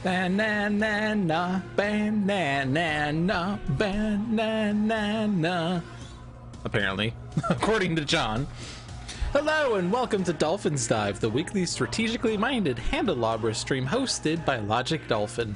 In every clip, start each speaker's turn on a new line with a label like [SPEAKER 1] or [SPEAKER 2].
[SPEAKER 1] Banana, banana, banana. Apparently, according to John. Hello and welcome to Dolphin's Dive, the weekly strategically minded Handelabra stream hosted by Logic Dolphin.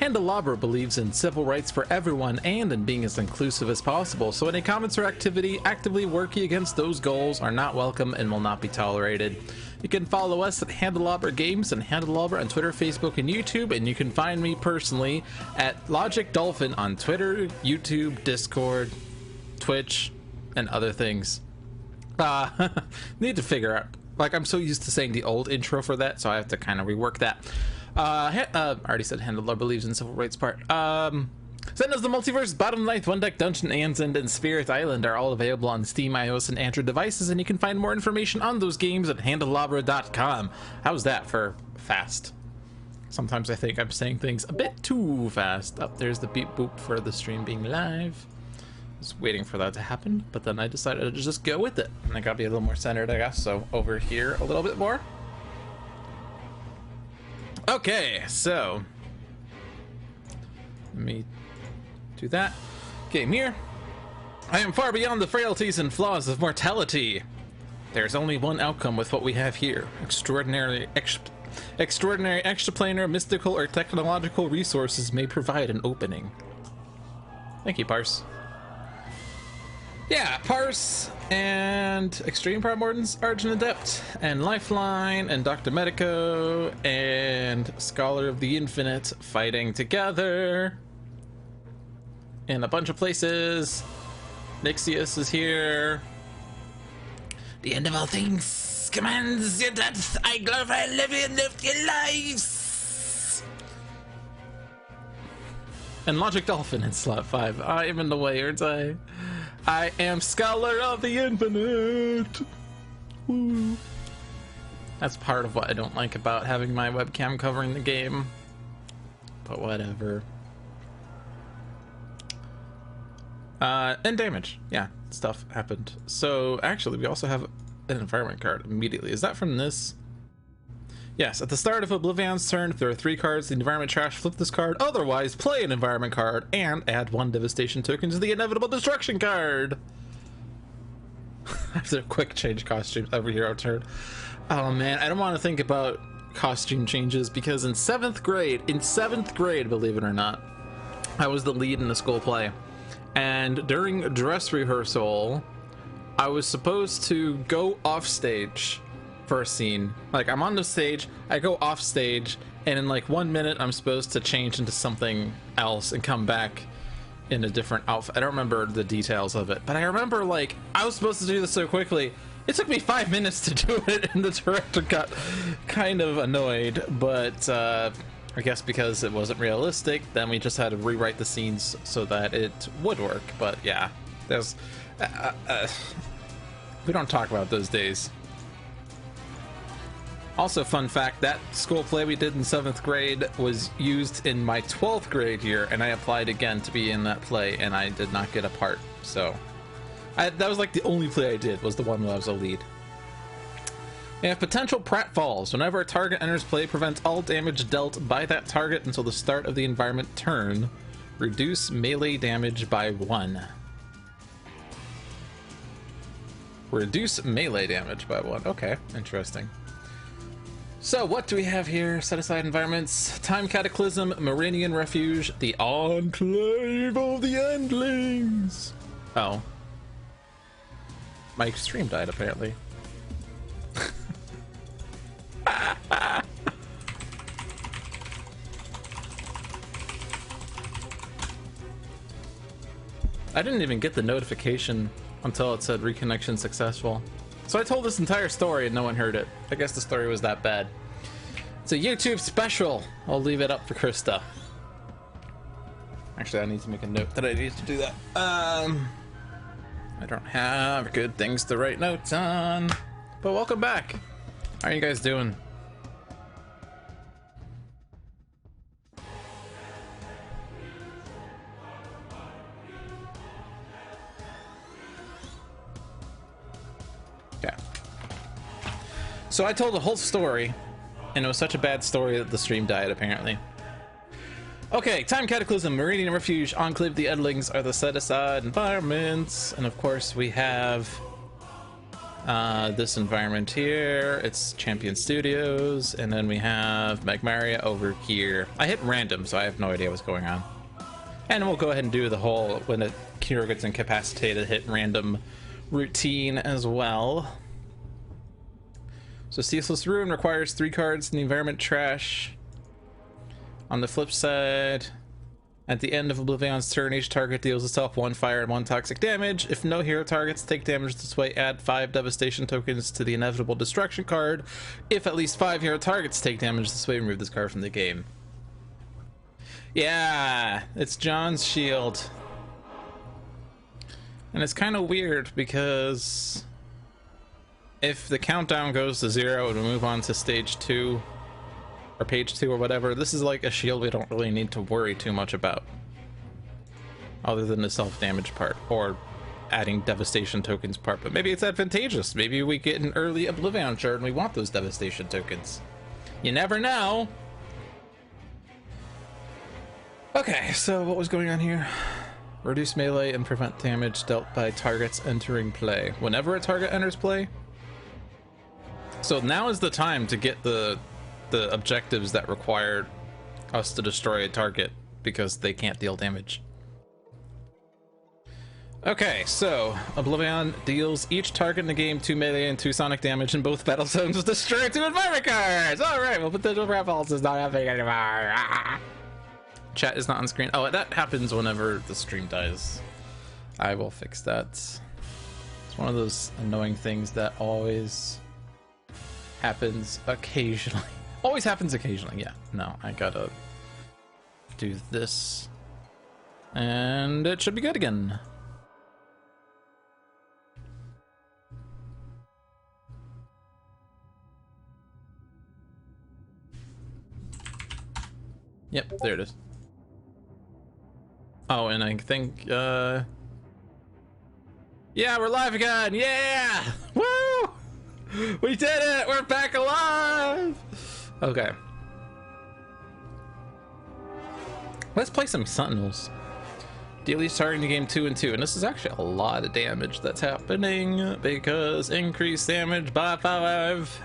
[SPEAKER 1] Handelabra believes in civil rights for everyone and in being as inclusive as possible, so any comments or actively working against those goals are not welcome and will not be tolerated. You can follow us at Handelabra Games and Handelabra on Twitter, Facebook, and YouTube, and you can find me personally at Logic Dolphin on Twitter, YouTube, Discord, Twitch, and other things. Need to figure out, like, I'm so used to saying the old intro for that, so I have to kind of rework that. I already said Handelabra believes in civil rights part. Sentinels the Multiverse, Bottom Ninth, One Deck Dungeon, Ands End, and Spirit Island are all available on Steam, iOS, and Android devices, and you can find more information on those games at Handelabra.com. How's that for fast? Sometimes I think I'm saying things a bit too fast. Oh, there's the beep boop for the stream being live. I was waiting for that to happen, but then I decided to just go with it. And I gotta be a little more centered, I guess, so over here a little bit more. Okay, so let me do that. Game here. I am far beyond the frailties and flaws of mortality. There's only one outcome with what we have here. Extraordinary extraplanar, mystical, or technological resources may provide an opening. Thank you, Parse. Yeah, Parse and Extreme Primordins, Argent, Adept, and Lifeline, and Dr. Medico, and Scholar of the Infinite fighting together in a bunch of places. Nixius is here. The end of all things commands your death. I glorify Oblivion, live your lives. And Logic Dolphin in slot 5. I am in the way, aren't I? I am Scholar of the Infinite. Woo. That's part of what I don't like about having my webcam covering the game. But whatever. And damage. Yeah, stuff happened. So actually, we also have an environment card immediately. Is that from this? Yes, at the start of OblivAeon's turn, if there are 3 cards in the environment trash, flip this card. Otherwise, play an environment card and add 1 devastation token to the inevitable destruction card. After a quick change costumes every hero turn. Oh man, I don't want to think about costume changes because in 7th grade, believe it or not, I was the lead in the school play. And during dress rehearsal, I was supposed to go off stage for a scene. Like, I'm on the stage, I go off stage, and in like 1 minute I'm supposed to change into something else and come back in a different outfit. I don't remember the details of it, but I remember, like, I was supposed to do this so quickly. It took me 5 minutes to do it, and the director got kind of annoyed, but I guess because it wasn't realistic, then we just had to rewrite the scenes so that it would work. But yeah, there's we don't talk about those days. Also, fun fact, that school play we did in 7th grade was used in my 12th grade year, and I applied again to be in that play, and I did not get a part. So that was like the only play I did, was the one where I was a lead. We have potential pratfalls. Whenever a target enters play, prevents all damage dealt by that target until the start of the environment turn. Reduce melee damage by 1. Reduce melee damage by 1. Okay, interesting. So what do we have here? Set aside environments. Time Cataclysm, Merynian Refuge, the Enclave of the Endlings. Oh. My stream died, apparently. I didn't even get the notification until it said reconnection successful. So I told this entire story and no one heard it. I guess the story was that bad. It's a YouTube special. I'll leave it up for Krista. Actually, I need to make a note that I need to do that. I don't have good things to write notes on. But welcome back. How are you guys doing? Yeah. So I told the whole story, and it was such a bad story that the stream died, apparently. Okay, Time Cataclysm, Merynian, Refuge, Enclave, the Endlings are the set-aside environments. And of course we have this environment here. It's Champion Studios. And then we have Magmaria over here. I hit random, so I have no idea what's going on. And we'll go ahead and do the whole, when a hero gets incapacitated, hit random routine as well. So Ceaseless Ruin requires 3 cards in the environment trash. On the flip side, at the end of OblivAeon's turn, each target deals itself 1 fire and 1 toxic damage. If no hero targets take damage this way, add 5 devastation tokens to the inevitable destruction card. If at least 5 hero targets take damage this way, remove this card from the game. Yeah, it's John's shield. And it's kind of weird because if the countdown goes to 0 and we move on to stage 2 or page 2 or whatever, this is like a shield we don't really need to worry too much about, other than the self-damage part or adding devastation tokens part. But maybe it's advantageous. Maybe we get an early OblivAeon shard and we want those devastation tokens. You never know. Okay, so what was going on here? Reduce melee and prevent damage dealt by targets entering play. Whenever a target enters play. So now is the time to get the objectives that require us to destroy a target because they can't deal damage. Okay, so OblivAeon deals each target in the game 2 melee and 2 sonic damage in both battle zones with destroy 2 environment cards. All right, well, potential pulse is not happening anymore. Chat is not on screen. Oh, that happens whenever the stream dies. I will fix that. It's one of those annoying things that always happens occasionally. Always happens occasionally, yeah. No, I gotta do this. And it should be good again. Yep, there it is. Oh, and I think, yeah, we're live again! Yeah! Woo! We did it! We're back alive! Okay. Let's play some Sentinels. Deal each target in the game 2 and 2, and this is actually a lot of damage that's happening because increased damage by 5.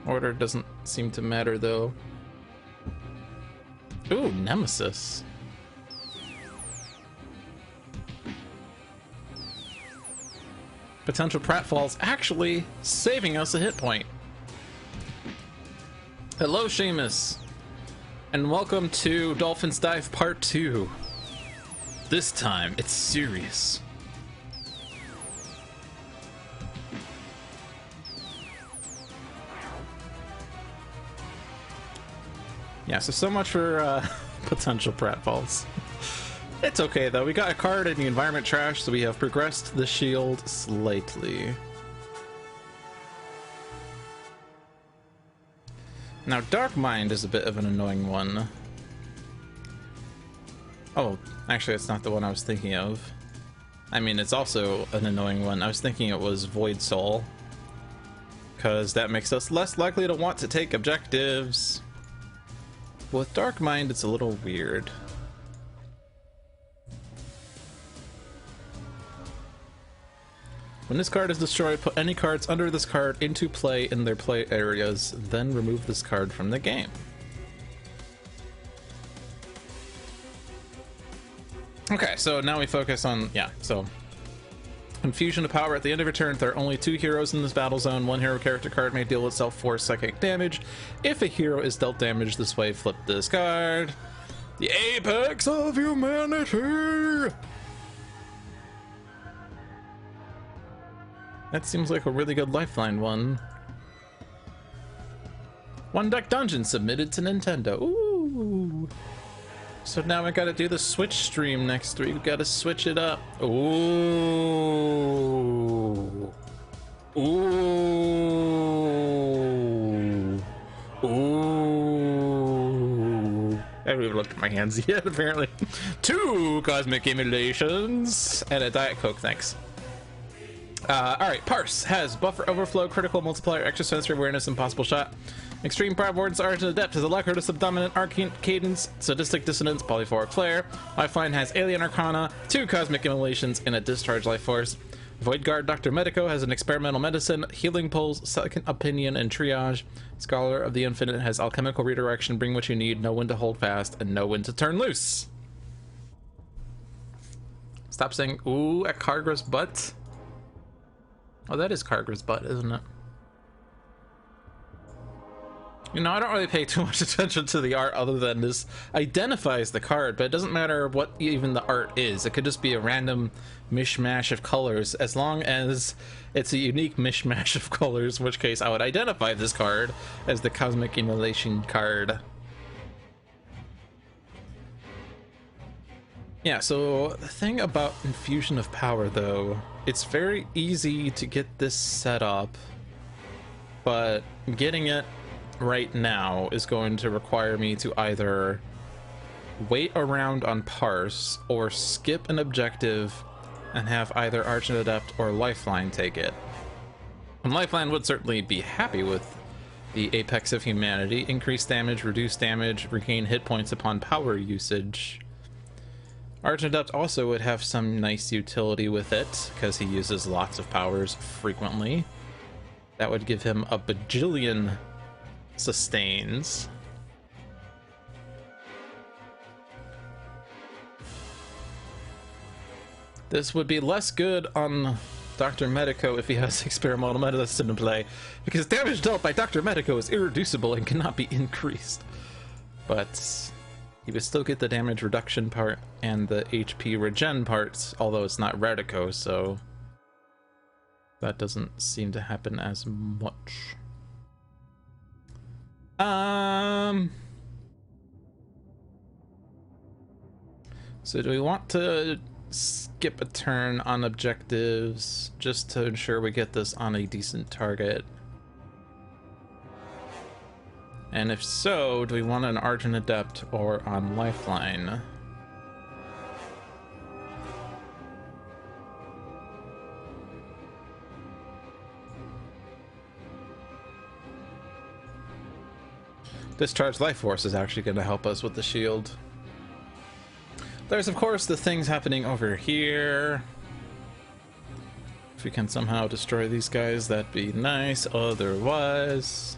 [SPEAKER 1] Order doesn't seem to matter though. Ooh, Nemesis. Potential pratfalls actually saving us a hit point. Hello, Seamus, and welcome to Dolphin's Dive Part 2. This time, it's serious. Yeah, so much for potential pratfalls. It's okay though, we got a card in the environment trash, so we have progressed the shield slightly. Now, Dark Mind is a bit of an annoying one. Oh, actually, it's not the one I was thinking of. I mean, it's also an annoying one. I was thinking it was Void Soul, because that makes us less likely to want to take objectives. With Dark Mind, it's a little weird. When this card is destroyed, put any cards under this card into play in their play areas, then remove this card from the game. Okay, so now we focus on, yeah, so Infusion of Power. At the end of your turn, there are only 2 heroes in this battle zone. 1 hero character card may deal itself 4 psychic damage. If a hero is dealt damage this way, flip this card. The apex of humanity! That seems like a really good Lifeline one. One Deck Dungeon submitted to Nintendo. Ooh. So now I gotta do the Switch stream next week. We gotta switch it up. Ooh. Ooh. Ooh. I haven't even looked at my hands yet, apparently. 2 Cosmic Emulations and a Diet Coke, thanks. Alright, Parse has Buffer Overflow, Critical Multiplier, Extra Sensory Awareness, Impossible Shot. Extreme Prime Wardens, Argent, Adept has Alacrity, Subdominant, Arcane Cadence, Sadistic Dissonance, Polyphoric Flare. Lifeline has Alien Arcana, 2 Cosmic Immolations, and a Discharge Life Force. Void Guard Dr. Medico has an Experimental Medicine, Healing Pulse, Second Opinion, and Triage. Scholar of the Infinite has Alchemical Redirection, Bring What You Need, Know When to Hold Fast, and Know When to Turn Loose. Stop saying ooh at Kargra's butt. Oh, that is Kargra's butt, isn't it? You know, I don't really pay too much attention to the art other than this identifies the card, but it doesn't matter what even the art is. It could just be a random mishmash of colors, as long as it's a unique mishmash of colors, in which case I would identify this card as the Cosmic Immolation card. Yeah, so the thing about Infusion of Power, though, it's very easy to get this set up, but getting it right now is going to require me to either wait around on Parse or skip an objective and have either Argent, Adept, or Lifeline take it. And Lifeline would certainly be happy with the Apex of Humanity, increase damage, reduce damage, regain hit points upon power usage. Argent Adept also would have some nice utility with it, because he uses lots of powers frequently. That would give him a bajillion sustains. This would be less good on Dr. Medico if he has Experimental Medicine in play, because damage dealt by Dr. Medico is irreducible and cannot be increased. But he would still get the damage reduction part and the HP regen parts, although it's not Radico, so that doesn't seem to happen as much. So do we want to skip a turn on objectives just to ensure we get this on a decent target? And if so, do we want an Argent Adept or on Lifeline? Discharge Life Force is actually going to help us with the shield. There's, of course, the things happening over here. If we can somehow destroy these guys, that'd be nice. Otherwise,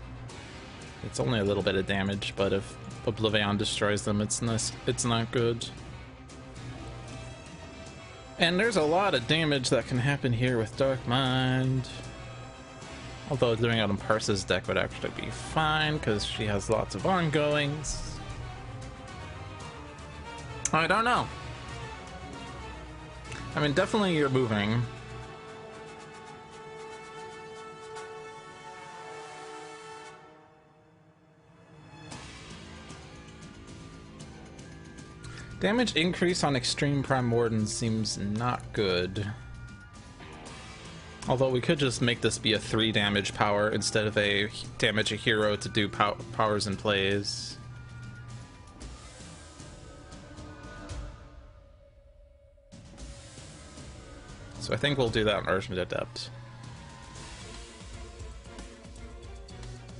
[SPEAKER 1] it's only a little bit of damage, but if OblivAeon destroys them, it's not good. And there's a lot of damage that can happen here with Dark Mind. Although doing it on Parse's deck would actually be fine, because she has lots of ongoings. I don't know. I mean, definitely you're moving. Damage increase on Extreme Prime Warden seems not good. Although we could just make this be a 3 damage power instead of a damage a hero to do powers and plays. So I think we'll do that on Argent Adept.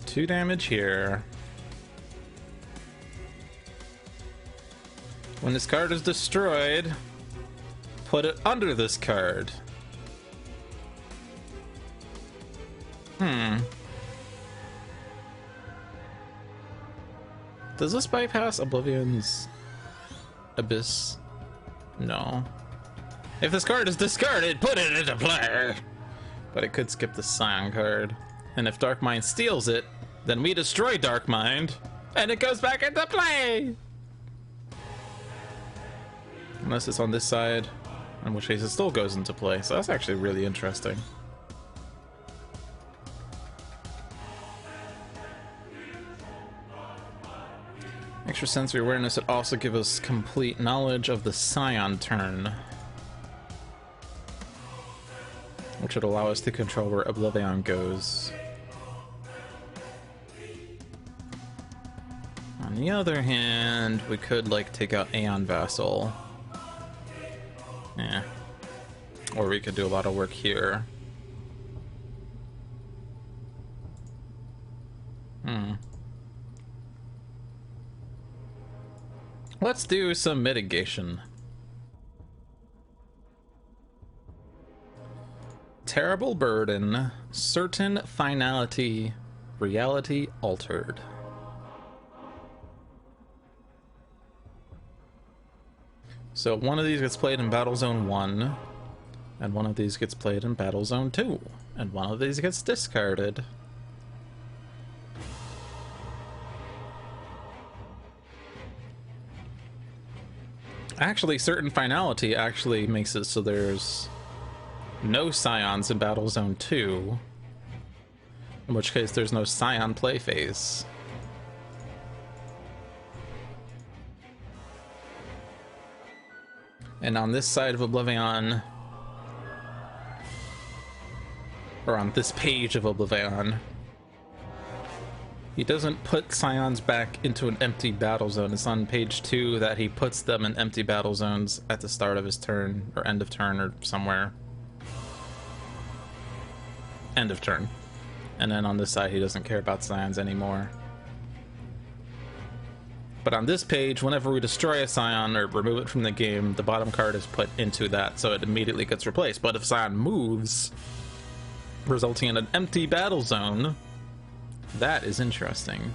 [SPEAKER 1] 2 damage here. When this card is destroyed, put it under this card. Does this bypass Oblivion's Abyss? No. If this card is discarded, put it into play! But it could skip the Scion card. And if Dark Mind steals it, then we destroy Dark Mind, and it goes back into play! Unless it's on this side, in which case it still goes into play. So that's actually really interesting. Extra sensory awareness would also give us complete knowledge of the Scion turn, which would allow us to control where OblivAeon goes. On the other hand, we could like take out Aeon Vassal. Yeah. Or we could do a lot of work here. Let's do some mitigation. Terrible burden, certain finality, reality altered. So one of these gets played in Battle Zone 1, and one of these gets played in Battle Zone 2, and one of these gets discarded. Actually, certain finality actually makes it so there's no Scions in Battle Zone 2, in which case there's no Scion play phase. And on this side of OblivAeon, or on this page of OblivAeon, he doesn't put Scions back into an empty battle zone. It's on page 2 that he puts them in empty battle zones at the start of his turn, or end of turn, or somewhere. End of turn. And then on this side, he doesn't care about Scions anymore. But on this page, whenever we destroy a Scion or remove it from the game, the bottom card is put into that, so it immediately gets replaced. But if Scion moves, resulting in an empty battle zone, that is interesting.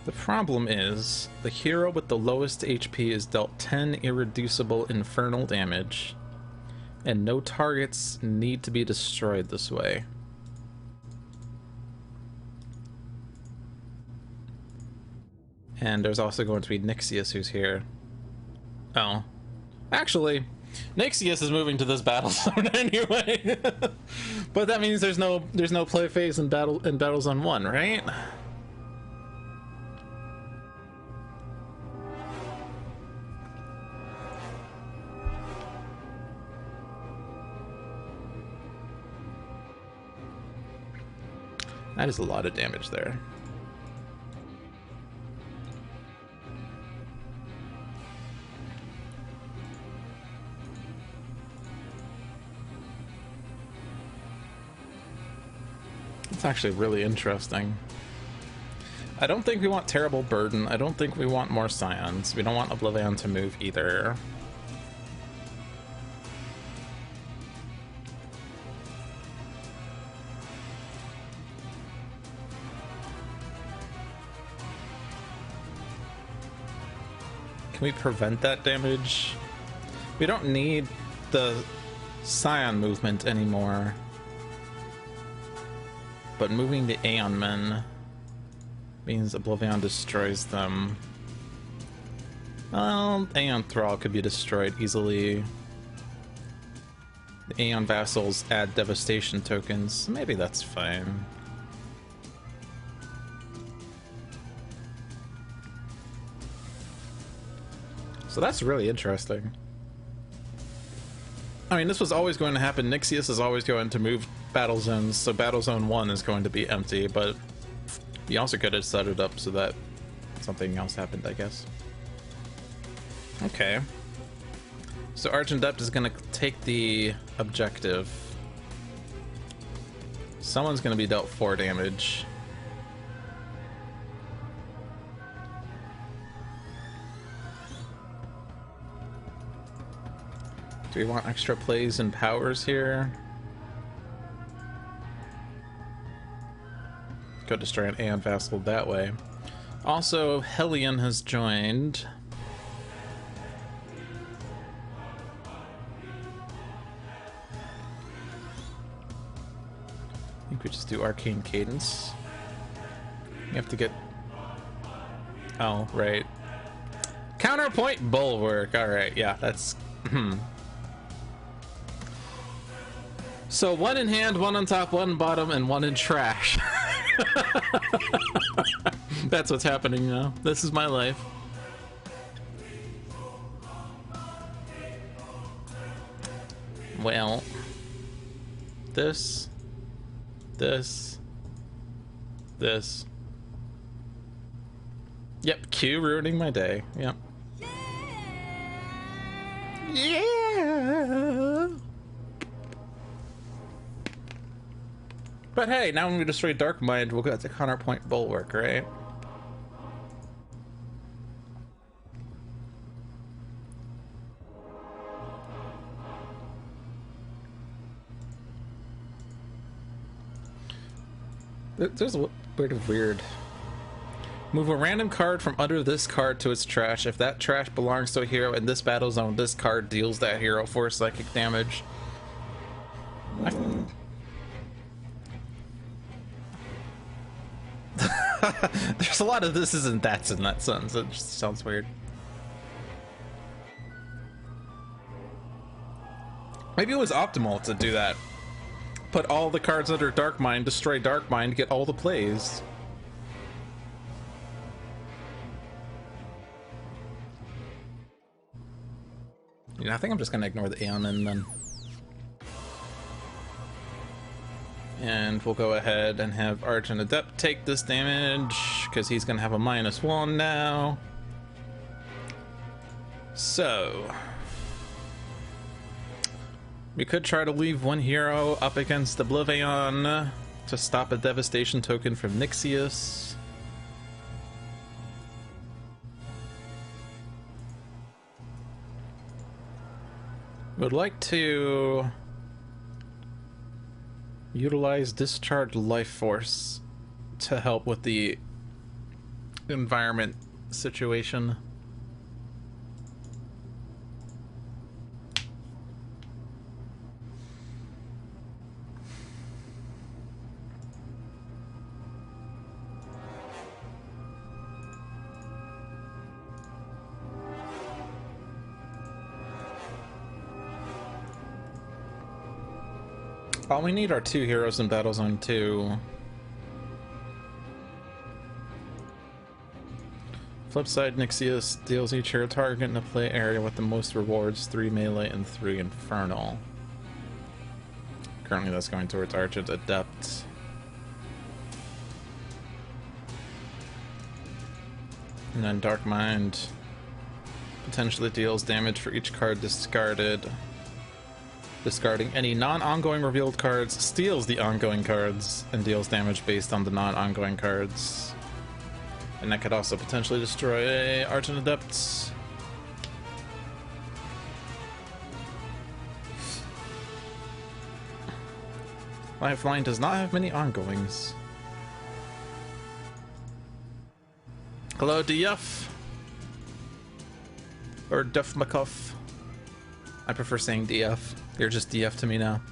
[SPEAKER 1] The problem is, the hero with the lowest HP is dealt 10 irreducible infernal damage, and no targets need to be destroyed this way. And there's also going to be Nixius who's here. Oh. Actually, Nixius is moving to this battle zone anyway. But that means there's no play phase in Battle Zone 1, right? That is a lot of damage there. It's actually really interesting. I don't think we want Terrible Burden. I don't think we want more Scions. We don't want OblivAeon to move either. Can we prevent that damage? We don't need the Scion movement anymore. But moving the Aeon Men means OblivAeon destroys them. Well, Aeon Thrall could be destroyed easily. The Aeon Vassals add devastation tokens. Maybe that's fine. So that's really interesting. I mean, this was always going to happen. Nixius is always going to move battle zones, so Battle Zone 1 is going to be empty, but you also could have set it up so that something else happened, I guess. Okay. So Argent Adept is going to take the objective. Someone's going to be dealt 4 damage. Do we want extra plays and powers here? Go destroy an Aeon Vassal that way. Also, Hellion has joined. I think we just do Arcane Cadence. You have to get... Oh, right. Counterpoint Bulwark. Alright, yeah, that's... So 1 in hand, 1 on top, 1 bottom, and 1 in trash. That's what's happening now. This is my life. Well, this. Yep, Q ruining my day. Yep. Yeah. But hey, now when we destroy Dark Mind, we'll get the counterpoint bulwark, right? There's a bit of weird. Move a random card from under this card to its trash. If that trash belongs to a hero in this battle zone, this card deals that hero 4 psychic damage. There's a lot of this isn't that's in that sentence. It just sounds weird. Maybe it was optimal to do that. Put all the cards under Dark Mind, destroy Dark Mind, get all the plays. Yeah, I think I'm just gonna ignore the Aeon and then. And we'll go ahead and have Argent Adept take this damage, because he's gonna have a -1 now. So we could try to leave one hero up against OblivAeon to stop a devastation token from Nixius. Would like to utilize Discharge Life Force to help with the environment situation. All we need are 2 heroes in Battle Zone 2. Flip side, Nixius deals each hero target in the play area with the most rewards, 3 melee and 3 infernal. Currently that's going towards Argent Adept. And then Dark Mind potentially deals damage for each card discarded. Discarding any non-ongoing revealed cards, steals the ongoing cards, and deals damage based on the non-ongoing cards. And that could also potentially destroy Argent Adepts. Lifeline does not have many ongoings. Hello, DF. Or Duff McCuff. I prefer saying DF. You're just DF to me now.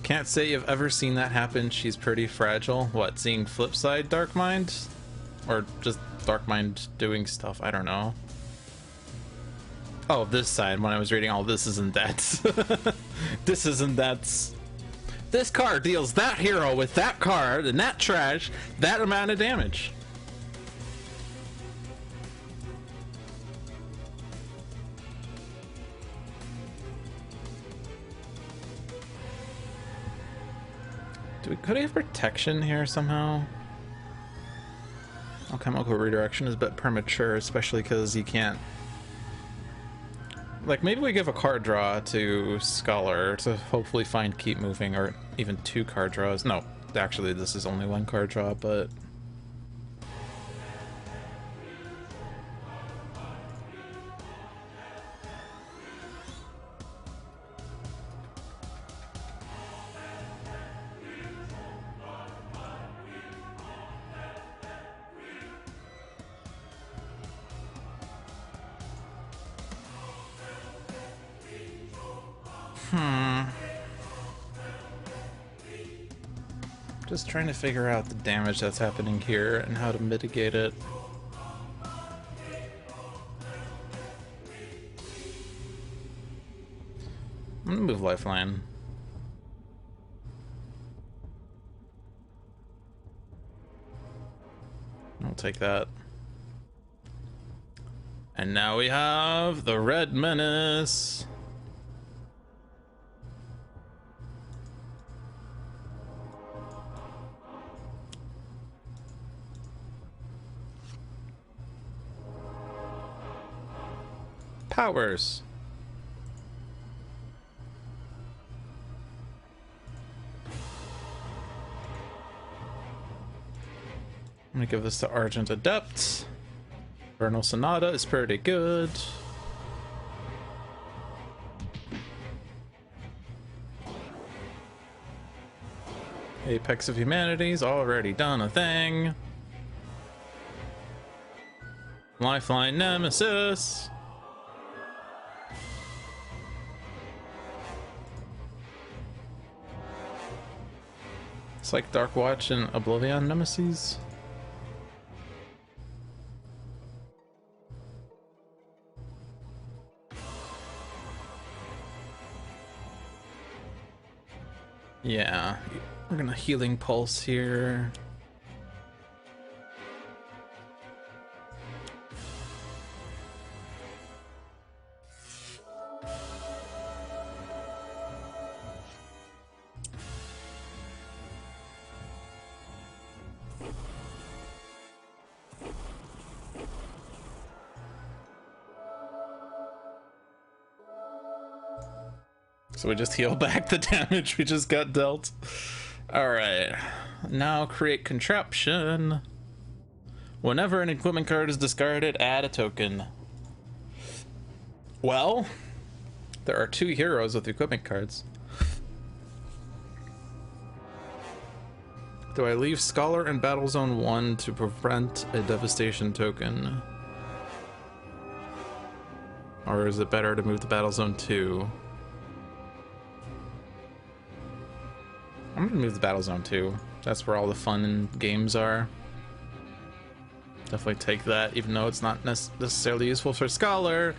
[SPEAKER 1] Can't say you've ever seen that happen. She's pretty fragile. What, seeing flip side Dark Mind? Or just Dark Mind doing stuff? I don't know. Oh, this side, when I was reading all this isn't that. This isn't that. This card deals that hero with that card and that trash that amount of damage. Could I have protection here somehow? Alchemical redirection is a bit premature, especially because you can't. Like, maybe we give a card draw to Scholar to hopefully find Keep Moving, or even 2 card draws. No, actually, this is only 1 card draw, but. Just trying to figure out the damage that's happening here and how to mitigate it. I'm gonna move Lifeline. I'll take that. And now we have the Red Menace. Powers. I'm gonna give this to Argent Adept. Vernal Sonata is pretty good. Apex of Humanity's already done a thing. Lifeline Nemesis. It's like Dark Watch and OblivAeon Nemesis. Yeah, we're gonna Healing Pulse here. So we just heal back the damage we just got dealt. Alright. Now create contraption. Whenever an equipment card is discarded, add a token. Well, there are 2 heroes with equipment cards. Do I leave Scholar in Battle Zone 1 to prevent a devastation token? Or is it better to move to Battle Zone 2? I'm gonna move the Battle Zone 2. That's where all the fun and games are. Definitely take that, even though it's not necessarily useful for Scholar.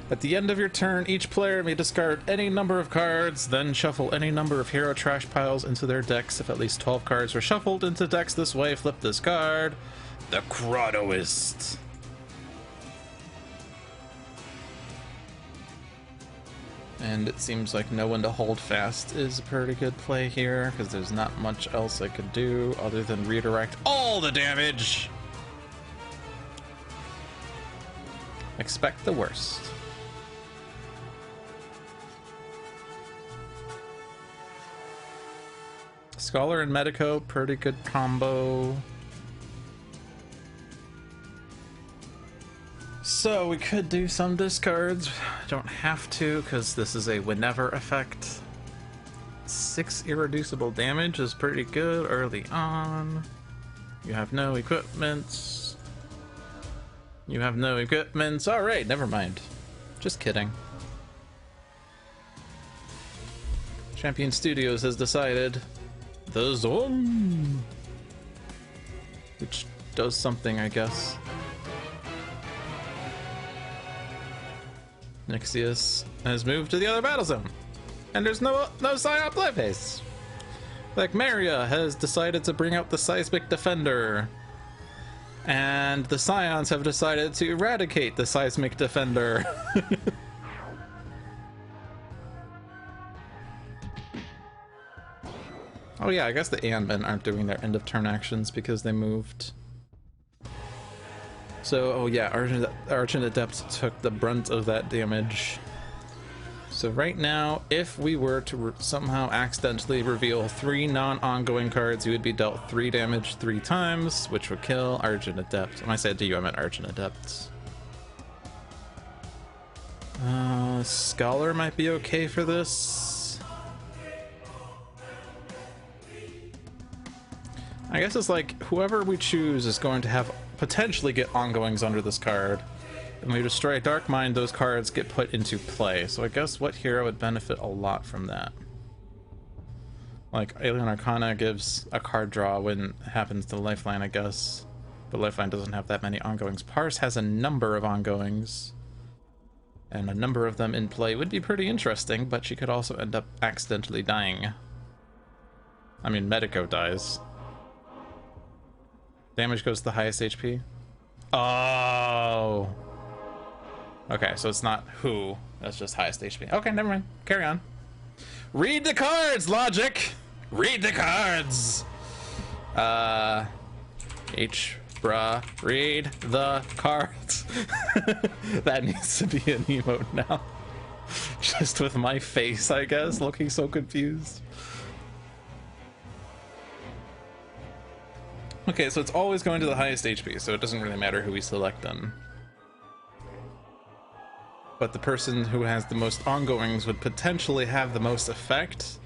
[SPEAKER 1] At the end of your turn, each player may discard any number of cards, then shuffle any number of hero trash piles into their decks. If at least 12 cards were shuffled into decks this way, flip this card. The Chronoist. And it seems like no one to hold fast is a pretty good play here, because there's not much else I could do other than redirect all the damage. Expect the worst. Scholar and Medico, pretty good combo. So we could do some discards. Don't have to, because this is a whenever effect. 6 irreducible damage is pretty good early on. You have no equipments. You have no equipments. Alright, never mind. Just kidding. Champion Studios has decided the zone, which does something, I guess. Nixius has moved to the other battle zone, and there's no Psyop Livehaste. Magmaria has decided to bring out the Seismic Defender, and the Scions have decided to eradicate the Seismic Defender. Oh yeah, I guess the Aeon Men aren't doing their end of turn actions because they moved. So, oh yeah, Argent Adept took the brunt of that damage. So right now, if we were to somehow accidentally reveal 3 non-ongoing cards, you would be dealt 3 damage 3 times, which would kill Argent Adept. When I said to you, I meant Argent Adept. Scholar might be okay for this. I guess it's like, whoever we choose is going to have potentially get ongoings under this card. When we destroy Dark Mind, those cards get put into play. So I guess what hero would benefit a lot from that? Like, Alien Arcana gives a card draw when it happens to Lifeline, I guess. But Lifeline doesn't have that many ongoings. Parse has a number of ongoings, and a number of them in play would be pretty interesting, but she could also end up accidentally dying. I mean, Medico dies. Damage goes to the highest HP. Oh. Okay, so it's not who. That's just highest HP. Okay, never mind. Carry on. Read the cards, Logic! Read the cards! Bruh, read the cards. That needs to be an emote now. Just with my face, I guess, looking so confused. Okay, so it's always going to the highest HP, so it doesn't really matter who we select then. But the person who has the most ongoings would potentially have the most effect.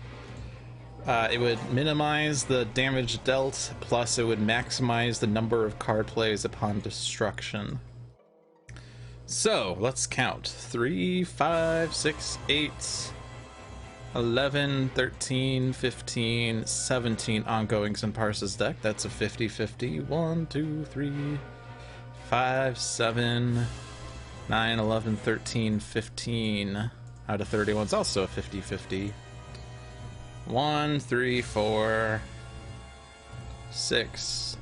[SPEAKER 1] It would minimize the damage dealt, plus it would maximize the number of card plays upon destruction. So, let's count. 3, 5, 6, 8, 11, 13, 15, 17 ongoings in Parse's deck. That's a 50-50. 1, 2, 3, 5, 7, 9, 11, 13, 15 out of 31 is also a 50-50. 1, 3, 4, 6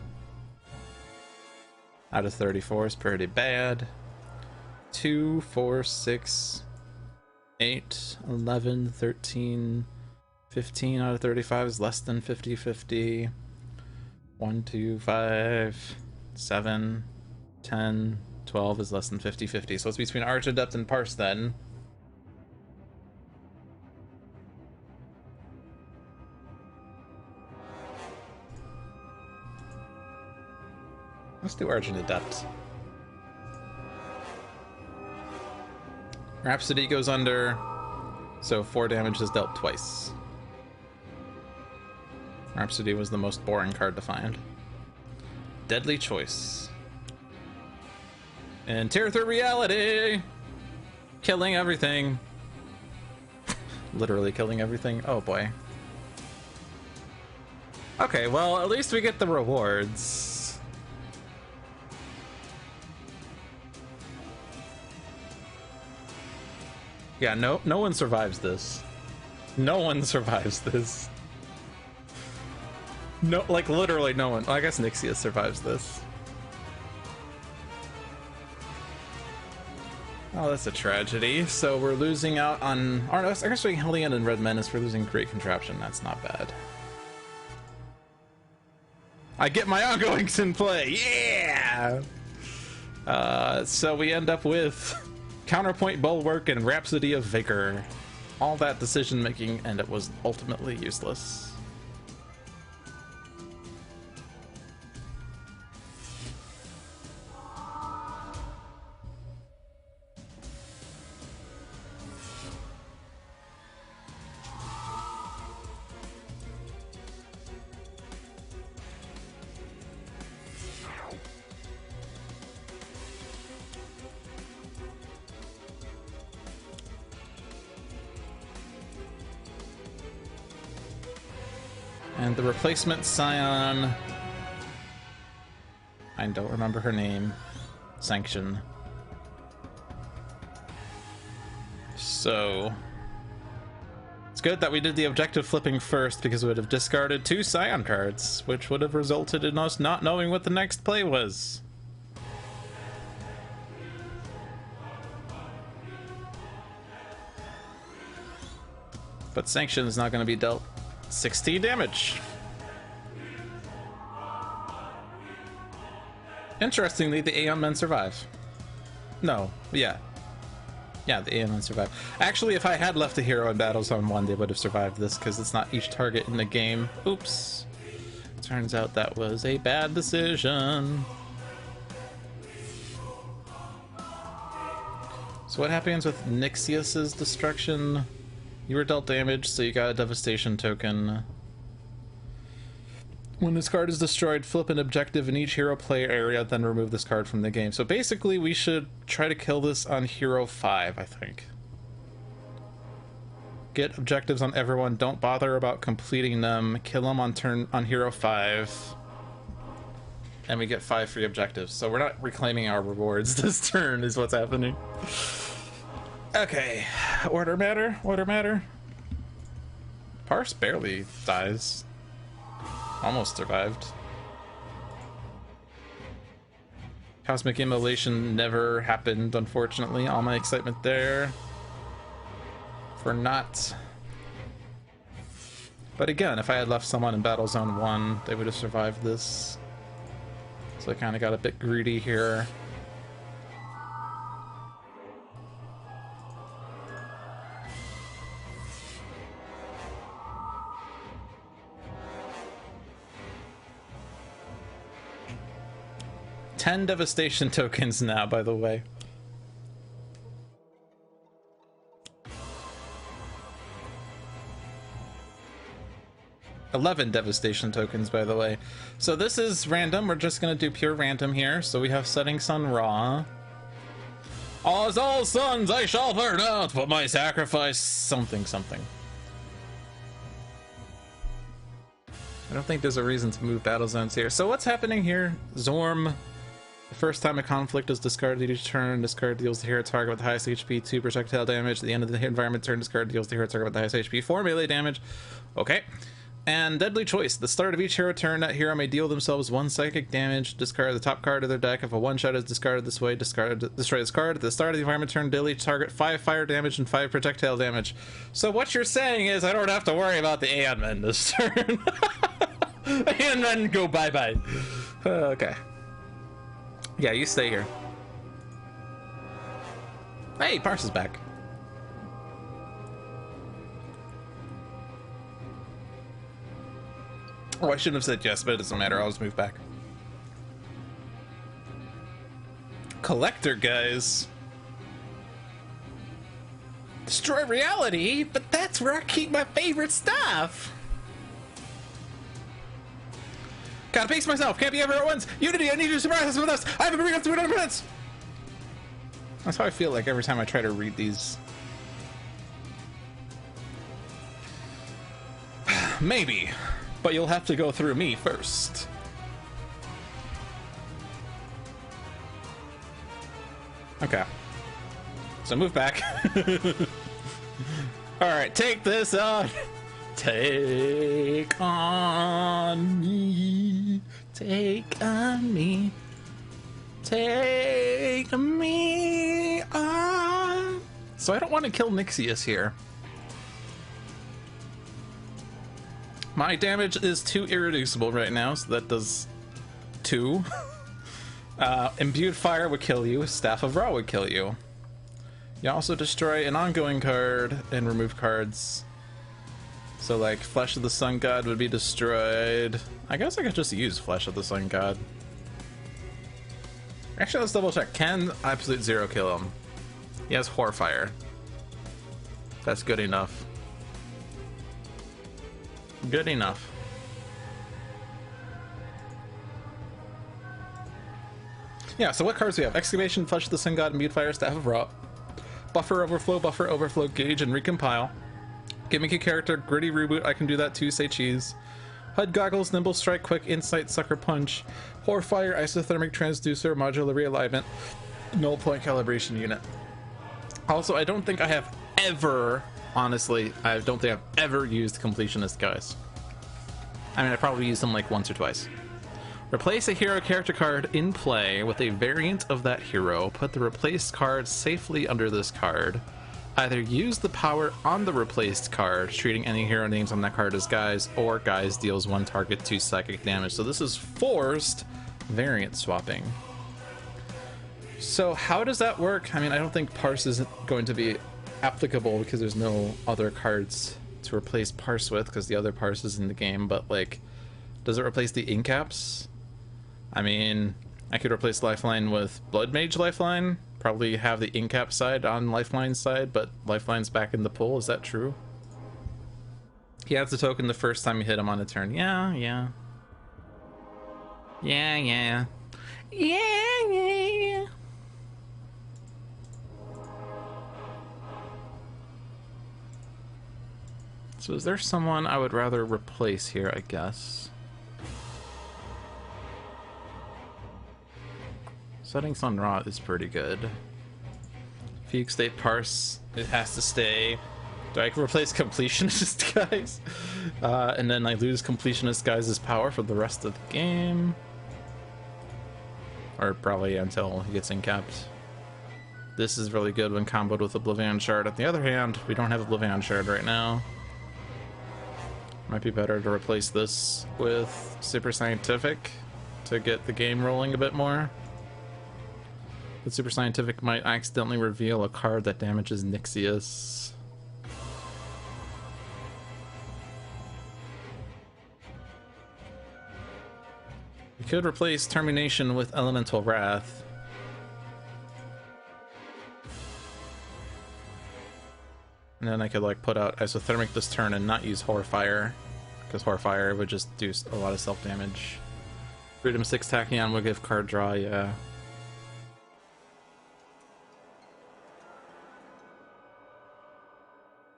[SPEAKER 1] out of 34 is pretty bad. 2, 4, 6, 8, 11, 13, 15 out of 35 is less than 50-50. 1, 2, 5, 7, 10, 12 is less than 50-50. So it's between Argent, Adept, and Parse then. Let's do Argent Adept. Rhapsody goes under, so 4 damage is dealt twice. Rhapsody was the most boring card to find. Deadly Choice. And tear through reality! Killing everything. Literally killing everything. Oh boy. Okay, well, at least we get the rewards. Yeah, no one survives this. No one survives this. No, like literally no one. I guess Nyxia survives this. Oh, that's a tragedy. So we're losing out on... I guess we're Hellion and Red Menace. We're losing Great Contraption. That's not bad. I get my ongoings in play. Yeah! So we end up with Counterpoint Bulwark and Rhapsody of Vigor. All that decision making, and it was ultimately useless. And the replacement Scion, I don't remember her name, Sanction. So it's good that we did the objective flipping first, because we would have discarded 2 Scion cards, which would have resulted in us not knowing what the next play was. But Sanction is not going to be dealt 16 damage. Interestingly, the Aeon men survive. No, yeah, the Aeon men survive. Actually, if I had left a hero in Battle Zone 1, they would have survived this, because it's not each target in the game. Oops. Turns out that was a bad decision. So what happens with Nyxia's destruction? You were dealt damage, so you got a devastation token. When this card is destroyed, flip an objective in each hero play area, then remove this card from the game. So basically, we should try to kill this on Hero 5, I think. Get objectives on everyone, don't bother about completing them, kill them on Hero 5. And we get 5 free objectives. So we're not reclaiming our rewards this turn, is what's happening. Okay, order matter. Parse barely dies. Almost survived. Cosmic Immolation never happened, unfortunately. All my excitement there for not. But again, if I had left someone in Battle Zone 1, they would have survived this. So I kind of got a bit greedy here. 10 devastation tokens now, by the way. $11 devastation tokens, by the way. So this is random. We're just gonna do pure random here. So we have Setting Sun Raw. As all suns I shall burn out, but my sacrifice something. I don't think there's a reason to move battle zones here. So what's happening here? Zorm. The first time a conflict is discarded each turn, discard deals the hero target with the highest HP 2 projectile damage. At the end of the environment turn, discard deals the hero target with the highest HP 4 melee damage. Okay. And Deadly Choice. The start of each hero turn, that hero may deal themselves 1 psychic damage. Discard the top card of their deck. If a one-shot is discarded this way, destroy this card. At the start of the environment turn, deal each target 5 fire damage and 5 projectile damage. So what you're saying is I don't have to worry about the Aeon Men this turn. Aeon Men go bye-bye. Okay. Yeah, you stay here. Hey, Parse is back. Oh, I shouldn't have said yes, but it doesn't matter. I'll just move back. Collector, guys. Destroy reality, but that's where I keep my favorite stuff. Gotta pace myself. Can't be everywhere at once. Unity, I need you to surprise us with us. I have a bring up to 200 minutes. That's how I feel like every time I try to read these. Maybe. But you'll have to go through me first. Okay. So move back. Alright, take this on. Take on me. Take on me. Take me on. So I don't want to kill Nixius here. My damage is 2 irreducible right now, so that does 2. Imbued Fire would kill you. Staff of Ra would kill you. You also destroy an ongoing card and remove cards. So like Flesh of the Sun God would be destroyed. I guess I could just use Flesh of the Sun God. Actually, let's double check. Can Absolute Zero kill him? He has Horfire. That's good enough. Good enough. Yeah, so what cards do we have? Excavation, Flesh of the Sun God, Imbued Fire, Staff of Ra. Buffer, Overflow, Gauge, and Recompile. Gimmick a character, Gritty Reboot, I can do that too, say cheese. HUD Goggles, Nimble Strike, Quick Insight, Sucker Punch. Horfire, Isothermic Transducer, Modular Realignment, Null Point Calibration Unit. Also, I don't think I have ever... Honestly, I don't think I've ever used Completionist, guys. I mean, I probably used them like once or twice. Replace a hero character card in play with a variant of that hero. Put the replaced card safely under this card. Either use the power on the replaced card, treating any hero names on that card as guys, or guys deals 1 target 2 psychic damage. So this is forced variant swapping. So how does that work? I mean, I don't think Parse is going to be applicable because there's no other cards to replace Parse with because the other Parse is in the game, but like, does it replace the Incaps? I mean, I could replace Lifeline with Blood Mage Lifeline, probably have the Incap side on Lifeline's side, but Lifeline's back in the pool. Is that true? He adds the token the first time you hit him on a turn. Yeah. So is there someone I would rather replace here, I guess? Setting Sun Ra is pretty good. Fugue State Parse, it has to stay. Do I replace Completionist guys? And then I lose Completionist guys' power for the rest of the game. Or probably until he gets incapped. This is really good when comboed with OblivAeon Shard. On the other hand, we don't have OblivAeon Shard right now. Might be better to replace this with Super Scientific to get the game rolling a bit more. But Super Scientific might accidentally reveal a card that damages Nixius. We could replace Termination with Elemental Wrath. And then I could like put out Isothermic this turn and not use Horfire, because Horfire would just do a lot of self-damage. Freedom 6 Tachyon would give card draw, yeah.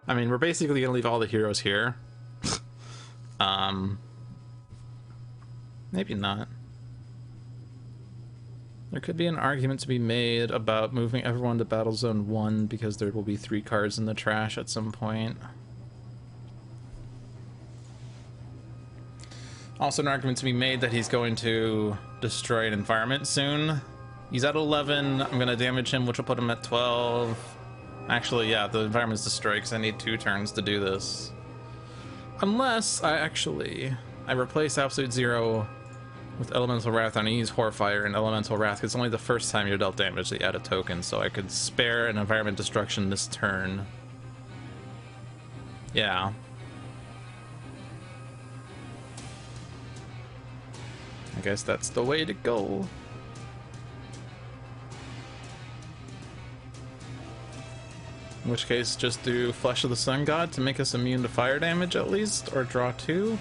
[SPEAKER 1] I mean, we're basically gonna leave all the heroes here. Maybe not. There could be an argument to be made about moving everyone to Battle Zone 1 because there will be 3 cards in the trash at some point. Also an argument to be made that he's going to destroy an environment soon. He's at 11, I'm gonna damage him, which will put him at 12. Actually, yeah, the environment's destroyed because I need 2 turns to do this. Unless I replace Absolute Zero with Elemental Wrath and I use Horfire and Elemental Wrath. It's only the first time you're dealt damage that you add a token, so I could spare an environment destruction this turn. Yeah. I guess that's the way to go. In which case, just do Flesh of the Sun God to make us immune to fire damage at least, or draw 2.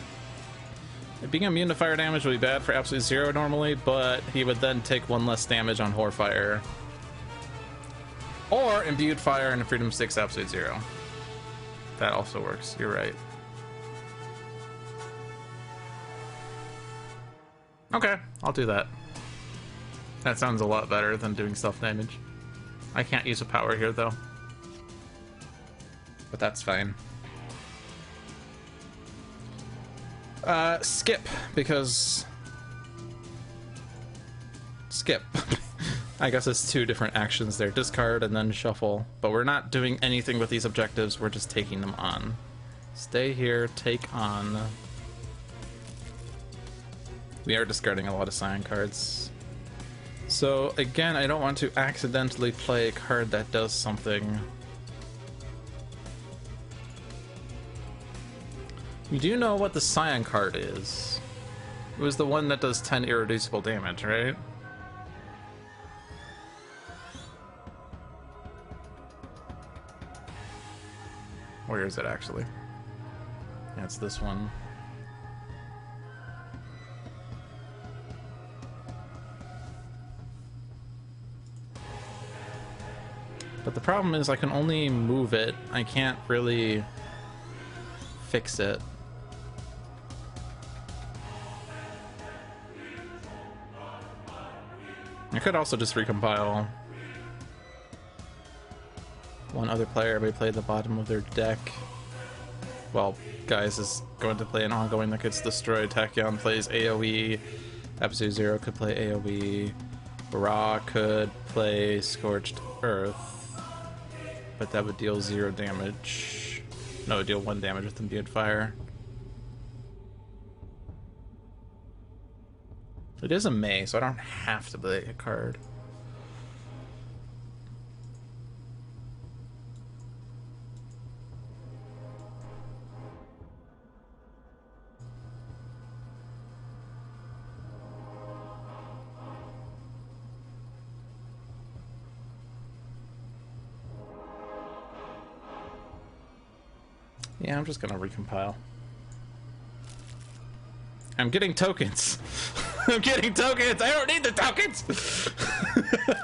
[SPEAKER 1] Being immune to fire damage would be bad for Absolute Zero normally, but he would then take 1 less damage on Horfire. Or Imbued Fire and Freedom 6 Absolute Zero. That also works, you're right. Okay, I'll do that. That sounds a lot better than doing self-damage. I can't use a power here though. But that's fine. Skip, because... Skip. I guess it's 2 different actions there. Discard and then shuffle. But we're not doing anything with these objectives, we're just taking them on. Stay here, take on. We are discarding a lot of Scion cards. So, again, I don't want to accidentally play a card that does something. You do know what the Scion card is. It was the one that does 10 irreducible damage, right? Where is it actually? Yeah, it's this one. But the problem is I can only move it. I can't really fix it. I could also just recompile. One other player may play the bottom of their deck. Well, guys is going to play an ongoing that gets destroyed. Tachyon plays AoE. Absolute Zero could play AoE. Ra could play Scorched Earth. But that would deal 0 damage. No, it would deal 1 damage with Imbued Fire. It is a May, so I don't have to play a card. Yeah, I'm just gonna recompile. I'm getting tokens. I'm getting tokens. I don't need the tokens.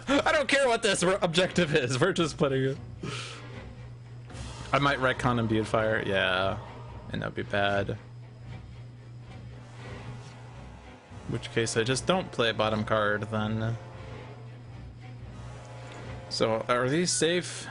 [SPEAKER 1] I don't care what this objective is. We're just putting it. I might retcon Imbued Fire. Yeah, and that'd be bad. In which case, I just don't play a bottom card then. So, are these safe?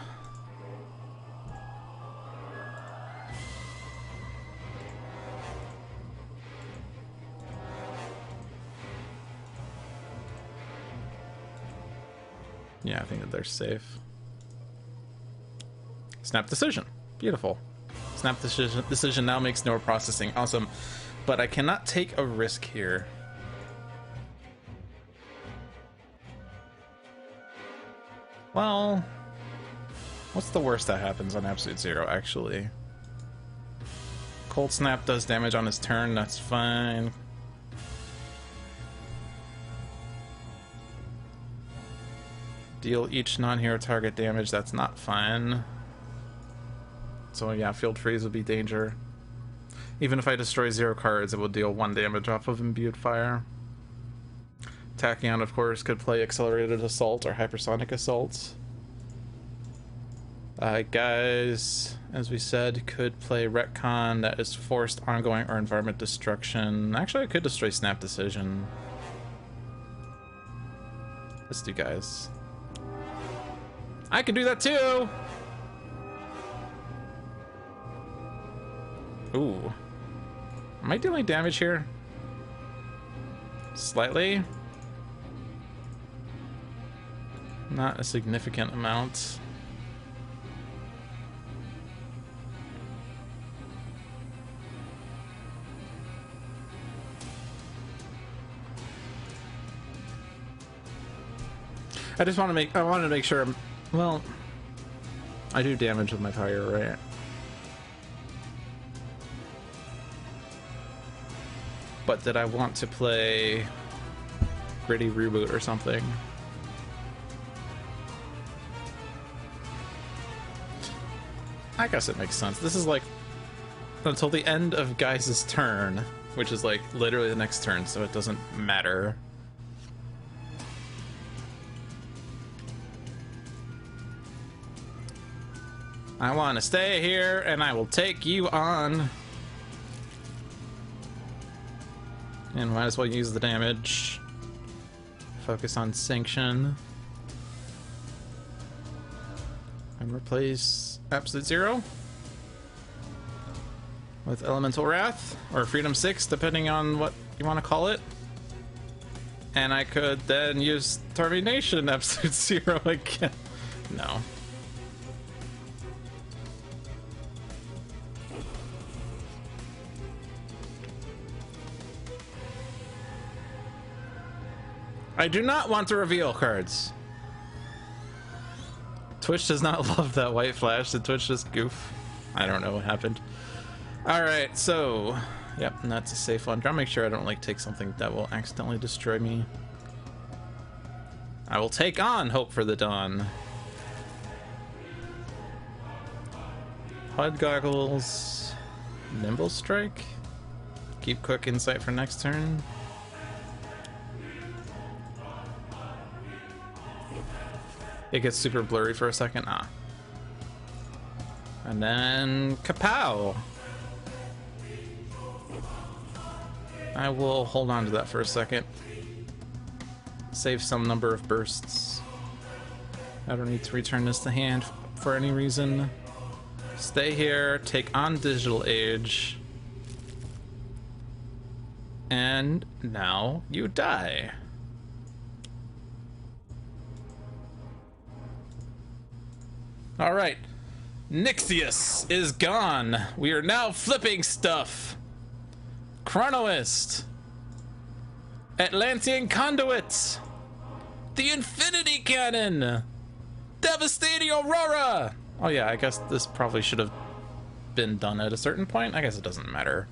[SPEAKER 1] Yeah, I think that they're safe. Snap decision. Beautiful. Snap decision now makes no processing. Awesome. But I cannot take a risk here. Well, what's the worst that happens on Absolute Zero, actually? Cold Snap does damage on his turn, that's fine. Deal each non-hero target damage. That's not fun. So yeah, field freeze would be danger. Even if I destroy 0 cards, it will deal 1 damage off of imbued fire. Tachyon, of course, could play accelerated assault or hypersonic assault. Guys, as we said, could play retcon, that is forced ongoing or environment destruction. Actually, I could destroy snap decision. Let's do guys. I can do that too! Ooh. Am I dealing damage here? Slightly? Not a significant amount. I just want to make, I wanted to make sure, well, I do damage with my fire, right? But did I want to play Gritty Reboot or something? I guess it makes sense. This is like until the end of Guys' turn, which is like literally the next turn, so it doesn't matter. I want to stay here, and I will take you on. And might as well use the damage. Focus on Sanction. And replace Absolute Zero with Elemental Wrath, or Freedom 6, depending on what you want to call it. And I could then use Termination Absolute Zero again. No. I do not want to reveal cards. Twitch does not love that white flash. Did Twitch just goof? I don't know what happened. Alright, so... Yep, and that's a safe one. Try to make sure I don't like take something that will accidentally destroy me. I will take on Hope for the Dawn. HUD Goggles. Nimble Strike. Keep Quick Insight for next turn. It gets super blurry for a second. Ah. And then Kapow! I will hold on to that for a second. Save some number of bursts. I don't need to return this to hand for any reason. Stay here, take on Digital Age. And now you die. Alright. Nixius is gone. We are now flipping stuff. Chronoist. Atlantean Conduit. The Infinity Cannon. Devastating Aurora. Oh yeah, I guess this probably should have been done at a certain point. I guess it doesn't matter.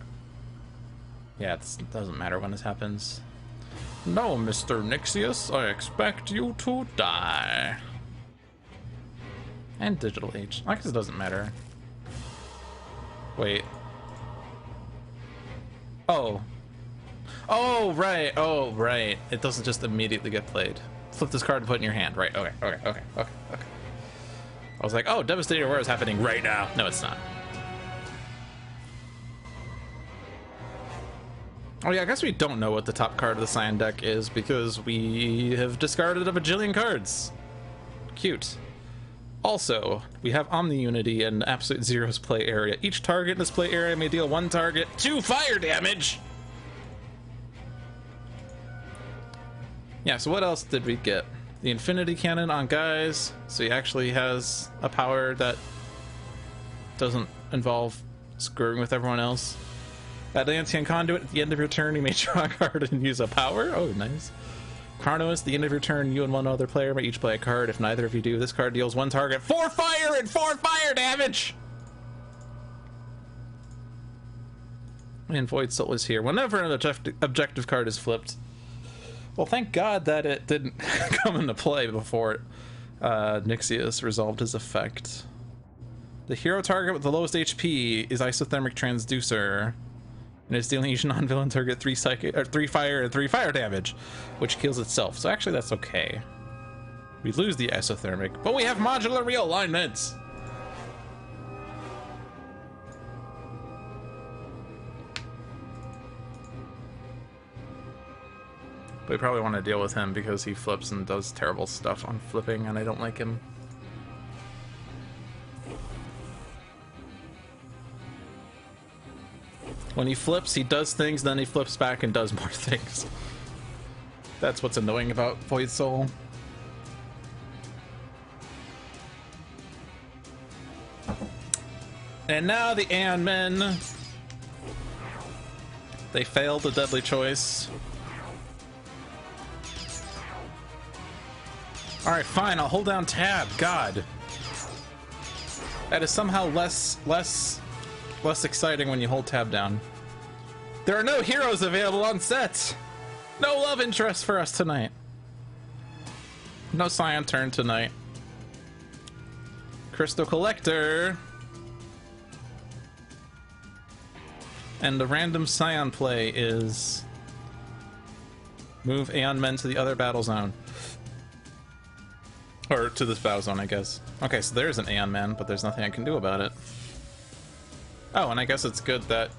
[SPEAKER 1] Yeah, it doesn't matter when this happens. No, Mr. Nixius, I expect you to die. And Digital Age. I guess it doesn't matter. Wait. Oh. Oh, right. Oh, right. It doesn't just immediately get played. Flip this card and put it in your hand. Right. Okay. Okay. I was like, oh, Devastating Aurora is happening right now. No, it's not. Oh, yeah, I guess we don't know what the top card of the Cyan deck is because we have discarded a bajillion cards. Cute. Also, we have Omni Unity and Absolute Zero's play area. Each target in this play area may deal 1 target 2 fire damage. Yeah, so what else did we get? The Infinity Cannon on Guys, so he actually has a power that doesn't involve screwing with everyone else. Atlantean Conduit, at the end of your turn, you may draw a card and use a power. Oh, nice. Chronoist, at the end of your turn, you and one other player may each play a card. If neither of you do, this card deals 1 target 4 fire and 4 fire damage! And Void Soul is here. Whenever an objective card is flipped. Well, thank God that it didn't come into play before Nixius resolved his effect. The hero target with the lowest HP is Isothermic Transducer, and it's dealing each non-villain target 3 psychic, or 3 fire and 3 fire damage, which kills itself. So actually, that's okay. We lose the Isothermic, but we have modular realignments. We probably want to deal with him because he flips and does terrible stuff on flipping, and I don't like him. When he flips, he does things, then he flips back and does more things. That's what's annoying about Void Soul. And now the Aeon Men. They failed the deadly choice. Alright, fine, I'll hold down tab. God. That is somehow less exciting when you hold tab down. There are no heroes available on set. No love interest for us tonight. No Scion turn tonight. Crystal Collector. And the random Scion play is move Aeon Men to the other battle zone. Or to this battle zone, I guess. Okay, so there's an Aeon Man, but there's nothing I can do about it. Oh, and I guess it's good that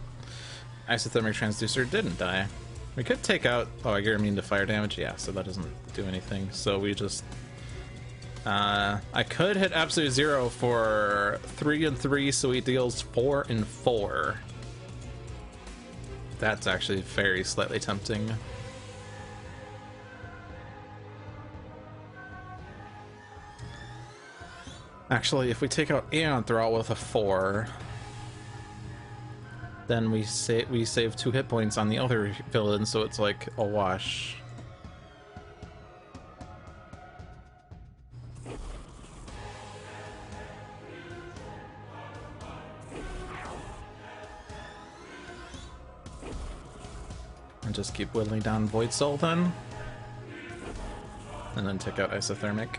[SPEAKER 1] Isothermic Transducer didn't die. We could take out... Oh, you're immune to fire damage? Yeah, so that doesn't do anything. So we just... I could hit Absolute Zero for 3 and 3, so he deals 4 and 4. That's actually very slightly tempting. Actually, if we take out Aeon Thrall with a 4, then we save 2 hit points on the other villain, so it's like a wash. And just keep whittling down Void Soul then. And then take out Isothermic.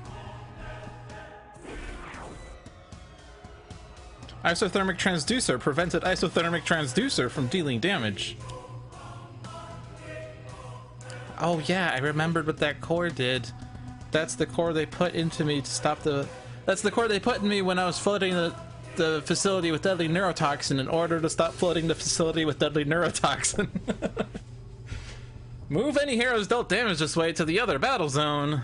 [SPEAKER 1] Isothermic Transducer prevented Isothermic Transducer from dealing damage. Oh yeah, I remembered what that core did. That's the core they put into me to stop the... That's the core they put in me when I was flooding the facility with deadly neurotoxin in order to stop flooding the facility with deadly neurotoxin. Move any heroes dealt damage this way to the other battle zone.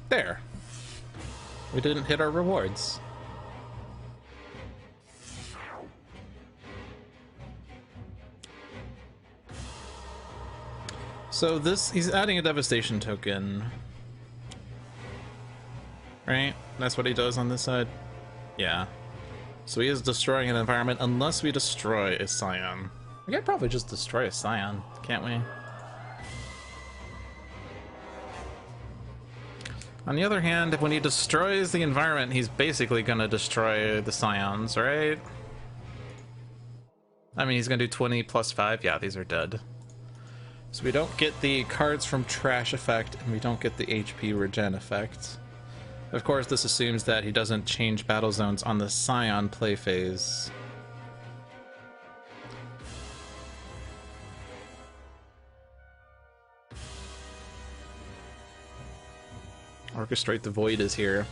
[SPEAKER 1] There. We didn't hit our rewards. So this, he's adding a devastation token. Right? That's what he does on this side? Yeah. So he is destroying an environment unless we destroy a Scion. We could probably just destroy a Scion, can't we? On the other hand, when he destroys the environment, he's basically gonna destroy the Scions, right? I mean, he's gonna do 20 plus 5. Yeah, these are dead. So we don't get the cards from trash effect, and we don't get the HP regen effect. Of course, this assumes that he doesn't change battle zones on the Scion play phase. Orchestrate the Void is here.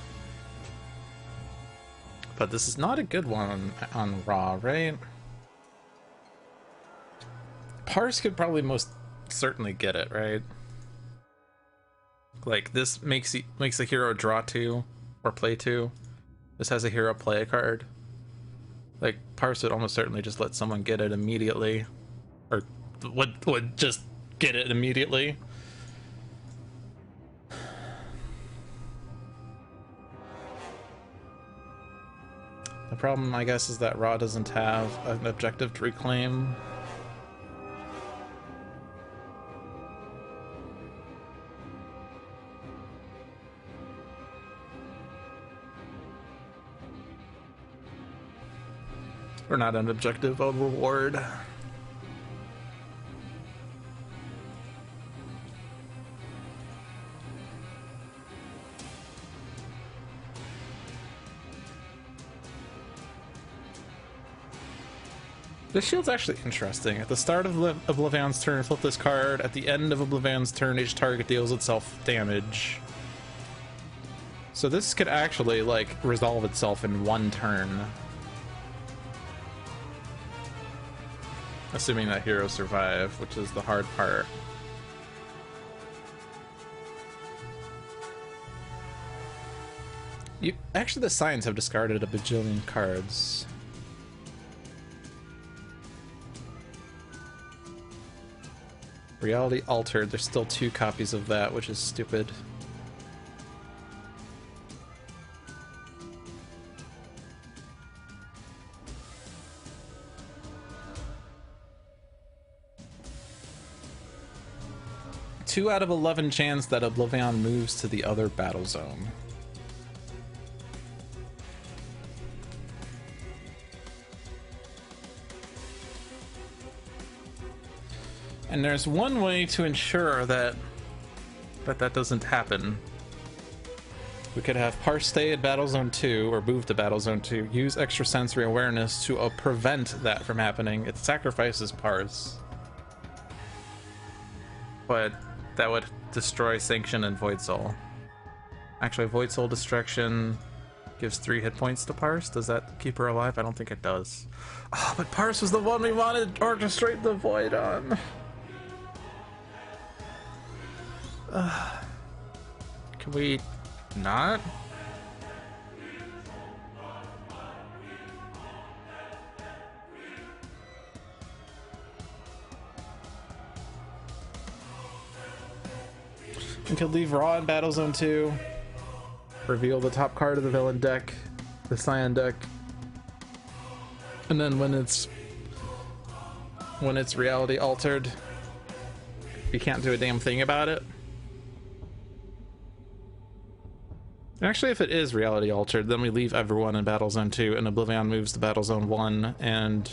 [SPEAKER 1] But this is not a good one on Raw, right? Parse could probably most certainly get it, right? Like, this makes a hero draw 2 or play 2. This has a hero play a card. Like, Parse would almost certainly just let someone get it immediately. Or would just get it immediately. The problem, I guess, is that Ra doesn't have an objective to reclaim. Or not an objective, a reward. This shield's actually interesting. At the start of OblivAeon's turn, flip this card. At the end of OblivAeon's turn, each target deals itself damage. So this could actually, like, resolve itself in one turn. Assuming that heroes survive, which is the hard part. Actually, the Scions have discarded a bajillion cards. Reality Altered, there's still 2 copies of that, which is stupid. Two out of 11 chance that OblivAeon moves to the other battle zone. And there's one way to ensure that that doesn't happen. We could have Parse stay at Battle Zone 2, or move to Battle Zone 2, use extrasensory awareness to prevent that from happening. It sacrifices Parse. But that would destroy Sanction and Void Soul. Actually, Void Soul Destruction gives 3 hit points to Parse. Does that keep her alive? I don't think it does. Oh, but Parse was the one we wanted to orchestrate the Void on. Can we not? We could leave Ra in Battle Zone 2. Reveal the top card of the villain deck, the Scion deck. And then when it's reality altered, you can't do a damn thing about it. Actually, if it is reality altered, then we leave everyone in Battle Zone 2 and OblivAeon moves to Battle Zone 1, and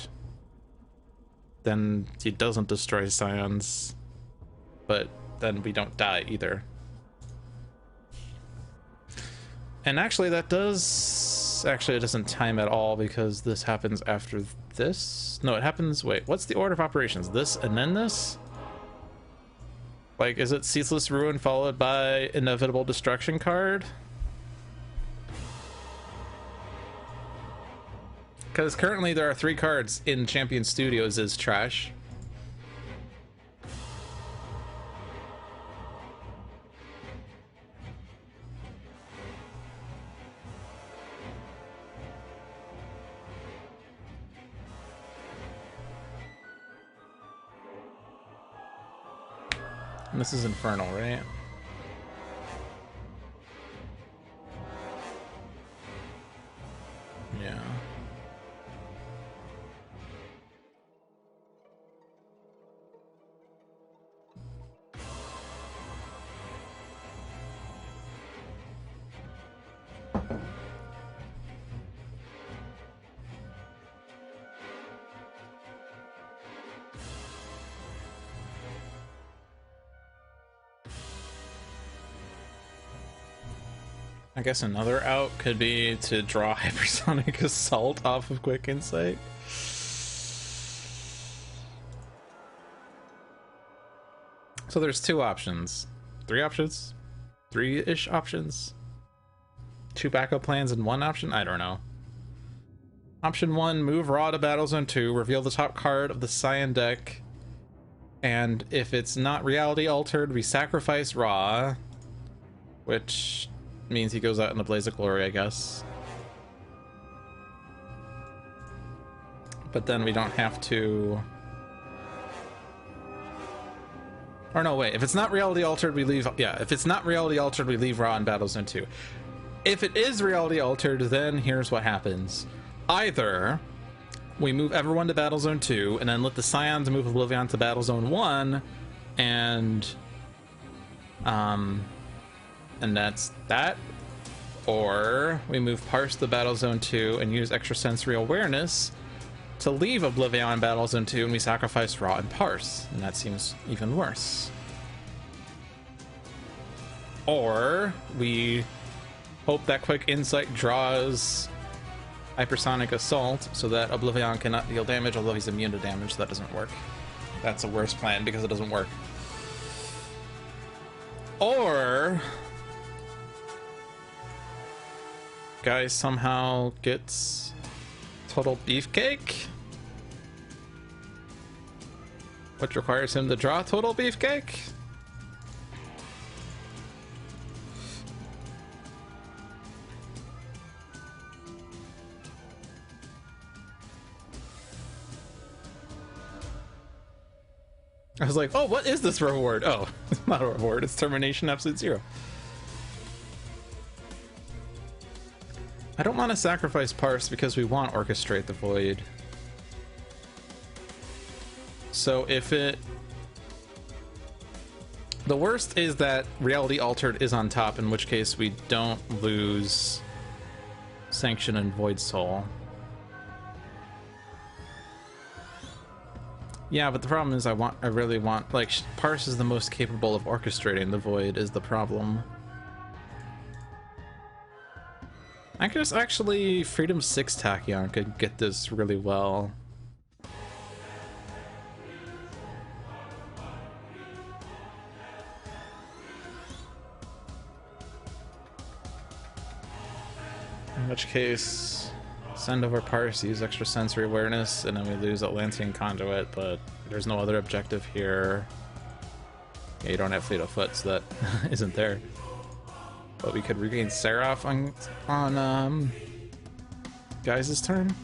[SPEAKER 1] then it doesn't destroy Scions, but then we don't die either. And actually that does... Actually, it doesn't time at all because this happens after this. No, it happens... Wait, what's the order of operations? This and then this? Like, is it Ceaseless Ruin followed by Inevitable Destruction card? Because currently there are 3 cards in Champion Studios as trash. And this is Infernal, right? Yeah. I guess another out could be to draw Hypersonic Assault off of Quick Insight. So there's 2 options. 3 options? 3-ish options? 2 backup plans and 1 option? I don't know. Option 1, move Ra to Battle Zone 2, reveal the top card of the Scion deck, and if it's not reality altered, we sacrifice Ra, which means he goes out in a blaze of glory, I guess. But then we don't have to... Or no, wait, if it's not reality altered, we leave... Yeah, if it's not reality altered, we leave Ra in Battle Zone 2. If it is reality altered, then here's what happens. Either we move everyone to Battle Zone 2 and then let the Scions move OblivAeon to Battle Zone 1, and that's that. Or we move Parse to Battle Zone 2 and use extrasensory awareness to leave OblivAeon in Battle Zone 2, and we sacrifice Raw and Parse, and that seems even worse. Or we hope that Quick Insight draws Hypersonic Assault so that OblivAeon cannot deal damage, although he's immune to damage, so that doesn't work. That's a worse plan because it doesn't work. Or guy somehow gets Total Beefcake, which requires him to draw Total Beefcake. I was like, oh, what is this reward? Oh, it's not a reward, it's Termination Absolute Zero. I don't want to sacrifice Parse because we want Orchestrate the Void. So if it... The worst is that Reality Altered is on top, in which case we don't lose Sanction and Void Soul. Yeah, but the problem is I really want, like, Parse is the most capable of orchestrating the Void is the problem. I guess actually Freedom 6 Tachyon could get this really well. In which case, send over Parse, use extrasensory awareness, and then we lose Atlantean Conduit, but there's no other objective here. Yeah, you don't have Fleet of Foot, so that isn't there. But we could regain Seraph on Guys' turn.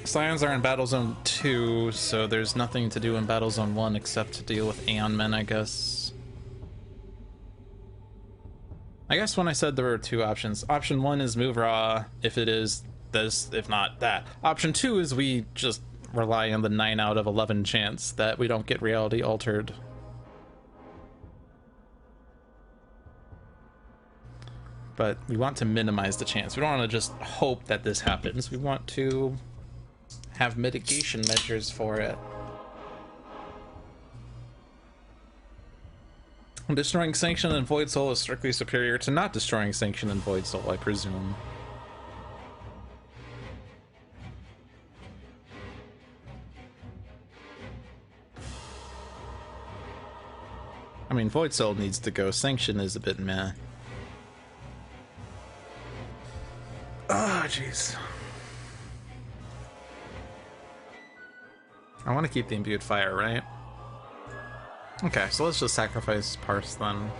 [SPEAKER 1] Scions are in Battle Zone 2, so there's nothing to do in Battle Zone 1 except to deal with Aeon Men, I guess. I guess when I said there were two options, option 1 is move Raw, if it is this, if not that. Option 2 is we just rely on the 9 out of 11 chance that we don't get Reality Altered. But we want to minimize the chance. We don't want to just hope that this happens. We want to have mitigation measures for it. Destroying Sanction and Void Soul is strictly superior to not destroying Sanction and Void Soul, I presume. I mean, Void Soul needs to go. Sanction is a bit meh. Oh, jeez. I want to keep the Imbued Fire, right? Okay, so let's just sacrifice Parse then.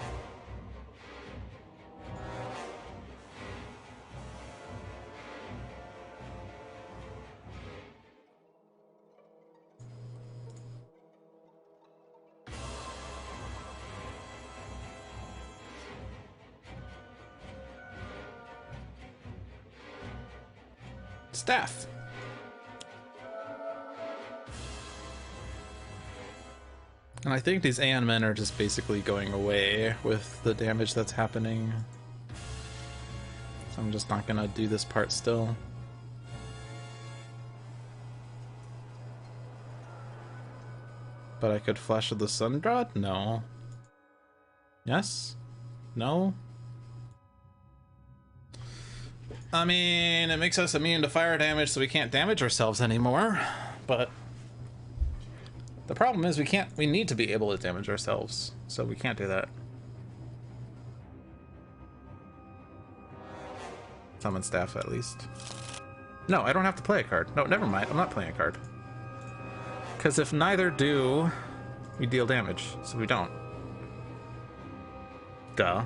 [SPEAKER 1] Staff. And I think these Aeon Men are just basically going away with the damage that's happening. So I'm just not gonna do this part still. But I could Flash of the Sun Draw? No. Yes? No? I mean, it makes us immune to fire damage, so we can't damage ourselves anymore. But the problem is we need to be able to damage ourselves, so we can't do that. Summon Staff, at least. No, I don't have to play a card. No, never mind. I'm not playing a card. Because if neither do, we deal damage, so we don't. Duh.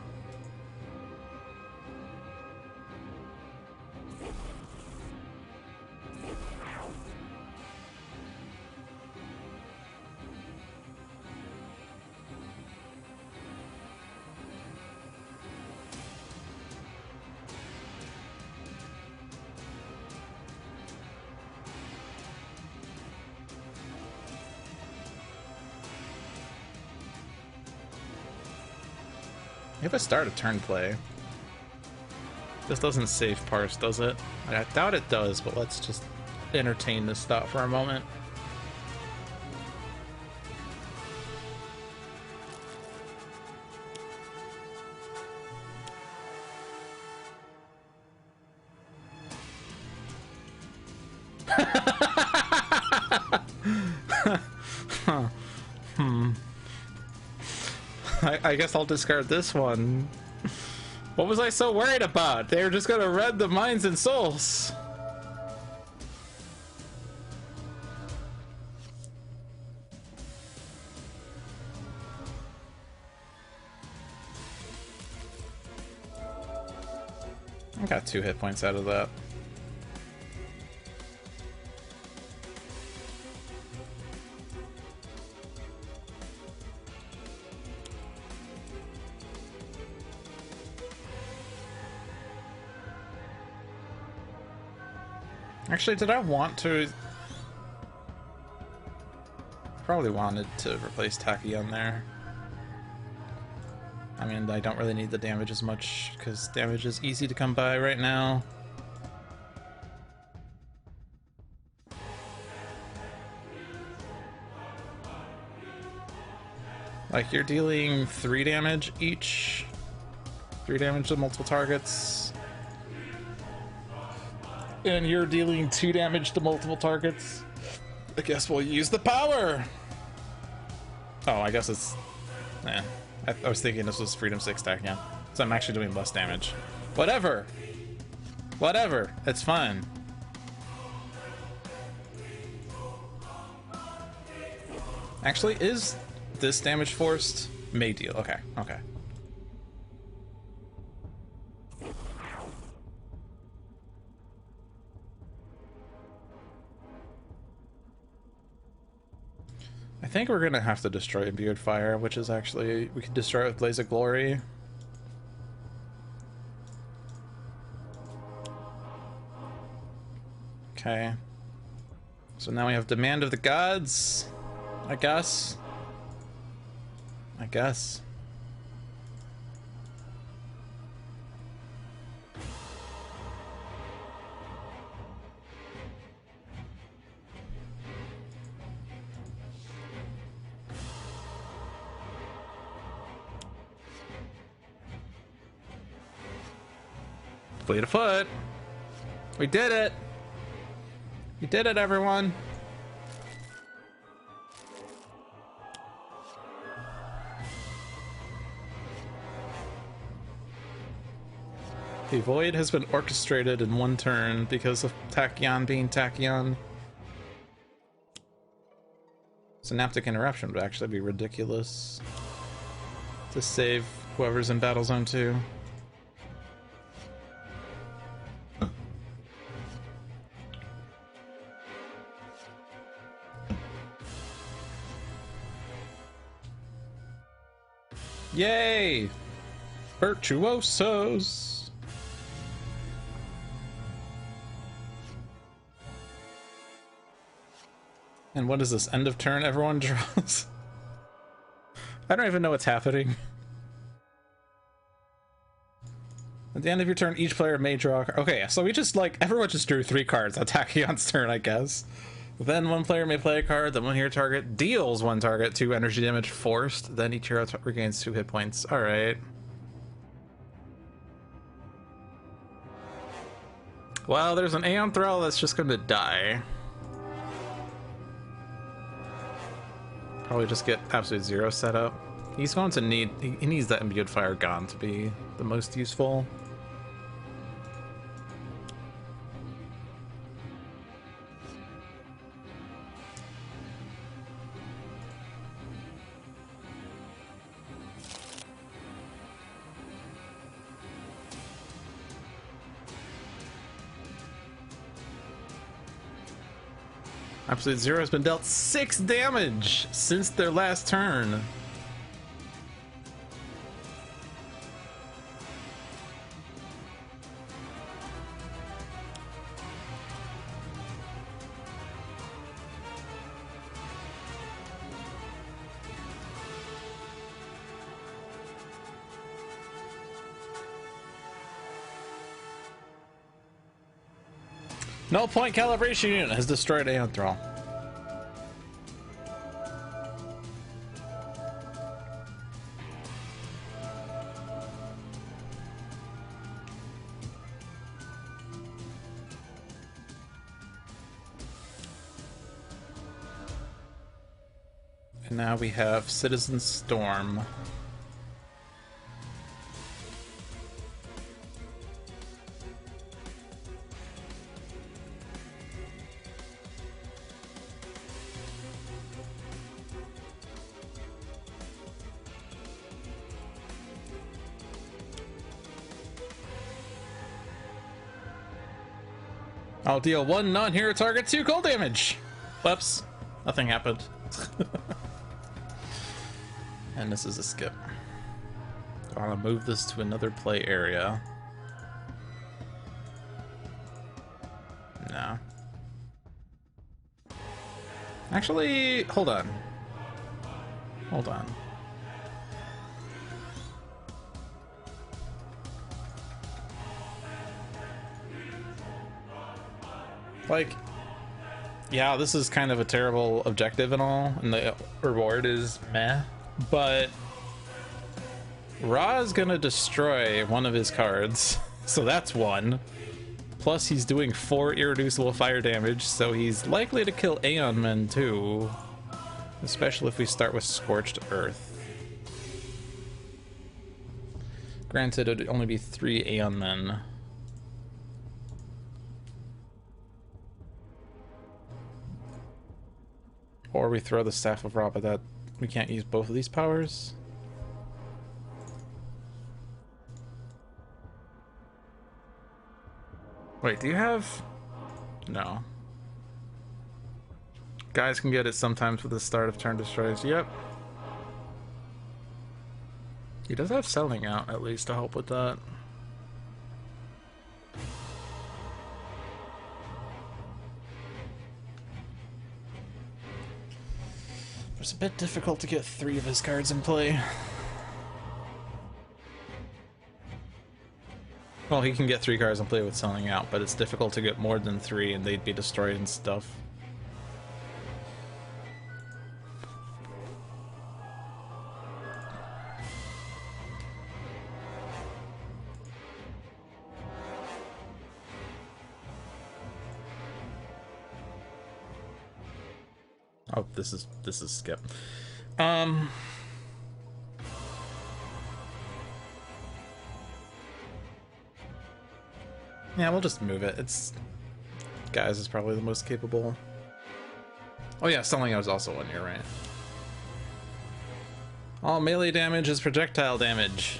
[SPEAKER 1] If I start a turn play, this doesn't save Parse, does it? I doubt it does, but let's just entertain this thought for a moment. I guess I'll discard this one. What was I so worried about? They were just gonna read the minds and souls. I got 2 hit points out of that. Actually, did I want to? Probably wanted to replace Tachyon there. I mean, I don't really need the damage as much, because damage is easy to come by right now. Like, you're dealing 3 damage each. 3 damage to multiple targets. And you're dealing 2 damage to multiple targets. I guess we'll use the power! Oh, I guess it's... Eh. I was thinking this was Freedom 6 Tachyon. So I'm actually doing less damage. Whatever! Whatever! It's fine. Actually, is this damage forced? May deal. Okay, okay. I think we're gonna have to destroy Imbued Fire, which is actually... we could destroy it with Blaze of Glory. Okay. So now we have Demand of the Gods, I guess. I guess. Fleet of Foot. We did it. We did it, everyone. The void has been orchestrated in one turn because of Tachyon being Tachyon. Synaptic Interruption would actually be ridiculous to save whoever's in Battle Zone 2. Yay! Virtuosos! And what is this? End of turn everyone draws? I don't even know what's happening. At the end of your turn, each player may draw a card. Okay, so we just, like, everyone just drew 3 cards on Tachyon's turn, I guess. Then one player may play a card, then one hero target deals 1 target 2 energy damage forced, then each hero regains 2 hit points. Alright. Well, there's an Aeon Thrall that's just gonna die. Probably just get Absolute Zero set up. He's going to need... he needs that Imbued Fire gone to be the most useful. Absolute Zero has been dealt 6 damage since their last turn. Null point calibration unit has destroyed Aeon Thrall. And now we have Citizen Storm. I'll deal 1 non-hero target 2 cold damage. Whoops, nothing happened. And this is a skip. I want to move this to another play area. No. Actually, hold on. Hold on. Like, yeah, this is kind of a terrible objective and all, and the reward is meh, but Ra is gonna destroy one of his cards, so that's 1. Plus he's doing 4 irreducible fire damage, so he's likely to kill Aeon Men too, especially if we start with Scorched Earth. Granted, it would only be 3 Aeon Men. Or we throw the Staff of Ra, but that we can't use both of these powers. Wait, do you have... No. Guys can get it sometimes with the start of turn destroys. Yep. He does have Selling Out, at least, to help with that. It's a bit difficult to get 3 of his cards in play. Well, he can get 3 cards in play with Selling Out, but it's difficult to get more than 3 and they'd be destroyed and stuff. Oh, this is skip. Yeah, we'll just move it. It's Guys is probably the most capable. Oh yeah, Selling Out is also 1, you're right. All melee damage is projectile damage.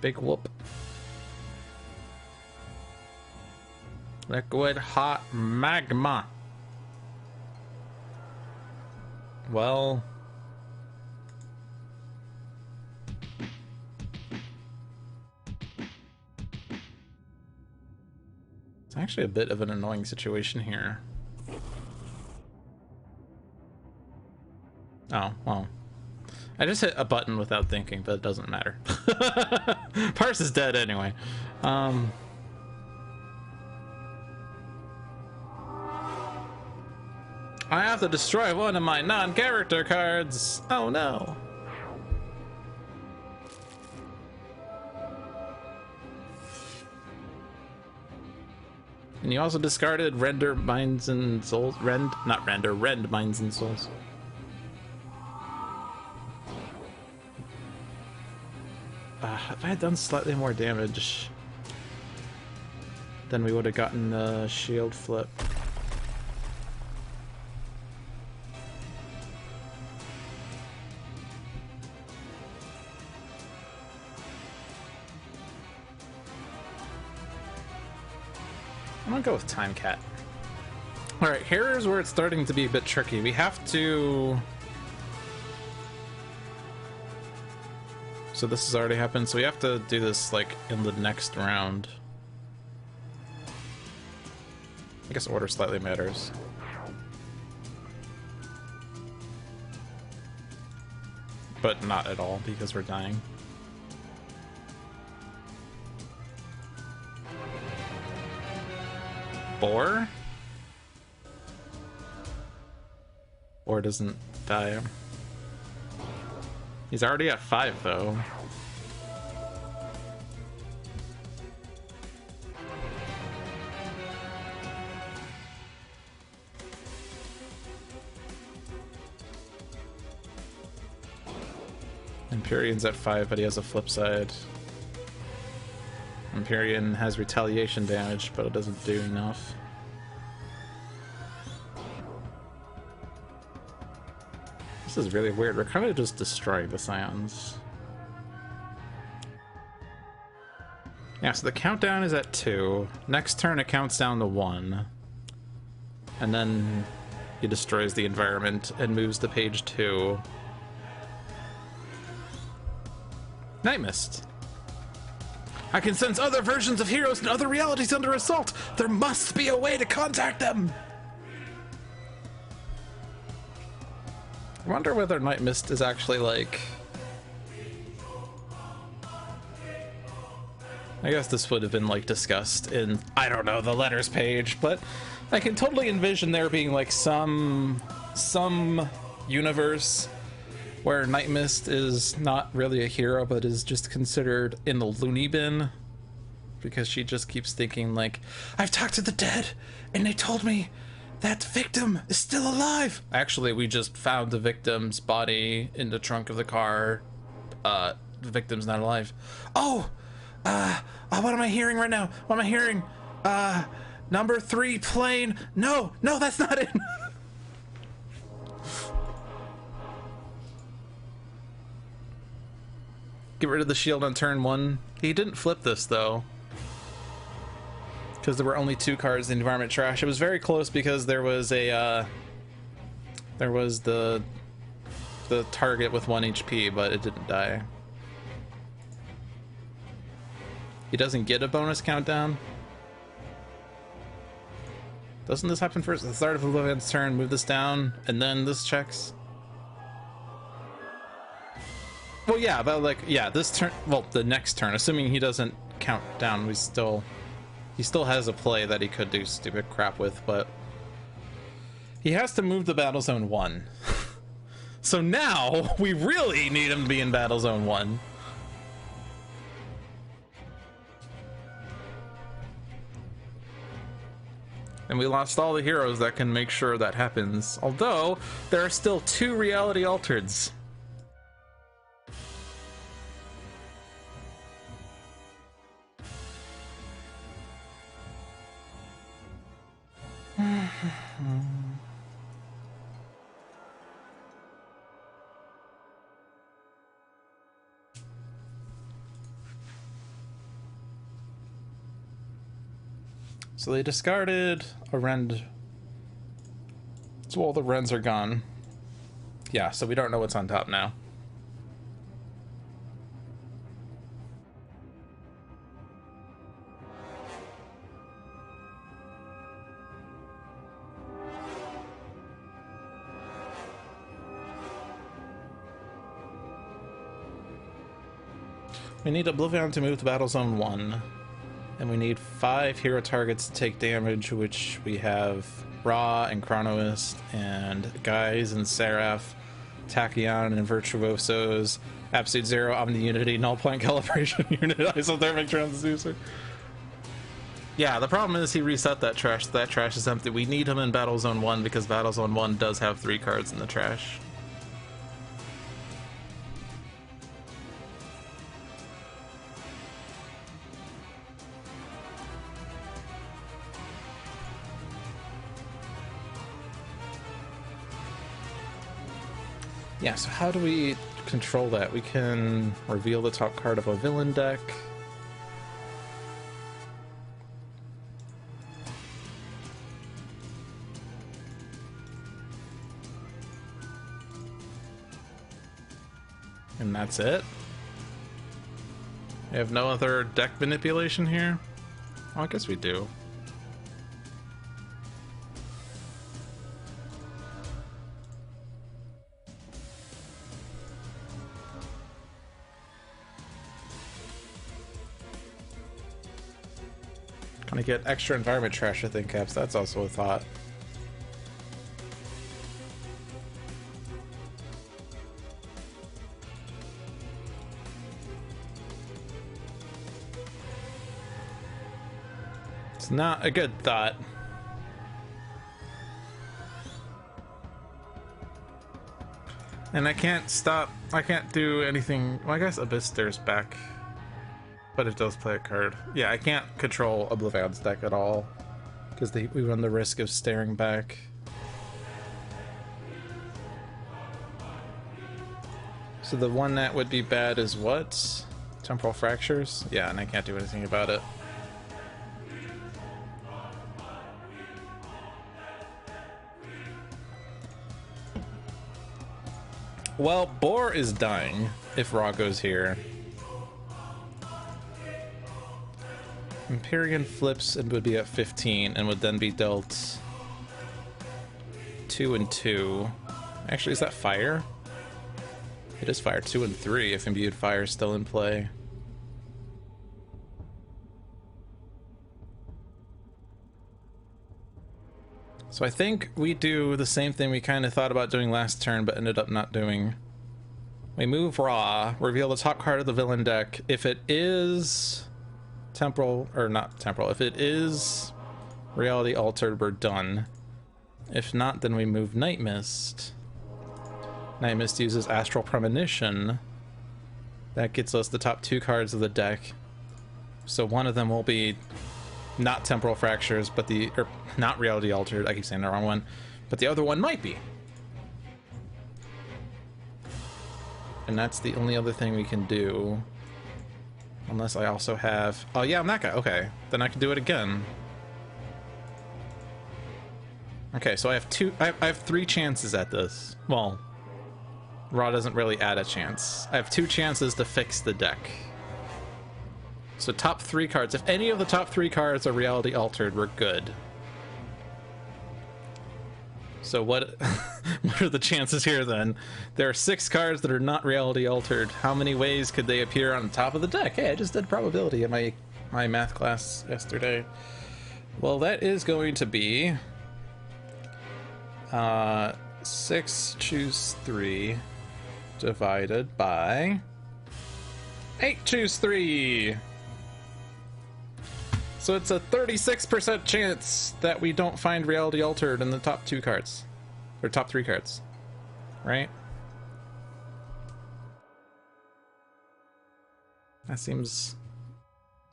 [SPEAKER 1] Big whoop. Liquid hot magma. Well, it's actually a bit of an annoying situation here. Oh, well. I just hit a button without thinking, but it doesn't matter. Parse is dead anyway. I have to destroy one of my non-character cards. Oh no. And you also discarded Rend Minds and Souls. Rend Minds and Souls. If I had done slightly more damage, then we would have gotten the shield flip. I'm gonna go with Time Cat. Alright, here's where it's starting to be a bit tricky. We have to... So this has already happened, so we have to do this, like, in the next round. I guess order slightly matters. But not at all, because we're dying. Boar? Boar doesn't die. He's already at 5 though. Empyrean's at 5, but he has a flip side. Empyrean has retaliation damage, but it doesn't do enough. This is really weird. We're kind of just destroying the Scions. Yeah, so the countdown is at 2. Next turn it counts down to 1. And then he destroys the environment and moves to page 2. Night Mist. I can sense other versions of heroes and other realities under assault. There must be a way to contact them. I wonder whether Night Mist is actually like... I guess this would have been like discussed in, I don't know, the letters page, but I can totally envision there being like some universe where Night Mist is not really a hero, but is just considered in the loony bin, because she just keeps thinking like, I've talked to the dead, and they told me that victim is still alive. Actually, we just found the victim's body in the trunk of the car. The victim's not alive. Oh, what am I hearing right now? What am I hearing? Number 3 plane. No, that's not it. Get rid of the shield on turn 1. He didn't flip this though, because there were only 2 cards in environment trash. It was very close because there was a there was the target with 1 HP, but it didn't die. He doesn't get a bonus countdown. Doesn't this happen first at the start of OblivAeon's turn? Move this down, and then this checks. Well, yeah, but like, yeah, this turn, well, the next turn, assuming he doesn't count down, he still has a play that he could do stupid crap with, but he has to move to Battle Zone 1. So now we really need him to be in Battle Zone 1. And we lost all the heroes that can make sure that happens, although there are still 2 reality altereds. So they discarded a Rend. So all the Rends are gone. Yeah, so we don't know what's on top now. We need OblivAeon to move to Battle Zone 1. And we need 5 hero targets to take damage, which we have Ra and Chronoist, and Guys and Seraph, Tachyon and Virtuosos, Absolute Zero, Omni Unity, Null Point Calibration Unit, Isothermic Transducer. Yeah, the problem is he reset that trash. That trash is empty. We need him in Battle Zone 1 because Battle Zone 1 does have 3 cards in the trash. Yeah, so how do we control that? We can reveal the top card of a villain deck. And that's it? We have no other deck manipulation here? Oh, I guess we do. Gonna get extra environment trash with Encaps. That's also a thought. It's not a good thought. And I can't stop. I can't do anything. Well, I guess Abyss stares back. But it does play a card. Yeah, I can't control OblivAeon's deck at all. Because we run the risk of staring back. So the one that would be bad is what? Temporal Fractures? Yeah, and I can't do anything about it. Well, Boar is dying if Raw goes here. Empyrean flips and would be at 15 and would then be dealt 2 and 2. Actually, is that fire? It is fire. 2 and 3 if imbued fire is still in play. So I think we do the same thing we kind of thought about doing last turn but ended up not doing. We move Raw, reveal the top card of the villain deck. If it is temporal, or not temporal, if it is reality altered, we're done. If not, then we move Night Mist. Night Mist uses Astral Premonition. That gets us the top 2 cards of the deck. So one of them will be not Temporal Fractures, but not reality altered. I keep saying the wrong one, but the other one might be. And that's the only other thing we can do. Unless I also have... Oh yeah, I'm that guy. Okay, then I can do it again. Okay, so I have 3 chances at this. Well, Raw doesn't really add a chance. I have 2 chances to fix the deck. So top 3 cards. If any of the top 3 cards are reality altered, we're good. So what what are the chances here then? There are 6 cards that are not reality altered. How many ways could they appear on the top of the deck? Hey, I just did probability in my math class yesterday. Well, that is going to be 6 choose 3 divided by 8 choose 3. So it's a 36% chance that we don't find reality altered in the top 2 cards. Or top 3 cards. Right? That seems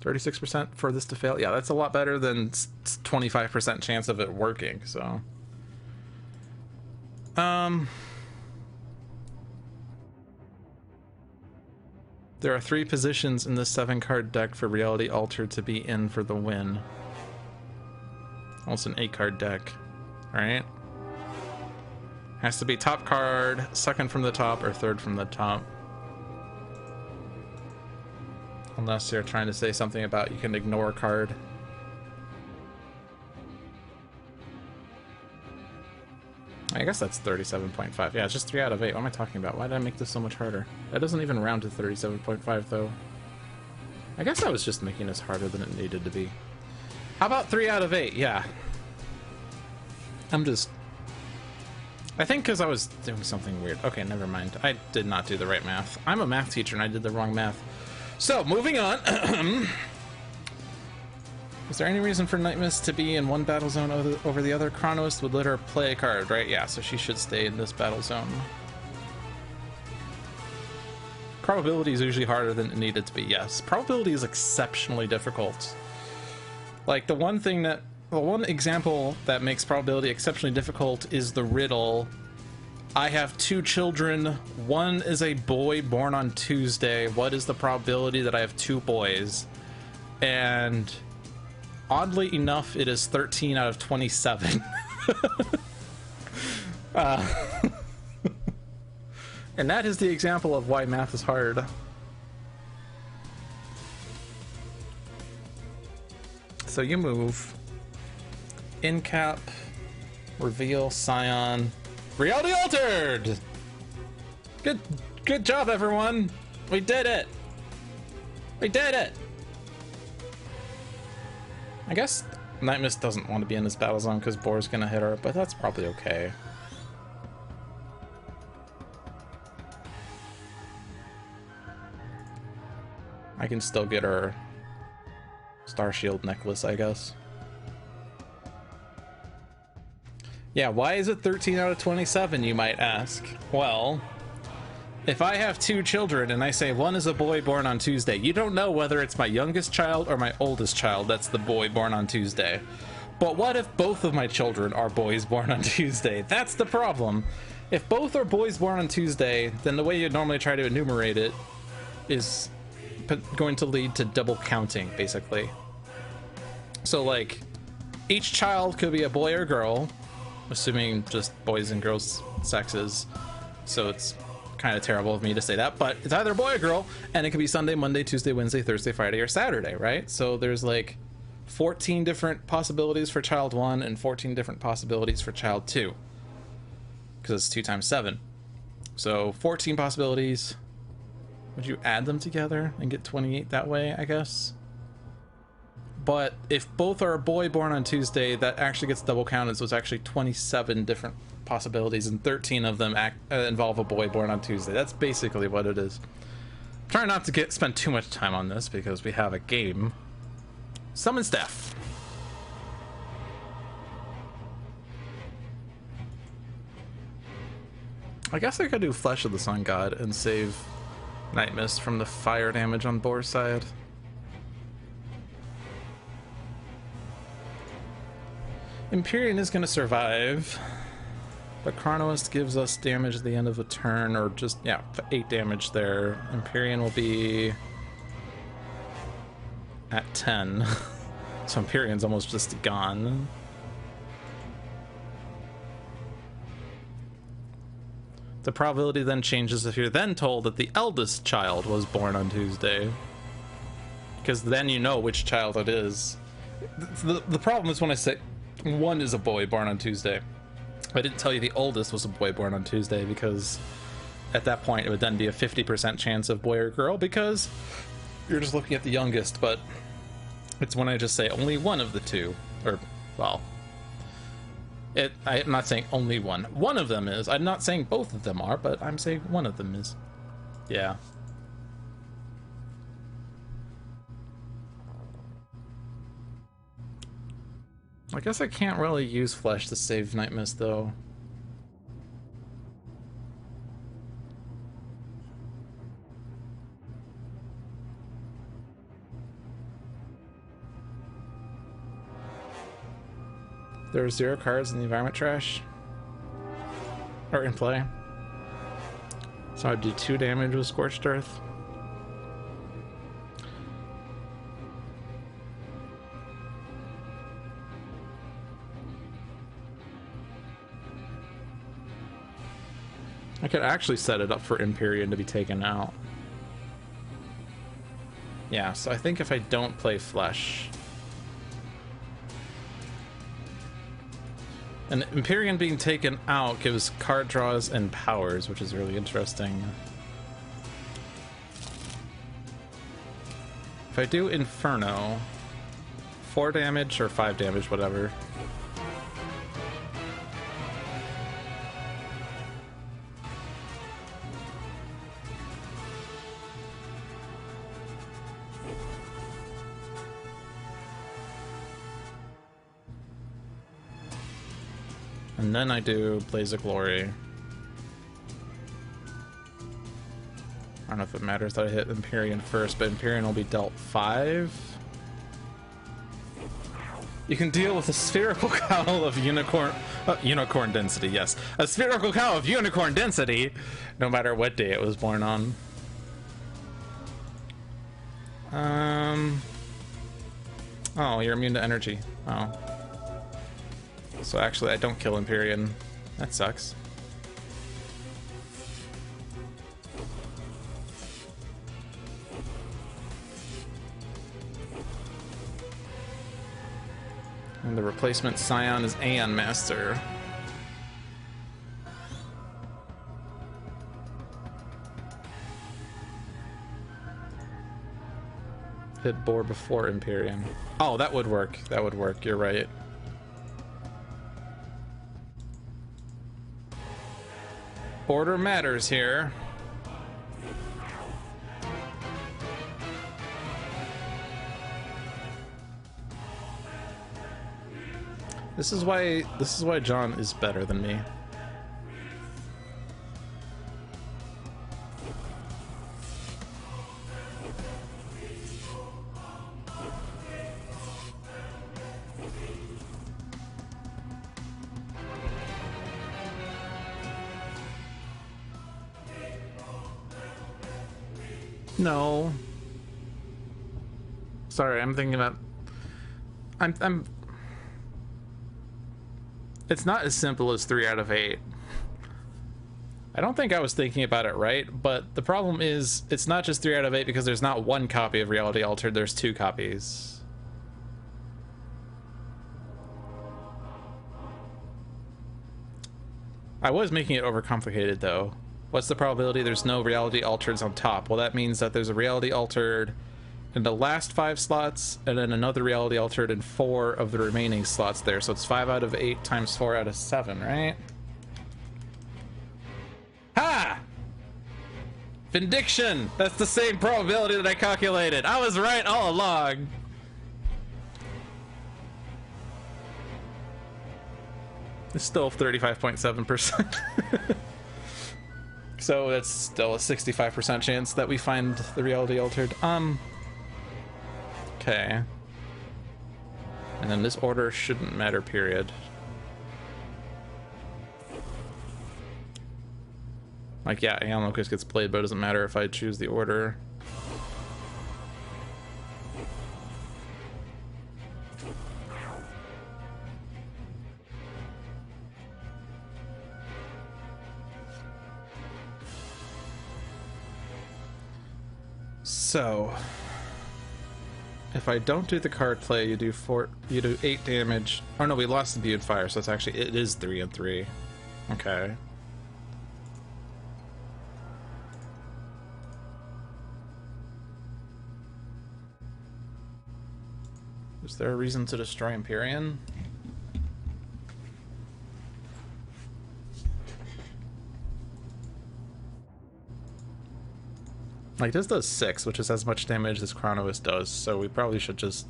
[SPEAKER 1] 36% for this to fail. Yeah, that's a lot better than 25% chance of it working, so. There are 3 positions in the 7-card deck for reality altered to be in for the win. Also an 8-card deck, right? Has to be top card, second from the top, or third from the top. Unless you're trying to say something about you can ignore a card. I guess that's 37.5. Yeah, it's just 3 out of 8. What am I talking about? Why did I make this so much harder? That doesn't even round to 37.5, though. I guess I was just making this harder than it needed to be. How about 3 out of 8? Yeah. I think because I was doing something weird. Okay, never mind. I did not do the right math. I'm a math teacher and I did the wrong math. So, moving on. Is there any reason for Night Mist to be in one battle zone over the other? Chronos would let her play a card, right? Yeah, so she should stay in this battle zone. Probability is usually harder than it needed to be, yes. Probability is exceptionally difficult. Like, the one example that makes probability exceptionally difficult is the riddle. I have 2 children. One is a boy born on Tuesday. What is the probability that I have 2 boys? And oddly enough, it is 13 out of 27. And that is the example of why math is hard. So you move. Incap. Reveal. Scion. Reality altered! Good job, everyone! We did it! We did it! I guess Night Mist doesn't want to be in this battle zone because Boar's gonna hit her, but that's probably okay. I can still get her Star Shield necklace, I guess. Yeah, why is it 13 out of 27, you might ask? Well, if I have two children and I say one is a boy born on Tuesday, you don't know whether it's my youngest child or my oldest child that's the boy born on Tuesday. But what if both of my children are boys born on Tuesday? That's the problem. If both are boys born on Tuesday, then the way you normally try to enumerate it is going to lead to double counting, basically. So, like, each child could be a boy or girl, assuming just boys and girls sexes, so it's kind of terrible of me to say that, but it's either a boy or girl, and it could be Sunday, Monday, Tuesday, Wednesday, Thursday, Friday, or Saturday, right? So there's like 14 different possibilities for child 1 and 14 different possibilities for child 2, because it's 2 times 7. So 14 possibilities. Would you add them together and get 28 that way, I guess? But if both are a boy born on Tuesday, that actually gets double counted, so it's actually 27 different possibilities, and 13 of them involve a boy born on Tuesday. That's basically what it is. Try not to spend too much time on this because we have a game. Summon Staff. I guess I could do Flesh of the Sun God and save Night Mist from the fire damage on Boar's side. Empyrean is going to survive, but Chronoist gives us damage at the end of a turn, or just, yeah, 8 damage there. Empyrean will be at 10, so Empyrean's almost just gone. The probability then changes if you're then told that the eldest child was born on Tuesday, because then you know which child it is. The problem is when I say one is a boy born on Tuesday, I didn't tell you the oldest was a boy born on Tuesday, because at that point it would then be a 50% chance of boy or girl, because you're just looking at the youngest. But it's when I just say only one of the two, or, well, I'm not saying only one. One of them is. I'm not saying both of them are, but I'm saying one of them is. Yeah. I guess I can't really use Flesh to save Night Mist, though. There are 0 cards in the environment trash, or in play, so I'd do 2 damage with Scorched Earth. I could actually set it up for Empyrean to be taken out. Yeah, so I think if I don't play Flesh, and Empyrean being taken out gives card draws and powers, which is really interesting. If I do Inferno, 4 damage or 5 damage, whatever. And then I do Blaze of Glory. I don't know if it matters that I hit Empyrean first, but Empyrean will be dealt 5. You can deal with a spherical cowl of unicorn density, yes. A spherical cowl of unicorn density, no matter what day it was born on. Oh, you're immune to energy. Oh. So actually, I don't kill Empyrean. That sucks. And the replacement Scion is Aeon Master. hit Boar before Empyrean. Oh, that would work. That would work. You're right. Order matters here. This is why John is better than me. No. Sorry, I'm thinking about... I'm... It's not as simple as 3 out of 8. I don't think I was thinking about it right, but the problem is it's not just 3 out of 8 because there's not one copy of Reality Altered, there's 2 copies. I was making it overcomplicated though. What's the probability there's no Reality Altereds on top? Well, that means that there's a Reality Altered in the last 5 slots, and then another Reality Altered in 4 of the remaining slots there. So it's 5 out of 8 times 4 out of 7, right? Ha! Vindiction! That's the same probability that I calculated. I was right all along. It's still 35.7%. So that's still a 65% chance that we find the Reality Altered. Okay. And then this order shouldn't matter, period. Like, yeah, Aeon Locus gets played, but it doesn't matter if I choose the order. So, if I don't do the card play, you do 8 damage. Oh no, we lost the Imbued Fire, so it is 3 and 3. Okay. Is there a reason to destroy Empyrean? Like, this does 6, which is as much damage as Chronovis does, so we probably should just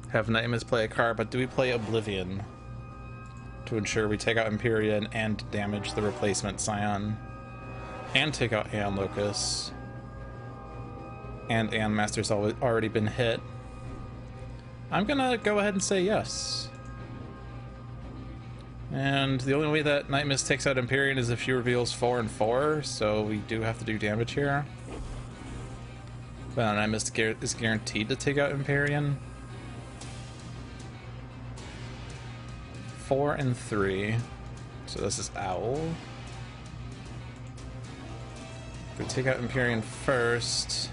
[SPEAKER 1] have Nightmare play a card, but do we play OblivAeon to ensure we take out Empyrean and damage the replacement Scion, and take out Aeon Locus, and Aeon Master's already been hit? I'm gonna go ahead and say yes. And the only way that Night Mist takes out Empyrean is if she reveals 4 and 4, so we do have to do damage here. But Night Mist is guaranteed to take out Empyrean. 4 and 3. So this is Owl. If we take out Empyrean first...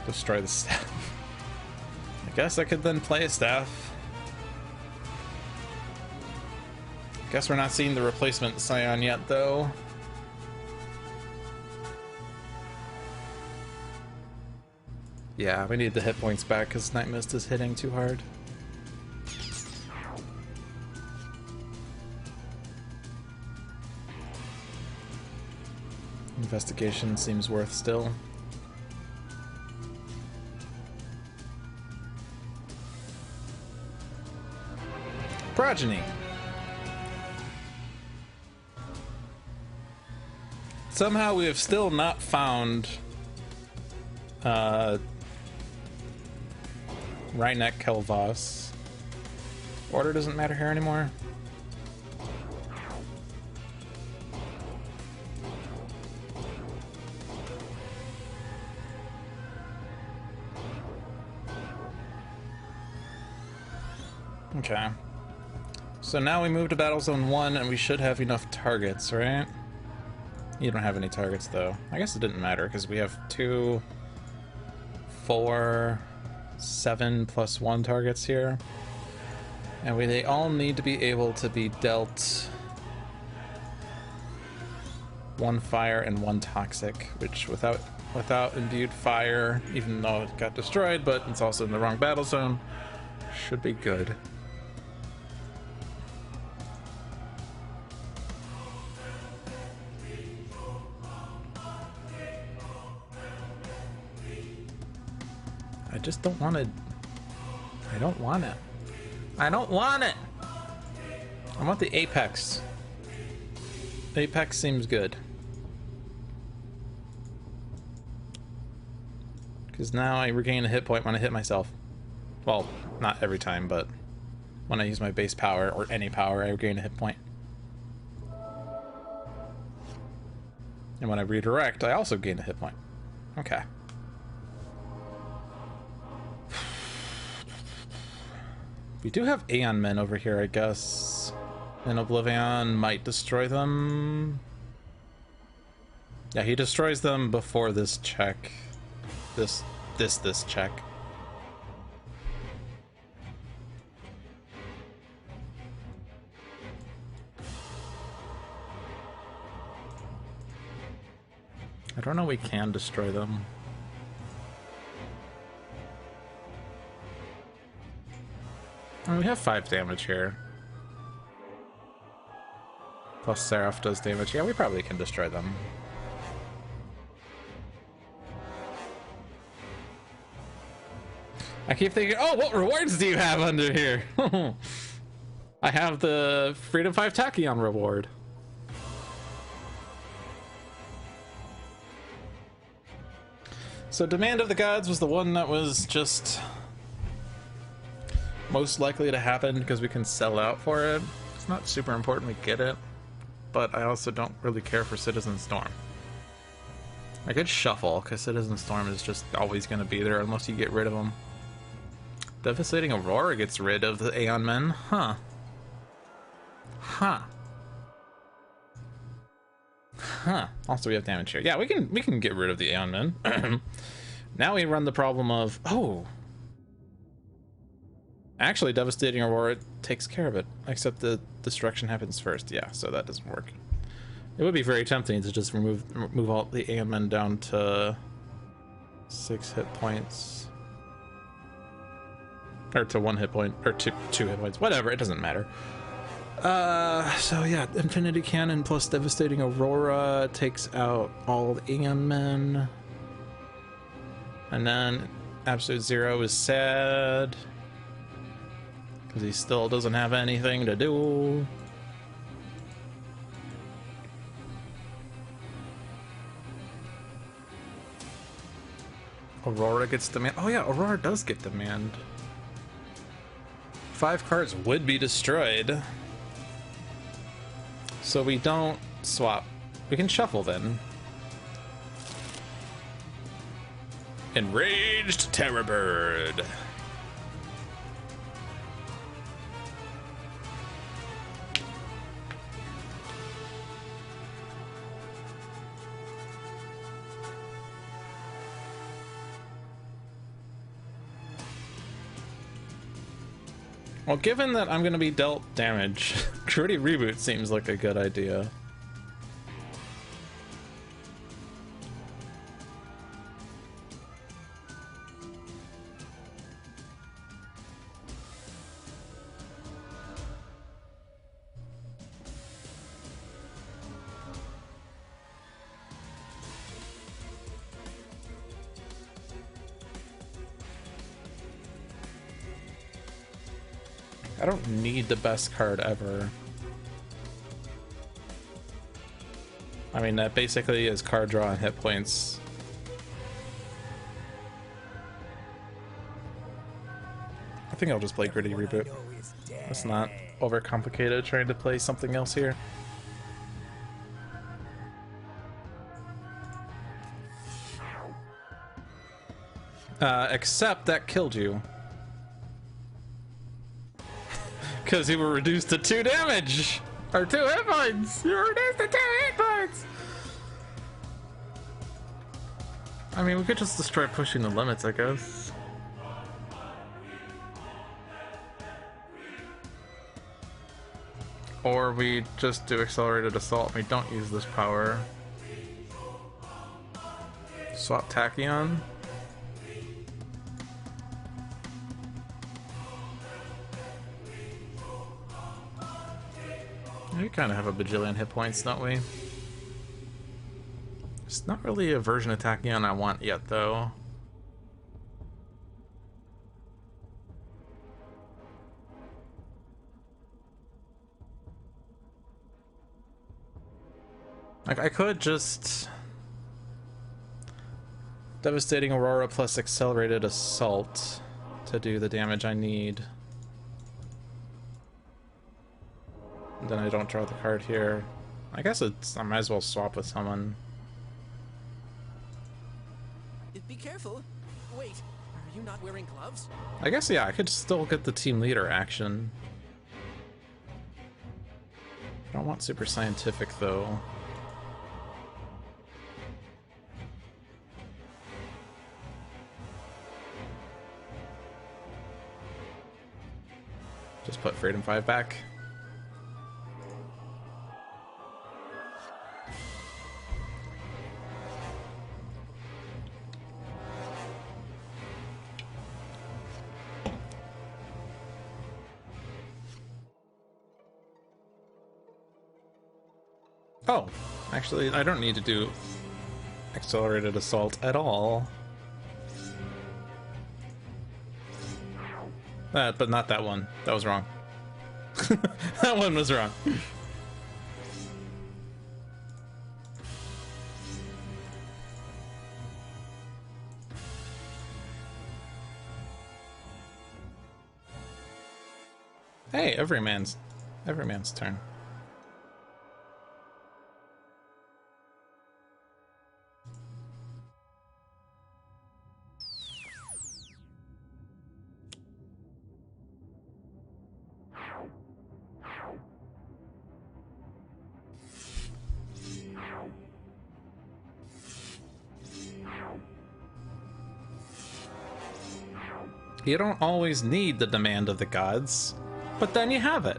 [SPEAKER 1] destroy the staff. I guess I could then play a staff. Guess we're not seeing the replacement Scion yet, though. Yeah, we need the hit points back because Night Mist is hitting too hard. Investigation seems worth still. Progeny. Somehow we have still not found Rhynek Kelvos. Order doesn't matter here anymore. Okay. So now we move to Battle Zone 1 and we should have enough targets, right? You don't have any targets though. I guess it didn't matter because we have 2, 4, 7 plus 1 targets here. And they all need to be able to be dealt 1 fire and 1 toxic, which without imbued fire, even though it got destroyed, but it's also in the wrong battle zone, should be good. I just don't want to. I don't want it. I don't want it. I want the Apex. Apex seems good. Because now I regain a hit point when I hit myself. Well, not every time, but when I use my base power, or any power, I regain a hit point. And when I redirect, I also gain a hit point. Okay. We do have Aeon men over here, I guess. And OblivAeon might destroy them. Yeah, he destroys them before this check. This check. I don't know we can destroy them. Oh, we have 5 damage here. Plus Seraph does damage. Yeah, we probably can destroy them. I keep thinking, oh, what rewards do you have under here? I have the Freedom 5 Tachyon reward. So Demand of the Gods was the one that was just most likely to happen because we can sell out for it. It's not super important we get it, but I also don't really care for Citizen Storm. I could shuffle because Citizen Storm is just always going to be there unless you get rid of them. Devastating Aurora gets rid of the Aeon men. Huh. Huh. Huh. Also, we have damage here. Yeah, we can get rid of the Aeon men. Now we run the problem of, oh, actually, Devastating Aurora takes care of it, except the destruction happens first. Yeah, so that doesn't work. It would be very tempting to just move all the Aeon men down to 6 hit points. Or to 1 hit point, or 2 hit points, whatever, it doesn't matter. So yeah, Infinity Cannon plus Devastating Aurora takes out all the Aeon men. And then Absolute Zero is sad, because he still doesn't have anything to do. Aurora gets demand. Oh yeah, Aurora does get demand. 5 cards would be destroyed. So we don't swap. We can shuffle then. Enraged Terrorbird. Well, given that I'm going to be dealt damage, Gritty Reboot seems like a good idea. I don't need the best card ever. I mean, that basically is card draw and hit points. I think I'll just play Gritty Reboot. It's not overcomplicated trying to play something else here. Except that killed you. Because you were reduced to 2 damage! Or 2 hit points! You were reduced to 2 hit points! I mean, we could just start pushing the limits, I guess. Or we just do accelerated assault and we don't use this power. Swap Tachyon. We kind of have a bajillion hit points, don't we? It's not really a version of Tachyon I want yet, though. Like, I could just... Devastating Aurora plus Accelerated Assault to do the damage I need. And then I don't draw the card here. I guess I might as well swap with someone.
[SPEAKER 2] Be careful. Wait, are you not wearing gloves?
[SPEAKER 1] I guess, yeah, I could still get the team leader action. I don't want super scientific, though. Just put Freedom 5 back. Oh, actually, I don't need to do Accelerated Assault at all. But not that one. That was wrong. That one was wrong. Hey, everyman's turn. You don't always need the demand of the gods, but then you have it.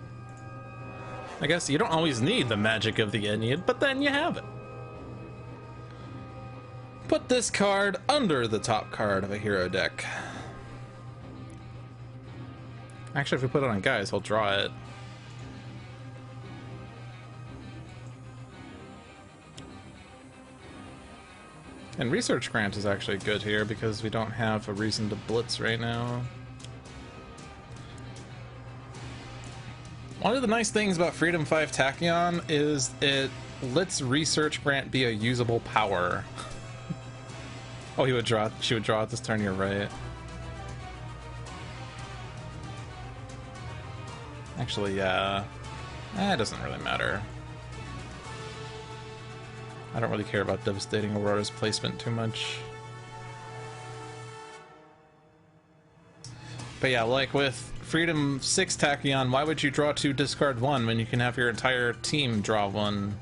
[SPEAKER 1] I guess you don't always need the magic of the Ennead, but then you have it. Put this card under the top card of a hero deck. Actually, if we put it on guys, he'll draw it. And Research Grant is actually good here because we don't have a reason to blitz right now. One of the nice things about Freedom 5 Tachyon is it lets Research Grant be a usable power. Oh, she would draw at this turn, you're right. Actually, yeah. It doesn't really matter. I don't really care about Devastating Aurora's placement too much. But yeah, like with Freedom 6 Tachyon, why would you draw 2, discard 1 when you can have your entire team draw 1?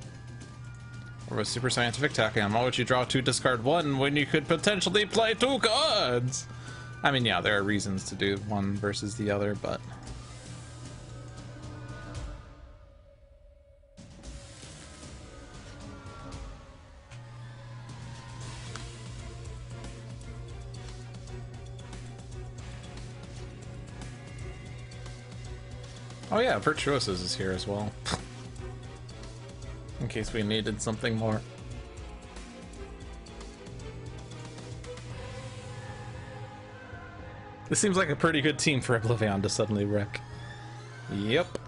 [SPEAKER 1] Or with Super Scientific Tachyon, why would you draw 2, discard 1 when you could potentially play 2 cards? I mean, yeah, there are reasons to do one versus the other, but... Oh yeah, Virtuosos is here as well. In case we needed something more. This seems like a pretty good team for OblivAeon to suddenly wreck. Yep.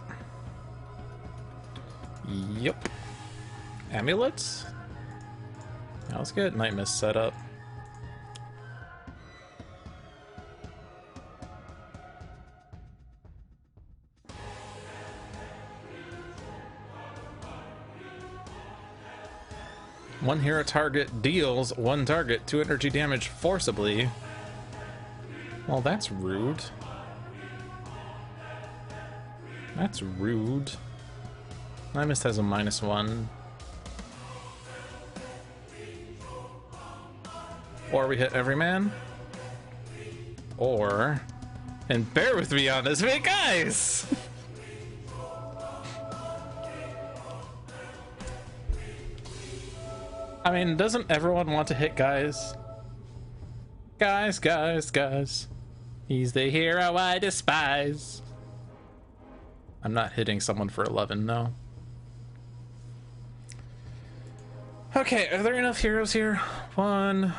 [SPEAKER 1] Yep. Amulets? Now let's get Night Mist set up. One hero target deals one target 2 energy damage forcibly. Well, that's rude. That's rude. Nimist has a -1. Or we hit every man. Or... And bear with me on this, guys! I mean, doesn't everyone want to hit guys? Guys, guys, guys. He's the hero I despise. I'm not hitting someone for 11, no. Okay, are there enough heroes here? 1,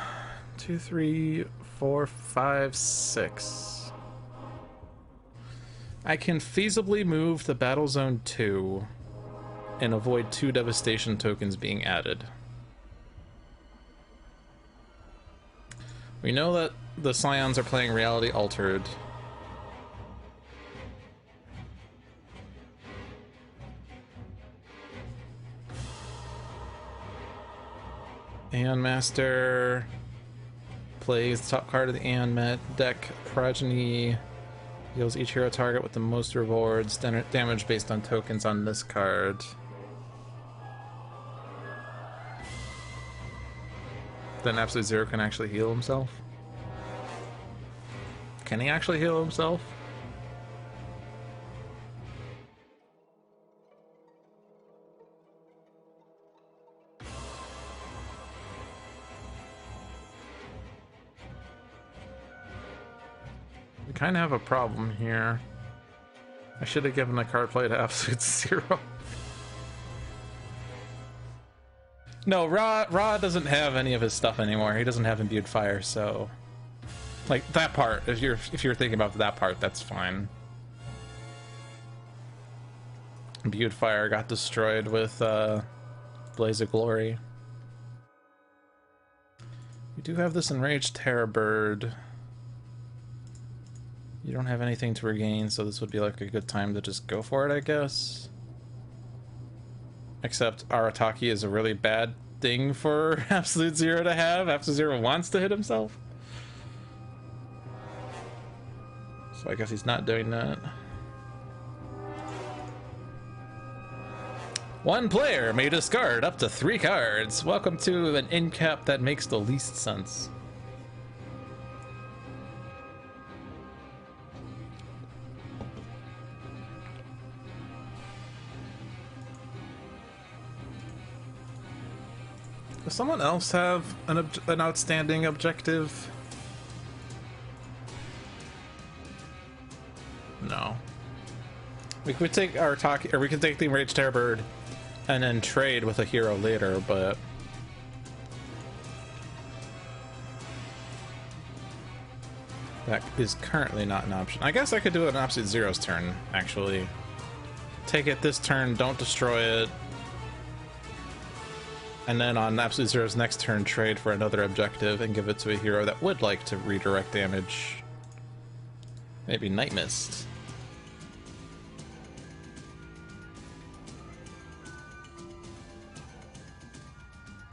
[SPEAKER 1] 2, 3, 4, 5, 6. I can feasibly move the Battle Zone 2 and avoid 2 devastation tokens being added. We know that the Scions are playing Reality Altered. Aeon Master plays the top card of the Aeon Met deck. Progeny deals each hero target with the most rewards, damage based on tokens on this card. Then Absolute Zero can actually heal himself. Can he actually heal himself? We kind of have a problem here. I should have given the card play to Absolute Zero. No, Ra doesn't have any of his stuff anymore. He doesn't have imbued fire, so like that part. If you're thinking about that part, that's fine. Imbued fire got destroyed with Blaze of Glory. We do have this Enraged Terror Bird. You don't have anything to regain, so this would be like a good time to just go for it, I guess. Except Arataki is a really bad thing for Absolute Zero to have. Absolute Zero wants to hit himself. So I guess he's not doing that. One player may discard up to 3 cards. Welcome to an end cap that makes the least sense. Does someone else have an outstanding objective? No. We could take our talk, or we could take the Enraged Terror Bird and then trade with a hero later, but that is currently not an option. I guess I could do it on Absolute Zero's turn, actually. Take it this turn, don't destroy it. And then on Absolute Zero's next turn, trade for another objective and give it to a hero that would like to redirect damage. Maybe Night Mist.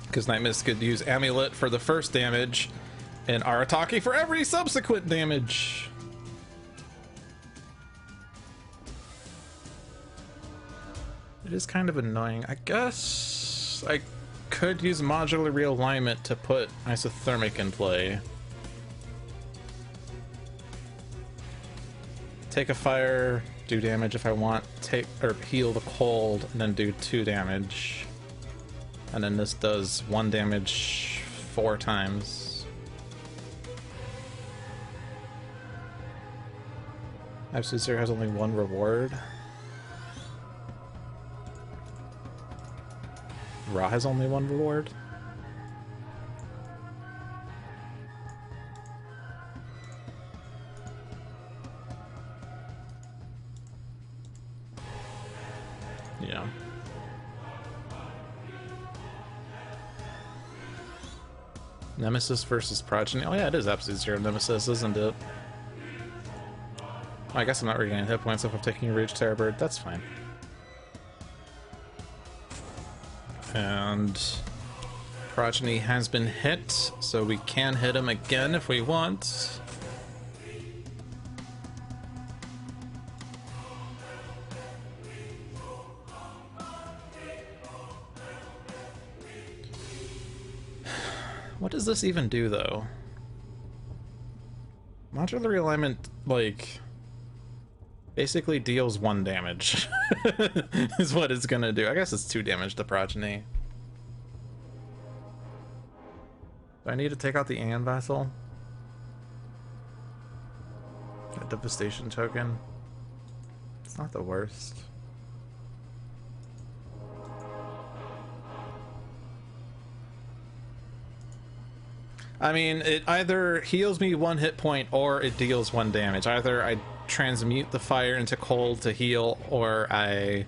[SPEAKER 1] Because Night Mist could use Amulet for the first damage and Arataki for every subsequent damage. It is kind of annoying. I guess I could use modular realignment to put Isothermic in play. Take a fire, do damage if I want, take or heal the cold, and then do 2 damage. And then this does 1 damage 4 times. Absolute Zero has only 1 reward. Ra has only 1 reward. Yeah. Nemesis versus Progeny. Oh yeah, it is Absolute Zero Nemesis, isn't it? I guess I'm not regaining hit points if I'm taking a Rage Terror Bird. That's fine. And Progeny has been hit, so we can hit him again if we want. What does this even do, though? Modular realignment, like, basically deals 1 damage is what it's gonna do. I guess it's 2 damage to Progeny. Do I need to take out the Aeon Vassal? A devastation token. It's not the worst. I mean, it either heals me 1 hit point or it deals 1 damage. Either I transmute the fire into cold to heal, or I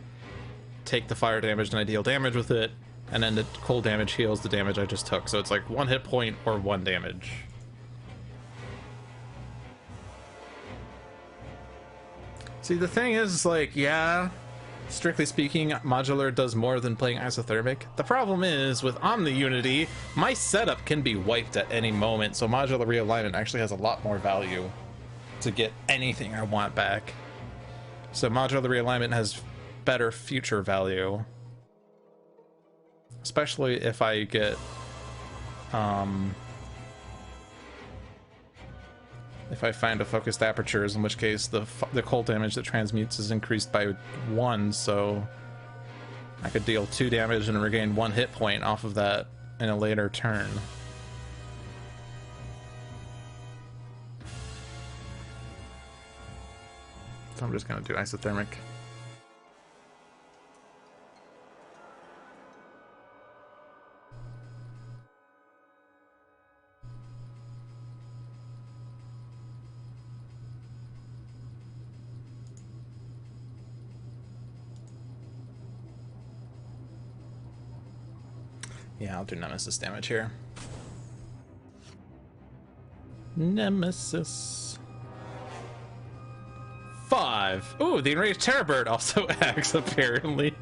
[SPEAKER 1] take the fire damage and I deal damage with it, and then the cold damage heals the damage I just took. So it's like 1 hit point or 1 damage. See, the thing is, like, yeah, strictly speaking, modular does more than playing isothermic. The problem is, with Omni Unity, my setup can be wiped at any moment, so modular realignment actually has a lot more value to get anything I want back. So modular realignment has better future value. Especially if I get, if I find a focused apertures, in which case the cold damage that transmutes is increased by 1, so I could deal 2 damage and regain 1 hit point off of that in a later turn. So I'm just gonna do isothermic. Yeah, I'll do Nemesis damage here. Nemesis. 5. Ooh, the Enraged Terrorbird also acts, apparently.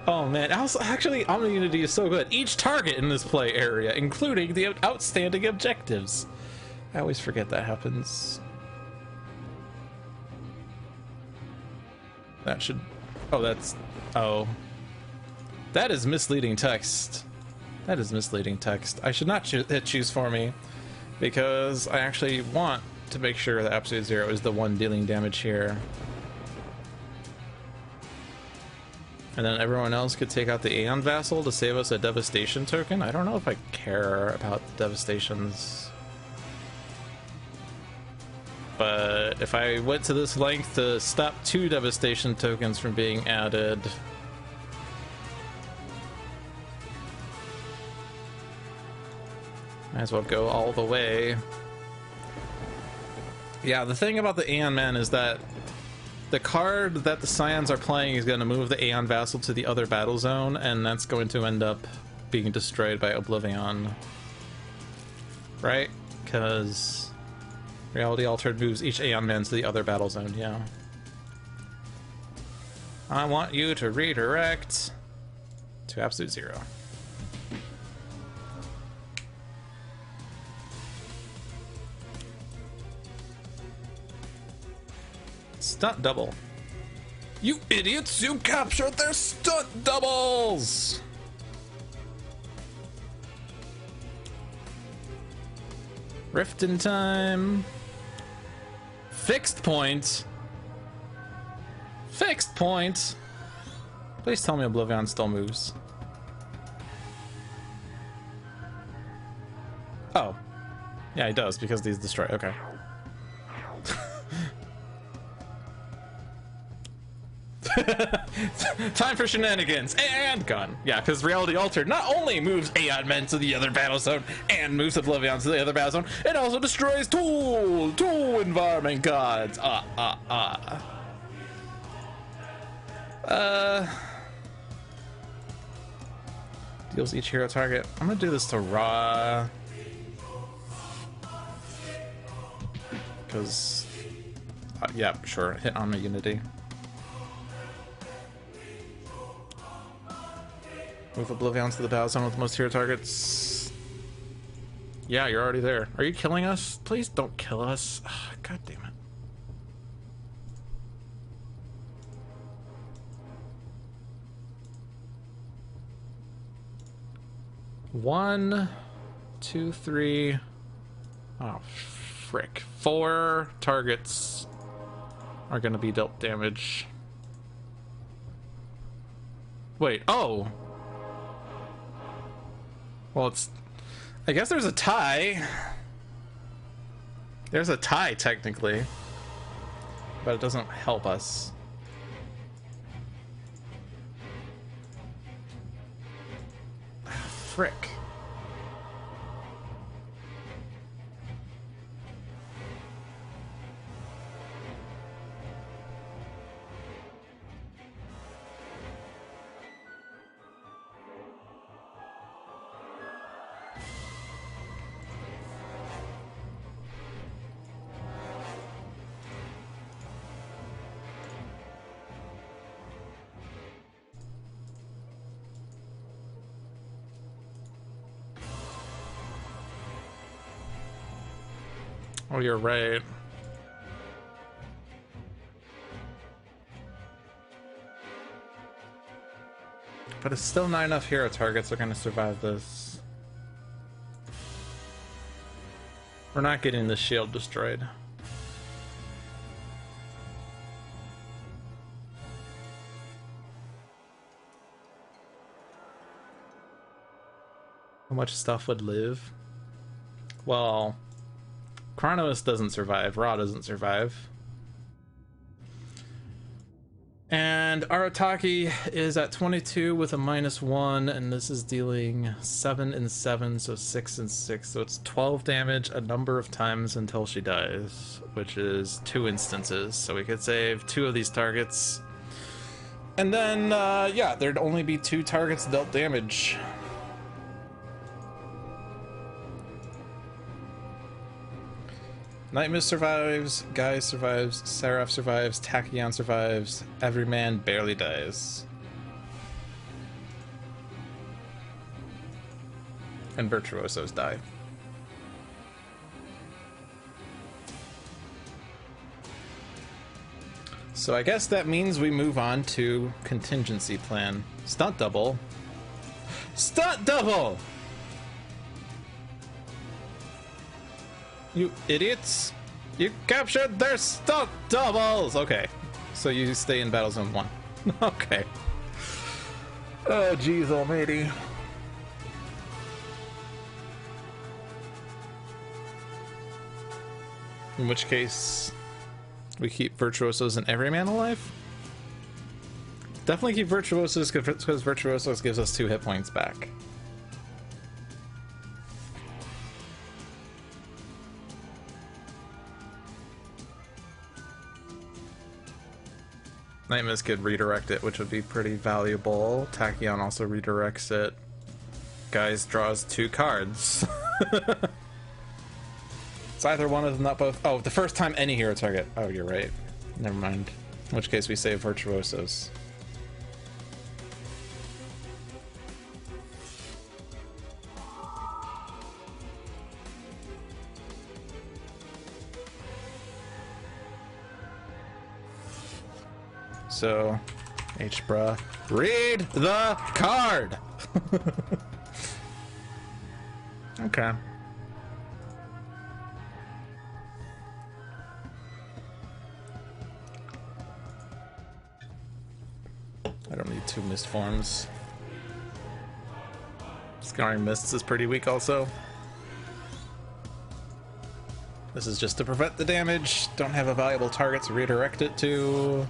[SPEAKER 1] Oh man, also, actually, Omni Unity is so good. Each target in this play area, including the outstanding objectives. I always forget that happens. That should... Oh, that's... Oh. That is misleading text. That is misleading text. I should not hit choose for me, because I actually want to make sure that Absolute Zero is the one dealing damage here. And then everyone else could take out the Aeon Vassal to save us a Devastation token. I don't know if I care about the Devastations. But if I went to this length to stop 2 Devastation tokens from being added... Might as well go all the way. Yeah, the thing about the Aeon Man is that the card that the Scions are playing is going to move the Aeon Vassal to the other battle zone, and that's going to end up being destroyed by OblivAeon. Right? Because Reality Altered moves each Aeon Man to the other battle zone, yeah. I want you to redirect to Absolute Zero. Stunt double. You idiots! You captured their stunt doubles! Rift in time. Fixed point. Fixed point. Please tell me OblivAeon still moves. Oh. Yeah, he does, because these destroy. Okay. Time for shenanigans and gun. Yeah, because Reality Altered not only moves Aeon Men to the other battle zone and moves OblivAeon to the other battle zone, it also destroys two environment gods. Deals each hero target. I'm gonna do this to Ra, because yeah, sure, hit on the Unity. Move OblivAeon to the battle zone with most hero targets. Yeah, you're already there. Are you killing us? Please don't kill us. God damn it. One, two, three. Oh, frick. 4 targets are gonna be dealt damage. Wait, oh! Well, it's... I guess there's a tie. There's a tie, technically. But it doesn't help us. Frick. Oh, you're right. But it's still not enough hero targets are going to survive this. We're not getting the shield destroyed. How much stuff would live? Well, Kronos doesn't survive, Ra doesn't survive. And Arataki is at 22 with a -1, and this is dealing 7 and 7, so 6 and 6. So it's 12 damage a number of times until she dies, which is 2 instances. So we could save 2 of these targets. And then, yeah, there'd only be 2 targets dealt damage. Nightmare survives, Guy survives, Seraph survives, Tachyon survives, every man barely dies. And Virtuosos die. So I guess that means we move on to contingency plan. Stunt double. Stunt double! You idiots! You captured their stunt doubles! Okay, so you stay in Battle Zone 1. Okay. Oh, jeez almighty. In which case, we keep Virtuosos and Everyman alive? Definitely keep Virtuosos, because Virtuosos gives us 2 hit points back. Nightmare could redirect it, which would be pretty valuable. Tachyon also redirects it. Guys draws 2 cards. It's either one of them, not both. Oh, the first time any hero target. Oh, you're right. Never mind. In which case we save Virtuosos. So, H-Bra, read the card! Okay. I don't need 2 mist forms. Scarring Mists is pretty weak also. This is just to prevent the damage. Don't have a valuable target to redirect it to.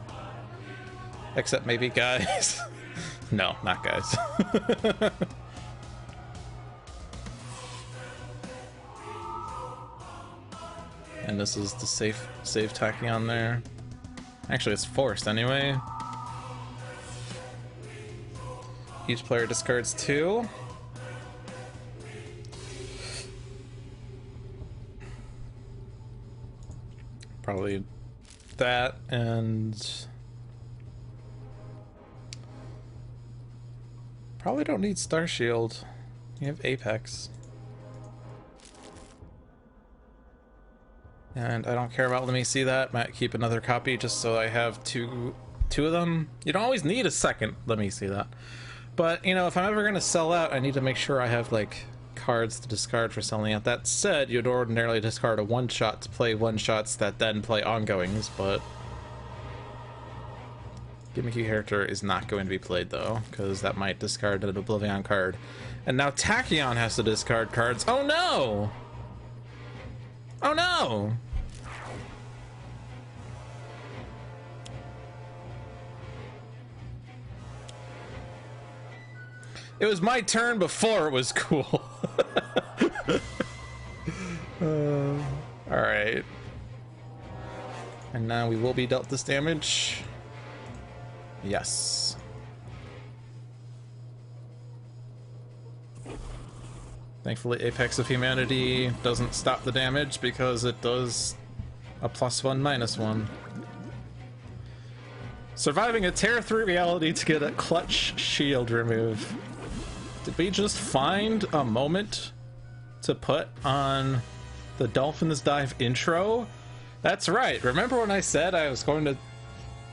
[SPEAKER 1] Except maybe guys. No, not guys. And this is the save Tachyon there. Actually, it's forced anyway. Each player discards 2. Probably that, and probably don't need Star Shield. You have Apex. And I don't care about, let me see that. Might keep another copy just so I have two of them. You don't always need a second, let me see that. But, you know, if I'm ever going to sell out, I need to make sure I have, like, cards to discard for selling out. That said, you'd ordinarily discard a one-shot to play one-shots that then play ongoings, but Gimmicky character is not going to be played though, because that might discard an OblivAeon card. And now Tachyon has to discard cards. Oh no! Oh no! It was my turn before it was cool. Alright. And now we will be dealt this damage. Yes. Thankfully, Apex of Humanity doesn't stop the damage because it does a +1/-1. Surviving a tear through reality to get a clutch shield remove. Did we just find a moment to put on the Dolphins Dive intro? That's right. Remember when I said I was going to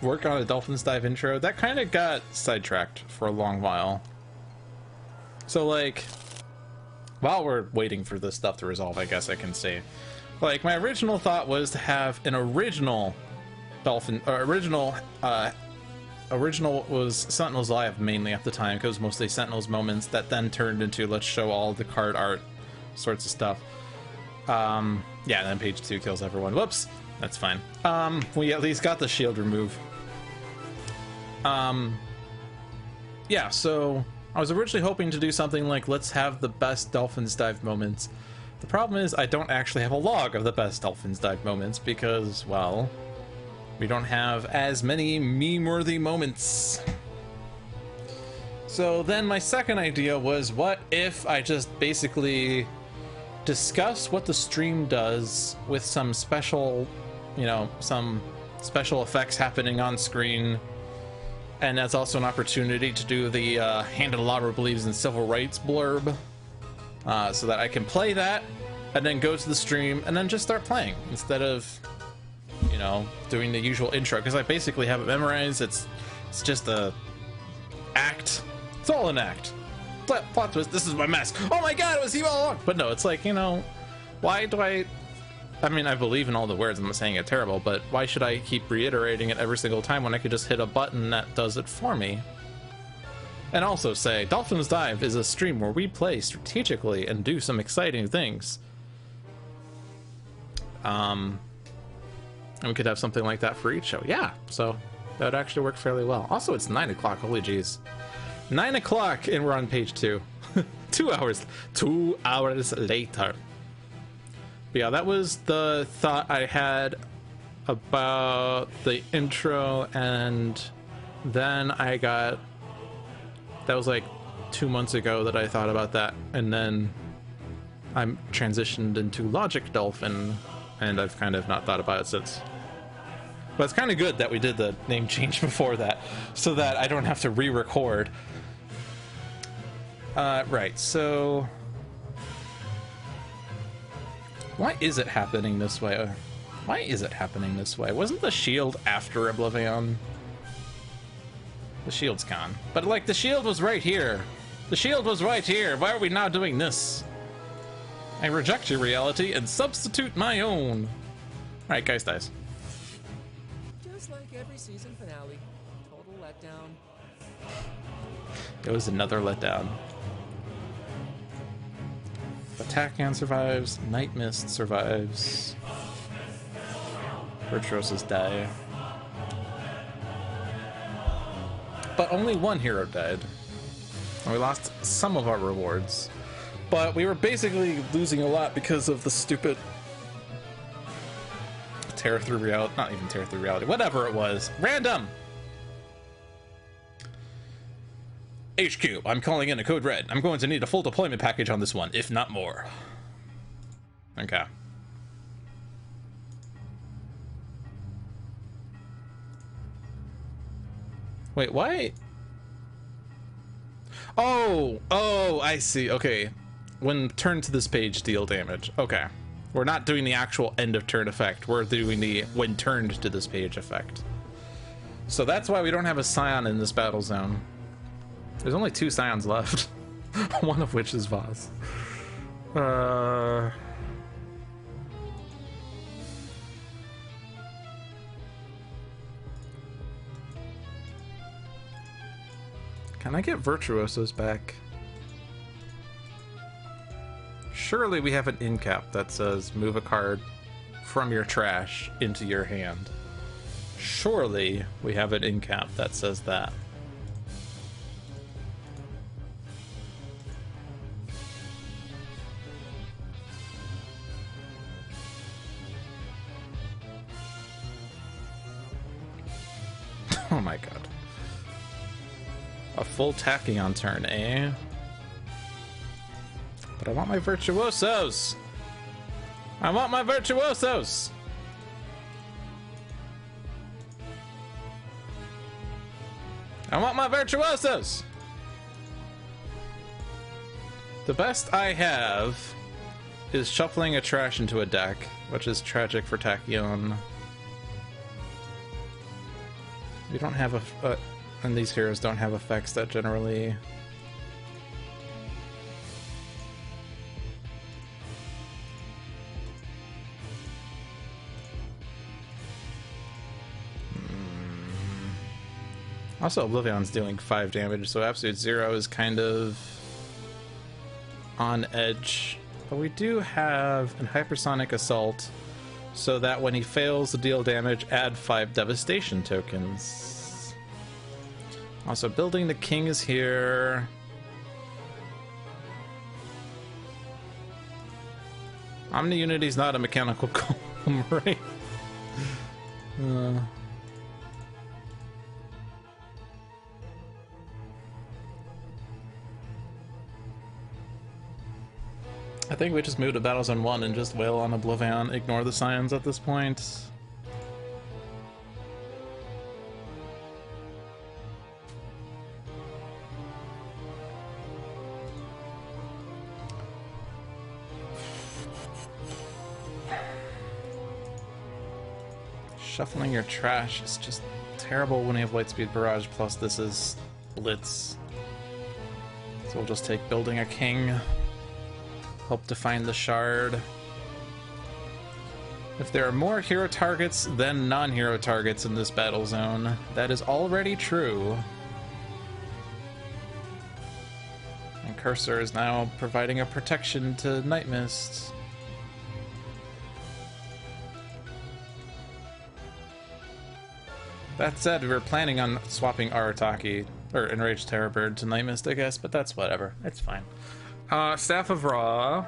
[SPEAKER 1] work on a Dolphins Dive intro? That kind of got sidetracked for a long while. So, like, while we're waiting for this stuff to resolve, I guess I can say, like, my original thought was to have an original Dolphin, or original was Sentinels Live mainly at the time, because mostly Sentinels moments that then turned into let's show all the card art sorts of stuff. Yeah, and then page 2 kills everyone. Whoops, that's fine. We at least got the shield remove. Yeah, so I was originally hoping to do something like let's have the best Dolphins Dive moments. The problem is I don't actually have a log of the best Dolphins Dive moments because, well, we don't have as many meme-worthy moments. So then my second idea was, what if I just basically discuss what the stream does with some special, you know, some special effects happening on screen, and that's also an opportunity to do the Handelabra believes in civil rights blurb, so that I can play that and then go to the stream and then just start playing instead of, you know, doing the usual intro, because I basically have it memorized. It's just a act. It's all an act. Plot twist, this is my mess. Oh my god, it was you all along. But no, it's like, you know, why do I mean, I believe in all the words, I'm not saying it terrible, but why should I keep reiterating it every single time when I could just hit a button that does it for me? And also say, Dolphins Dive is a stream where we play strategically and do some exciting things. And we could have something like that for each show. Yeah, so that would actually work fairly well. Also, it's 9 o'clock. Holy jeez. 9 o'clock, and we're on page 2. 2 hours. 2 hours later. But yeah, that was the thought I had about the intro, and then I got... That was like 2 months ago that I thought about that, and then I transitioned into Logic Dolphin, and I've kind of not thought about it since. But it's kind of good that we did the name change before that, so that I don't have to re-record. Right, so... Why is it happening this way? Why is it happening this way? Wasn't the shield after OblivAeon? The shield's gone. But, like, the shield was right here. The shield was right here. Why are we now doing this? I reject your reality and substitute my own. Alright, guys, dies.
[SPEAKER 2] Just like every season finale. Total letdown.
[SPEAKER 1] It was another letdown. Tachyon survives. Night Mist survives. Virtuosos die. But only one hero died. And we lost some of our rewards. But we were basically losing a lot because of the stupid tear through reality. Not even tear through reality. Whatever it was. Random! HQ, I'm calling in a code red. I'm going to need a full deployment package on this one, if not more. Okay. Wait, why? Oh, I see. Okay. When turn to this page, deal damage. Okay. We're not doing the actual end of turn effect. We're doing the when turned to this page effect. So that's why we don't have a Scion in this battle zone. There's only 2 Scions left. One of which is Voss. Can I get Virtuosos back? Surely we have an in cap that says move a card from your trash into your hand. Surely we have an in cap that says that. Oh my god. A full Tachyon turn, eh? But I want my Virtuosos! I want my Virtuosos! I want my Virtuosos! The best I have is shuffling a trash into a deck, which is tragic for Tachyon. We don't have and these heroes don't have effects that generally... Also, OblivAeon's dealing 5 damage, so Absolute Zero is kind of on edge. But we do have an Hypersonic Assault, so that when he fails to deal damage, add 5 Devastation tokens. Also, Building the King is here. Omni Unity's not a mechanical golem, right? I think we just move to Battle Zone 1 and just wail on OblivAeon, ignore the scions at this point. Shuffling your trash is just terrible when you have Lightspeed Barrage, plus this is Blitz. So we'll just take Building a King. Hope to find the shard. If there are more hero targets than non-hero targets in this battle zone, that is already true. And Cursor is now providing a protection to Night Mist. That said, we were planning on swapping Arataki, or Enraged Terrorbird to Night Mist, I guess, but that's whatever. It's fine. Staff of Ra.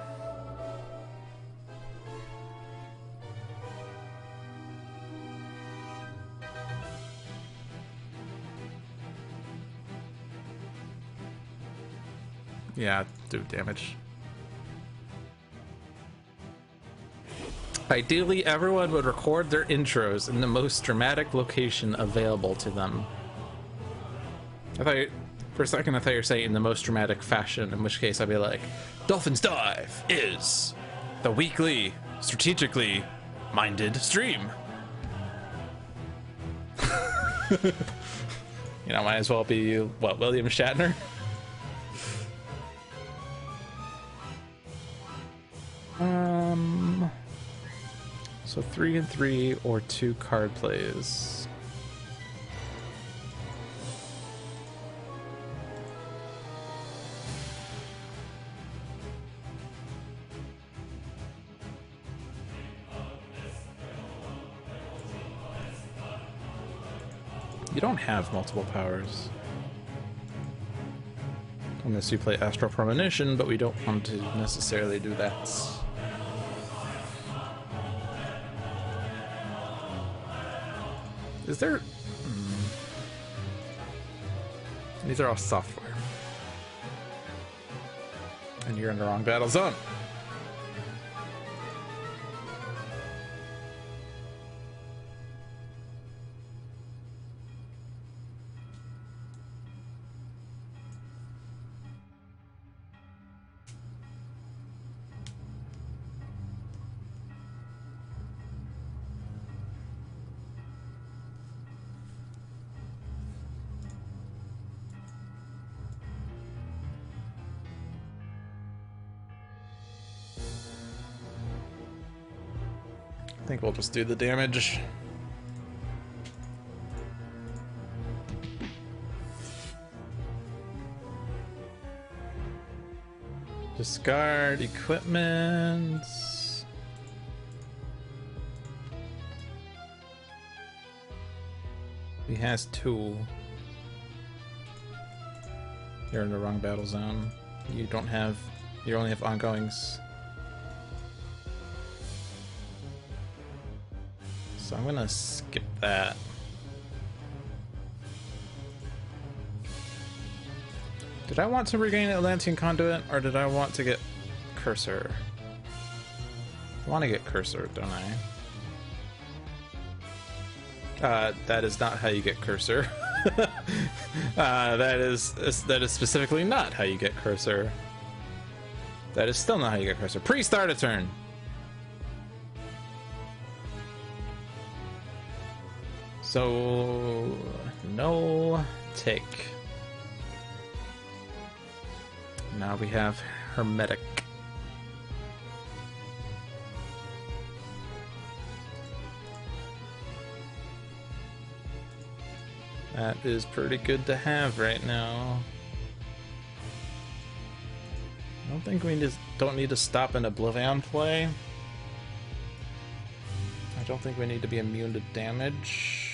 [SPEAKER 1] Yeah, do damage. Ideally, everyone would record their intros in the most dramatic location available to them. For a second, I thought you were saying in the most dramatic fashion, in which case I'd be like, Dolphin's Dive is the weekly, strategically minded stream. You know, might as well be, what, William Shatner? So 3 and 3 or 2 card plays. You don't have multiple powers. Unless you play Astral Premonition, but we don't want to necessarily do that. Is there... These are all software. And you're in the wrong battle zone. I think we'll just do the damage. Discard equipment. He has 2. You're in the wrong battle zone. You only have ongoings. So I'm gonna skip that. Did I want to regain Atlantean Conduit, or did I want to get Cursor? I want to get Cursor, don't I? That is not how you get Cursor. That is specifically not how you get Cursor. That is still not how you get Cursor. Pre-start a turn. So no take. Now we have Hermetic. That is pretty good to have right now. I don't think we don't need to stop an OblivAeon play. I don't think we need to be immune to damage.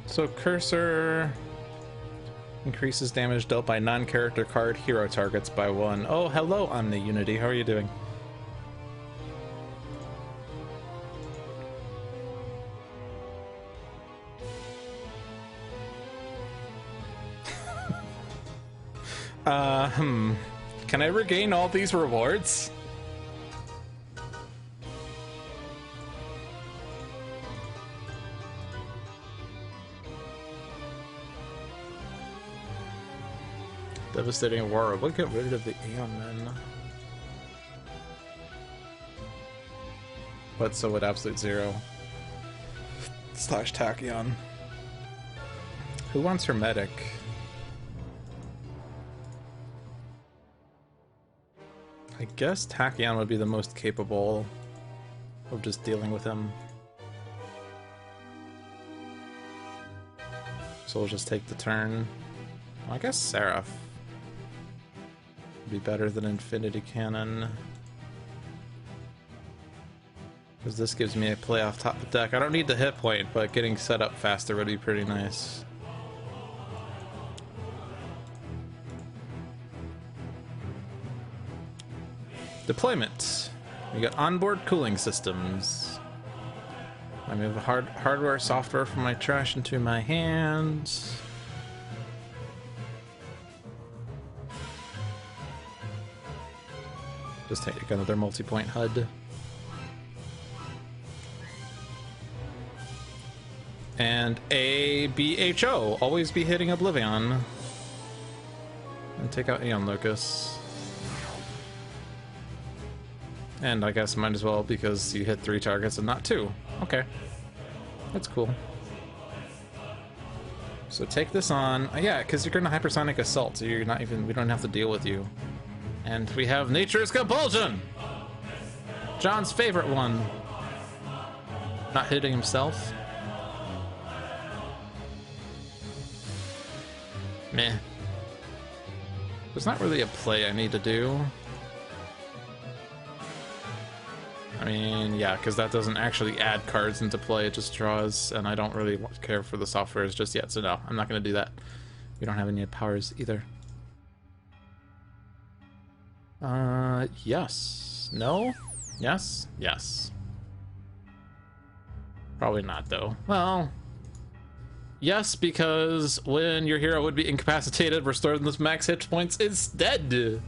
[SPEAKER 1] So Cursor increases damage dealt by non-character card hero targets by 1. Oh, hello, Omni Unity. How are you doing? Can I regain all these rewards? Devastating Aurora. We'll get rid of the Aeon then. But so would Absolute Zero. / Tachyon. Who wants Hermetic? I guess Tachyon would be the most capable of just dealing with him. So we'll just take the turn. Well, I guess Seraph would be better than Infinity Cannon. Because this gives me a play off top of the deck. I don't need the hit point, but getting set up faster would be pretty nice. Deployment. We got onboard cooling systems. I move hardware, software from my trash into my hands. Just take another multi-point HUD. And ABHO. Always be hitting OblivAeon. And take out Aeon Locus. And I guess might as well because you hit 3 targets and not 2. Okay. That's cool. So take this on. Yeah, because you're going to Hypersonic Assault, so you're not even, we don't have to deal with you. And we have Nature's Compulsion! John's favorite one. Not hitting himself. Meh. There's not really a play I need to do. I mean, yeah, because that doesn't actually add cards into play, it just draws, and I don't really care for the softwares just yet, so no, I'm not going to do that. We don't have any powers either. Yes. No? Yes? Yes. Probably not, though. Well, yes, because when your hero would be incapacitated, restored this max hit points instead.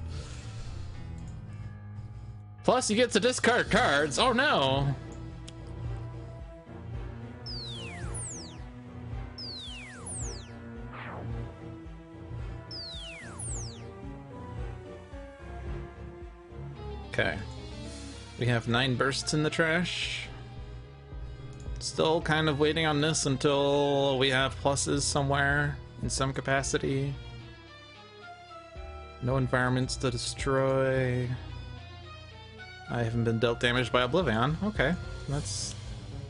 [SPEAKER 1] Plus, you get to discard cards. Oh no! Okay. We have 9 bursts in the trash. Still kind of waiting on this until we have pluses somewhere in some capacity. No environments to destroy. I haven't been dealt damage by OblivAeon. Okay, that's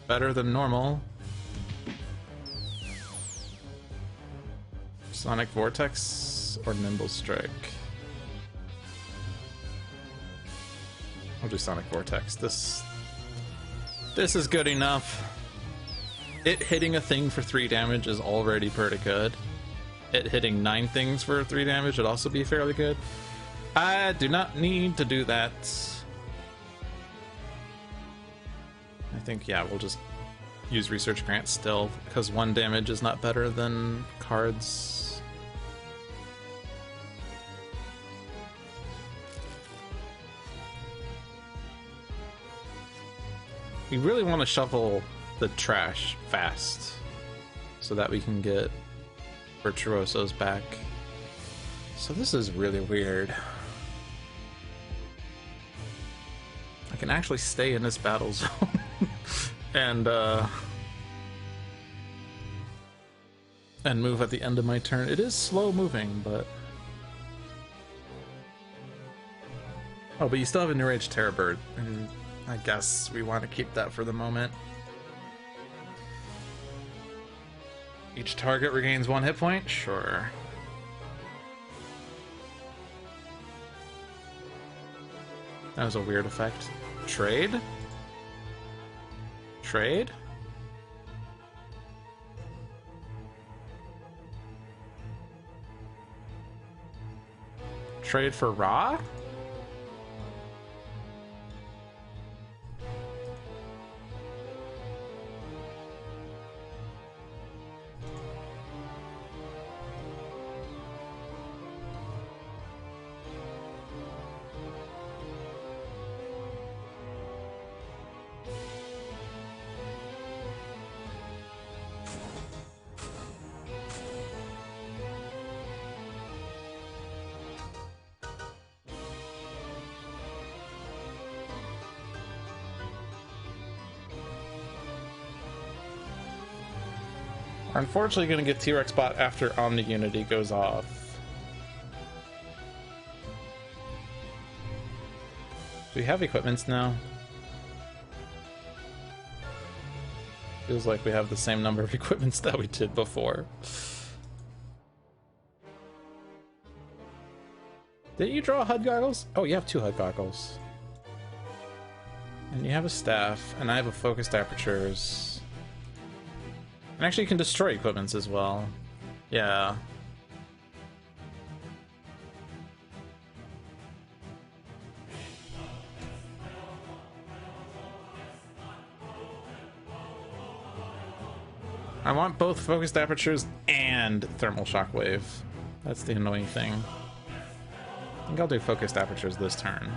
[SPEAKER 1] better than normal. Sonic Vortex or Nimble Strike? I'll do Sonic Vortex. This is good enough. It hitting a thing for 3 damage is already pretty good. It hitting 9 things for 3 damage would also be fairly good. I do not need to do that. I think, yeah, we'll just use Research Grant still, because 1 damage is not better than cards. We really want to shuffle the trash fast so that we can get Virtuosos back. So this is really weird. I can actually stay in this battle zone and move at the end of my turn. It is slow moving, but oh, but you still have an Enraged Terrorbird, and I guess we want to keep that for the moment. Each target regains 1 hit point? Sure. That was a weird effect. Trade? Trade? Trade for Ra? We're unfortunately going to get T-Rex bot after Omni Unity goes off. Do we have equipments now? Feels like we have the same number of equipments that we did before. Did you draw HUD goggles? Oh, you have 2 HUD goggles. And you have a staff, and I have a focused apertures. And actually you can destroy equipments as well. Yeah. I want both focused apertures and thermal shockwave. That's the annoying thing. I think I'll do focused apertures this turn.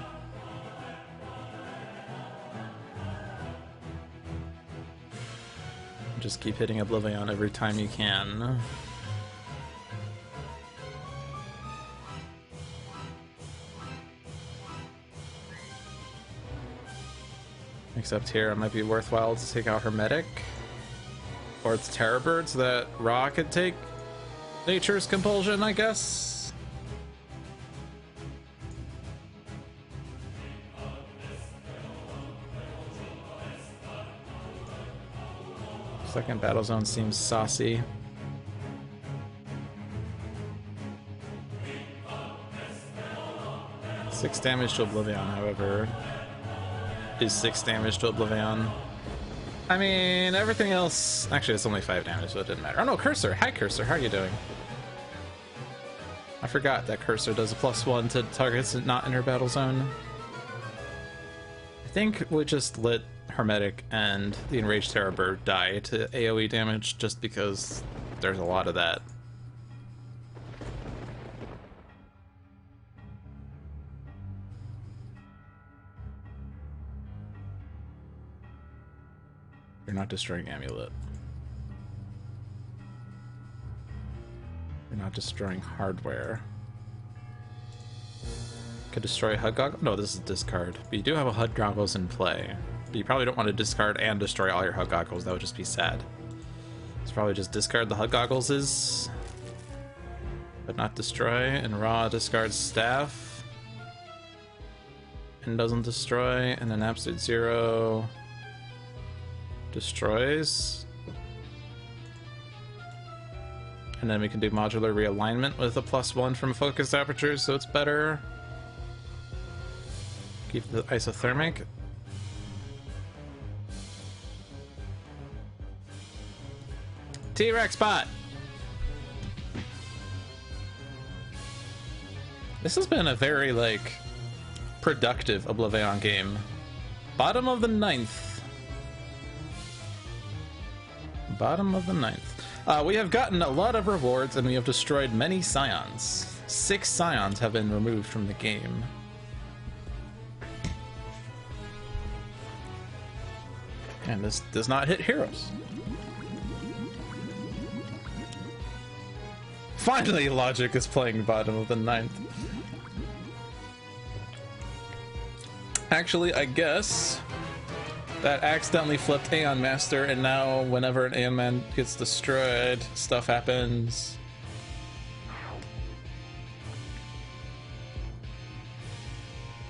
[SPEAKER 1] Just keep hitting OblivAeon every time you can. Except here it might be worthwhile to take out Hermetic. Or it's Terrorbird so that Ra could take Nature's Compulsion, I guess. Second battle zone seems saucy. Six damage to OblivAeon, however, is 6 damage to OblivAeon. I mean, everything else... Actually, it's only 5 damage, so it didn't matter. Oh no, Cursor! Hi, Cursor, how are you doing? I forgot that Cursor does a +1 to targets not in her battle zone. I think we just let Hermetic and the Enraged Terrorbird die to AoE damage just because there's a lot of that. You're not destroying Amulet. You're not destroying hardware. Could destroy HUD goggles. No, this is discard. But you do have a HUD goggles in play. But you probably don't want to discard and destroy all your HUD goggles. That would just be sad. So probably just discard the HUD goggles is, but not destroy. And raw discards staff and doesn't destroy. And then absolute zero destroys. And then we can do modular realignment with a +1 from focus aperture, so it's better. Keep the isothermic. T-Rex bot! This has been a very, like, productive OblivAeon game. Bottom of the 9th. Bottom of the 9th. We have gotten a lot of rewards, and we have destroyed many scions. 6 scions have been removed from the game. And this does not hit heroes. Finally, Logic is playing bottom of the 9th. Actually, I guess that accidentally flipped Aeon Master, and now whenever an Aeon Man gets destroyed, stuff happens.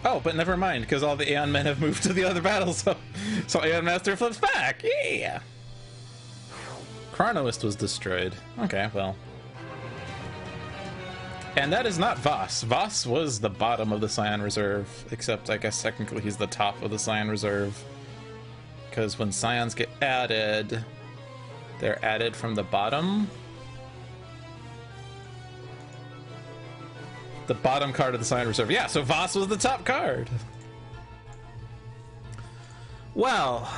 [SPEAKER 1] Oh, but never mind, because all the Aeon Men have moved to the other battle, so Aeon Master flips back! Yeah! Chronoist was destroyed. Okay, well. And that is not Voss. Voss was the bottom of the Scion Reserve, except I guess technically he's the top of the Scion Reserve. Because when Scions get added, they're added from the bottom. The bottom card of the Scion Reserve. Yeah, so Voss was the top card. Well.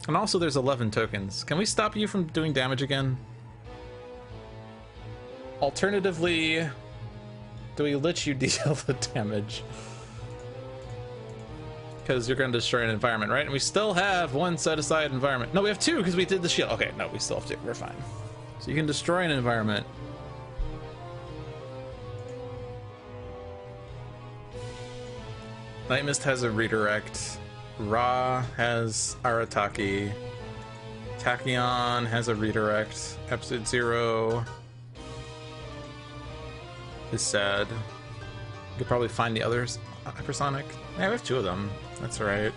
[SPEAKER 1] And also there's 11 tokens. Can we stop you from doing damage again? Alternatively, do we let you deal the damage? Because you're going to destroy an environment, right? And we still have 1 set-aside environment. No, we have 2 because we did the shield. Okay, no, we still have 2. We're fine. So you can destroy an environment. Night Mist has a redirect. Ra has Arataki. Tachyon has a redirect. Absolute Zero is sad. You could probably find the others. Hypersonic. Yeah, we have 2 of them. That's right.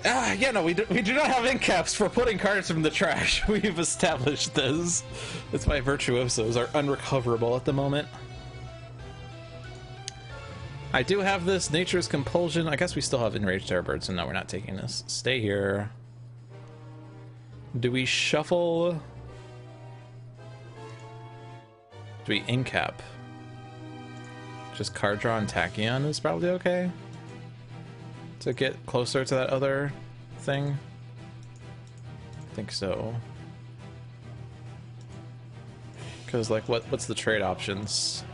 [SPEAKER 1] Yeah, no, we do not have ink caps for putting cards from the trash. We've established this. That's why Virtuosos are unrecoverable at the moment. I do have this Nature's Compulsion. I guess we still have Enraged Airbird, so no, we're not taking this. Stay here. Do we shuffle? Do we incap? Just card draw and Tachyon is probably okay to get closer to that other thing. I think so. Because, like, what's the trade options?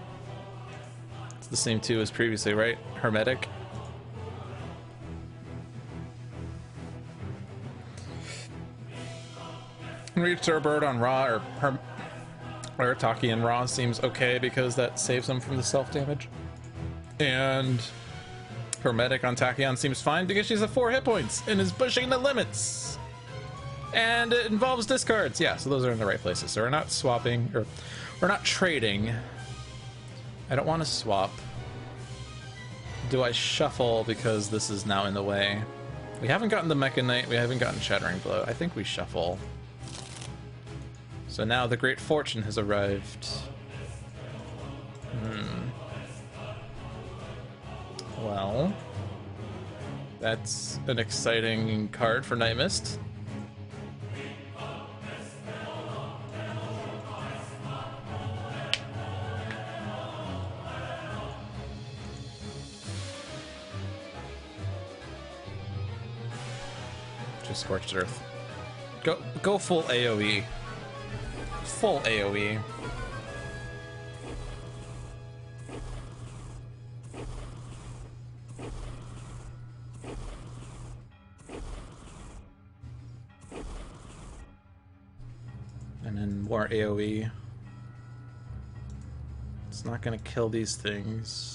[SPEAKER 1] It's the same 2 as previously, right? Hermetic. Reach Bird on Ra or Arataki and Ra seems okay because that saves him from the self-damage. And Hermetic on Tachyon seems fine because she's at 4 hit points and is pushing the limits. And it involves discards. Yeah, so those are in the right places. So we're not swapping, or we're not trading. I don't want to swap. Do I shuffle because this is now in the way? We haven't gotten the Mechanite, we haven't gotten Shattering Blow. I think we shuffle. So now the Great Fortune has arrived. Well, that's an exciting card for Night Mist. Just Scorched Earth. Go full AoE. Full AoE. And then more AoE. It's not gonna kill these things.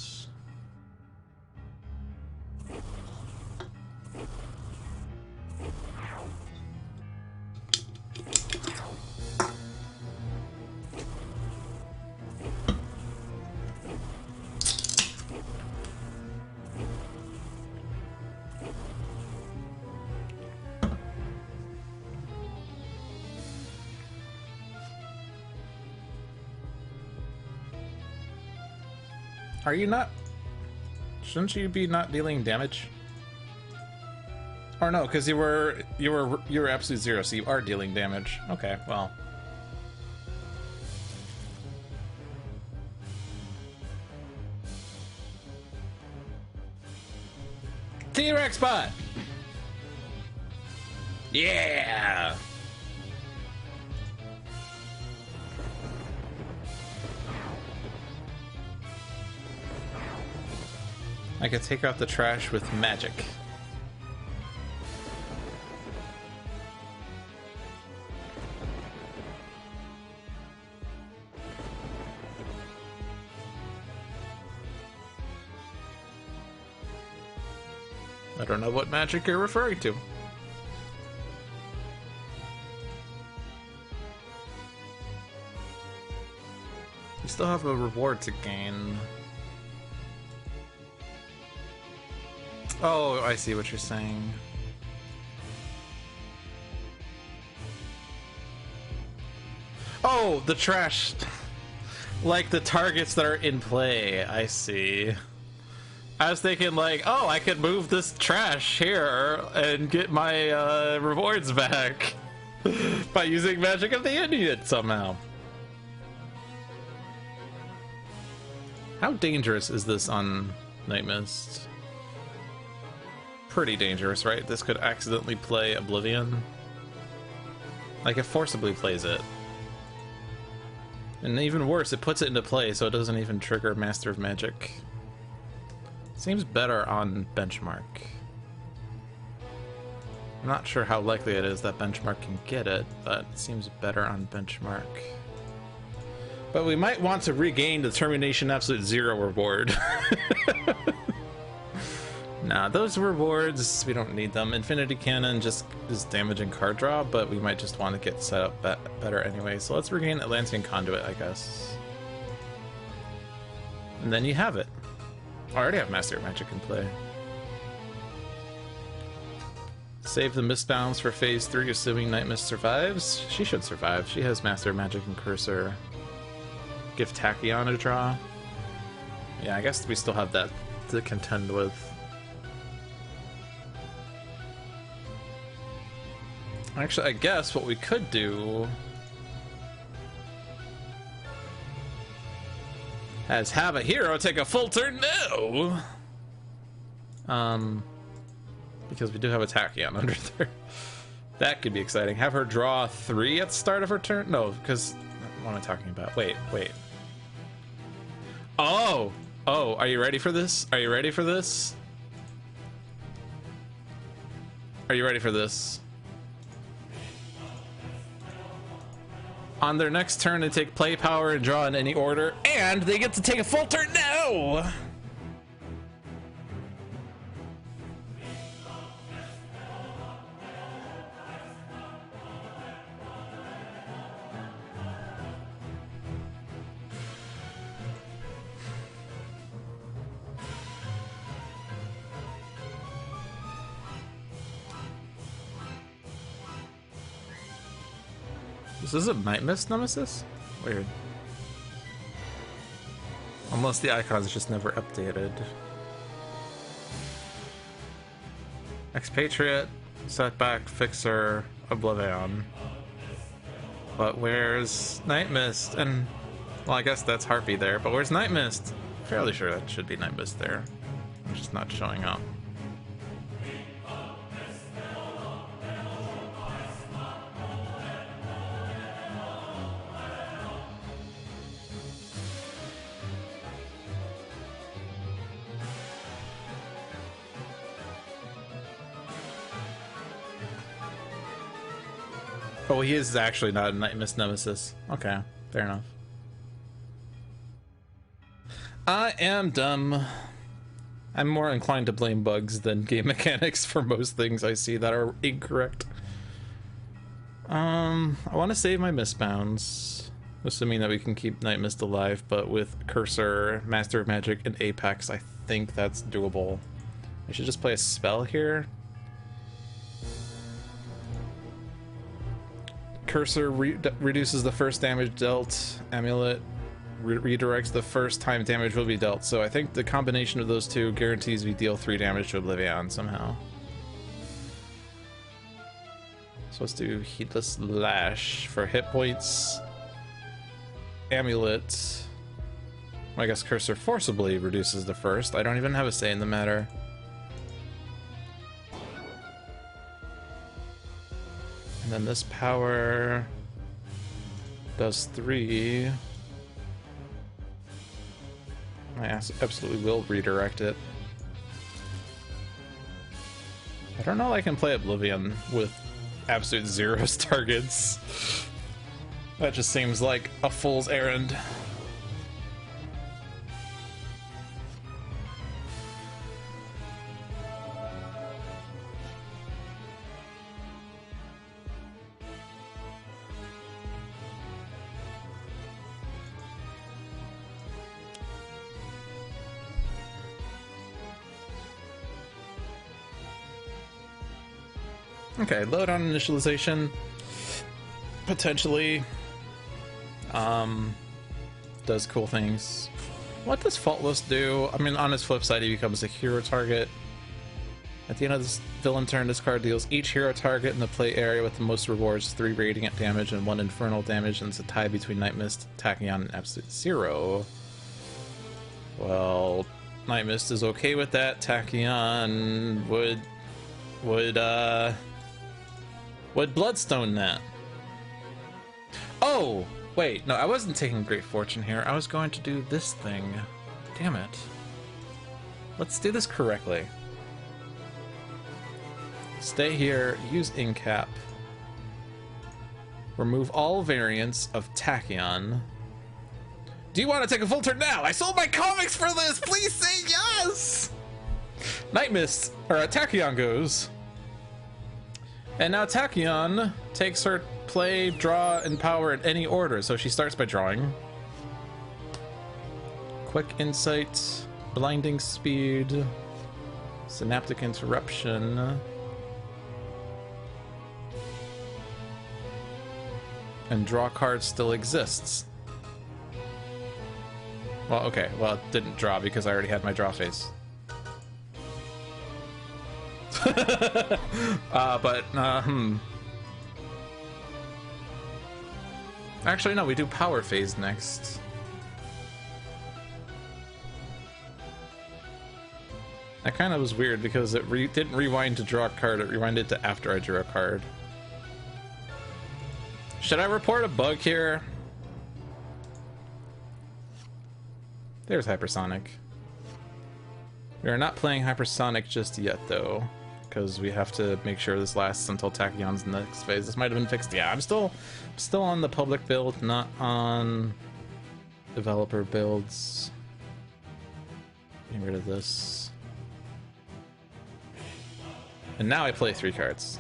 [SPEAKER 1] Are you not? Shouldn't you be not dealing damage? Or no, because you were absolute zero, so you are dealing damage. Okay, well. T-Rex bot! Yeah! I could take out the trash with magic. I don't know what magic you're referring to. You still have a reward to gain. Oh, I see what you're saying. Oh, the trash. Like the targets that are in play. I see. I was thinking like, oh, I could move this trash here and get my rewards back by using Magic of the Idiot somehow. How dangerous is this on Night Mist? Pretty dangerous, right? This could accidentally play OblivAeon. Like, it forcibly plays it. And even worse, it puts it into play so it doesn't even trigger Master of Magic. Seems better on Benchmark. I'm not sure how likely it is that Benchmark can get it, but it seems better on Benchmark. But we might want to regain the Termination Absolute Zero reward. Nah, those rewards, we don't need them. Infinity Cannon just is damaging card draw, but we might just want to get set up better anyway. So let's regain Atlantean Conduit, I guess. And then you have it. I already have Master of Magic in play. Save the Mistbounds for Phase 3, assuming Night Mist survives. She should survive. She has Master of Magic and Cursor. Give Tachyon a draw. Yeah, I guess we still have that to contend with. Actually, I guess what we could do is have a hero take a full turn now. Because we do have a Tachyon under there. That could be exciting. Have her draw 3 at the start of her turn? No, because what am I talking about? Wait. Oh, are you ready for this? Are you ready for this? Are you ready for this? On their next turn, they take play power and draw in any order, and they get to take a full turn now! This is a Night Mist Nemesis? Weird. Unless the icon's just never updated. Expatriate, Setback, Fixer, OblivAeon. But where's Night Mist? And, well, I guess that's Harpy there, but where's Night Mist? Fairly sure that should be Night Mist there. I'm just not showing up. Oh, he is actually not a Night Mist Nemesis. Okay, fair enough. I am dumb. I'm more inclined to blame bugs than game mechanics for most things I see that are incorrect. I want to save my Mistbounds, assuming that we can keep Night Mist alive, but with Cursor, Master of Magic, and Apex, I think that's doable. I should just play a spell here. Cursor reduces the first damage dealt. Amulet redirects the first time damage will be dealt. So I think the combination of those two guarantees we deal 3 damage to OblivAeon somehow. So let's do Heedless Lash for hit points. Amulet. I guess Cursor forcibly reduces the first. I don't even have a say in the matter. And then this power does 3. I absolutely will redirect it. I don't know if I can play OblivAeon with absolute zeros targets. That just seems like a fool's errand. Okay, load on initialization. Potentially does cool things. What does Faultless do? I mean, on his flip side, he becomes a hero target. At the end of this villain turn, this card deals each hero target in the play area with the most rewards 3 radiant damage and 1 infernal damage, and it's a tie between Night Mist, Tachyon, and Absolute Zero. Well, Night Mist is okay with that. Tachyon would Bloodstone that. Oh, wait, no, I wasn't taking Great Fortune here. I was going to do this thing. Damn it. Let's do this correctly. Stay here, use Incap. Remove all variants of Tachyon. Do you want to take a full turn now? I sold my comics for this! Please say yes! Night Mist, or Tachyon goes. And now Tachyon takes her play, draw, and power in any order. So she starts by drawing. Quick Insight, Blinding Speed, Synaptic Interruption, and draw card still exists. Well, okay, well, it didn't draw because I already had my draw phase. Actually, no, we do power phase next. That kind of was weird because it didn't rewind to draw a card, it rewinded to after I drew a card. Should I report a bug here? There's Hypersonic. We are not playing Hypersonic just yet, though, because we have to make sure this lasts until Tachyon's next phase. This might have been fixed. Yeah, I'm still on the public build, not on developer builds. Getting rid of this. And now I play 3 cards.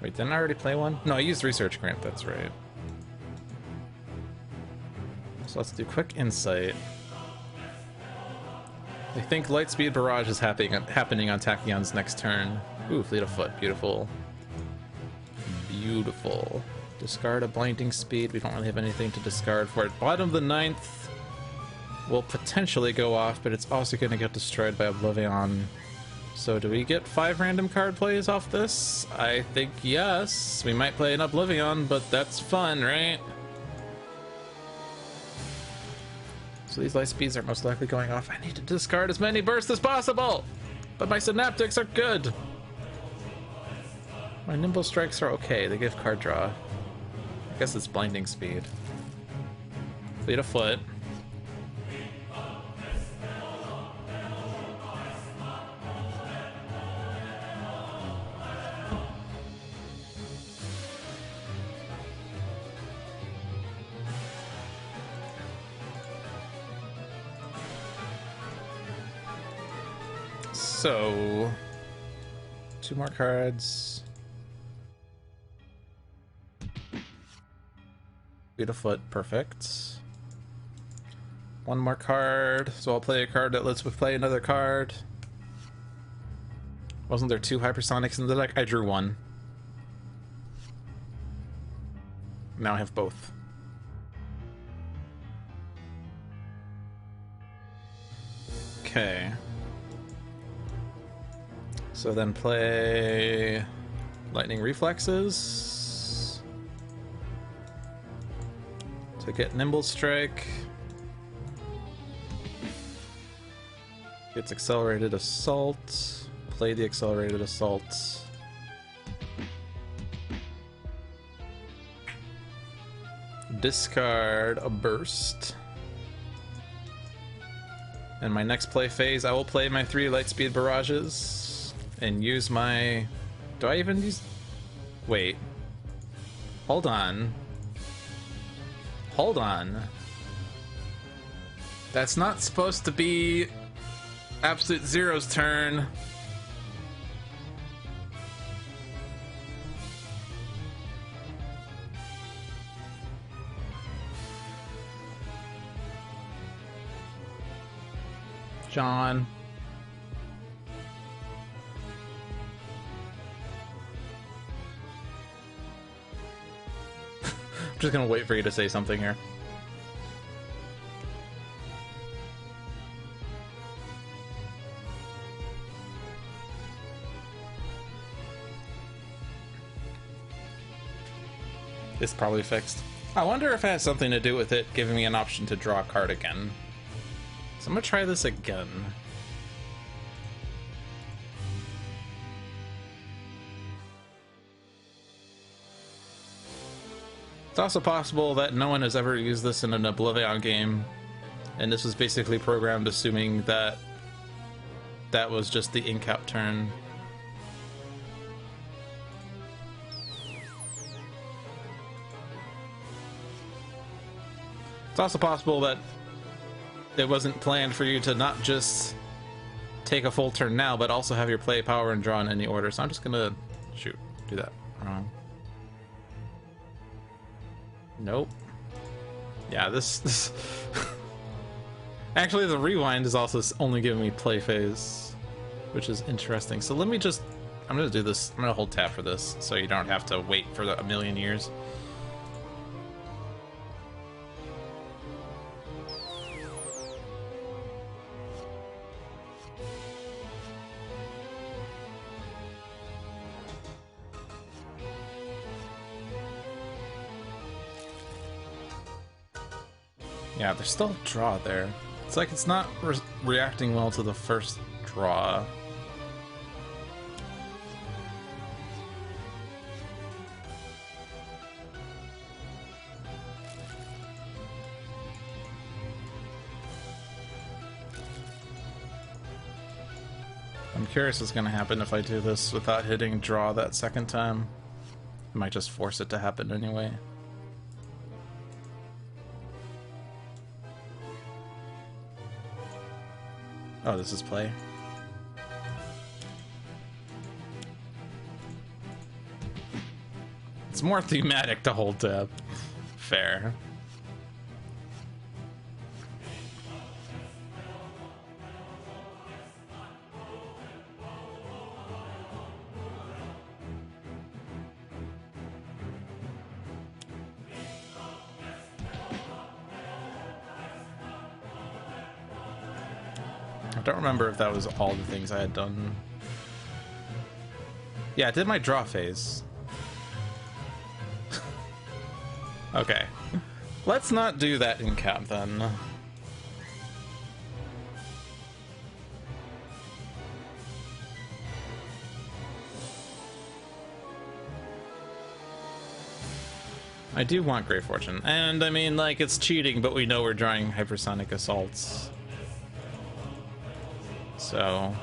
[SPEAKER 1] Wait, didn't I already play one? No, I used Research Grant, that's right. So let's do Quick Insight. I think Lightspeed Barrage is happening on Tachyon's next turn. Ooh, Fleet of Foot, beautiful. Beautiful. Discard a Blinding Speed, we don't really have anything to discard for it. Bottom of the 9th will potentially go off, but it's also going to get destroyed by OblivAeon. So do we get 5 random card plays off this? I think yes. We might play an OblivAeon, but that's fun, right? So these light speeds are most likely going off. I need to discard as many bursts as possible! But my synaptics are good! My nimble strikes are okay, they give card draw. I guess it's blinding speed. Fleet of Foot. So, 2 more cards. Beat a foot, perfect. 1 more card, so I'll play a card that lets me play another card. Wasn't there 2 hypersonics in the deck? I drew 1. Now I have both. Okay. So then play Lightning Reflexes to get Nimble Strike. Gets Accelerated Assault. Play the Accelerated Assault. Discard a Burst. In my next play phase, I will play my 3 Lightspeed Barrages and use my... Do I even use... Wait. Hold on. Hold on. That's not supposed to be Absolute Zero's turn. John. I'm just gonna wait for you to say something here. It's probably fixed. I wonder if it has something to do with it giving me an option to draw a card again. So I'm gonna try this again. It's also possible that no one has ever used this in an OblivAeon game, and this was basically programmed assuming that that was just the in-cap turn. It's also possible that it wasn't planned for you to not just take a full turn now, but also have your play power and draw in any order. So I'm just gonna do that. Nope. Yeah, this actually the rewind is also only giving me play phase, which is interesting. So let me just, I'm gonna do this. I'm gonna hold tab for this, so you don't have to wait for a million years. Yeah, there's still a draw there. It's like it's not reacting well to the first draw. I'm curious what's going to happen if I do this without hitting draw that second time. I might just force it to happen anyway. Oh, this is play. It's more thematic to hold tab. Fair. I don't remember if that was all the things I had done. Yeah, I did my draw phase. Okay. Let's not do that in cap then. I do want Great Fortune. And I mean, like, it's cheating, but we know we're drawing hypersonic assaults. So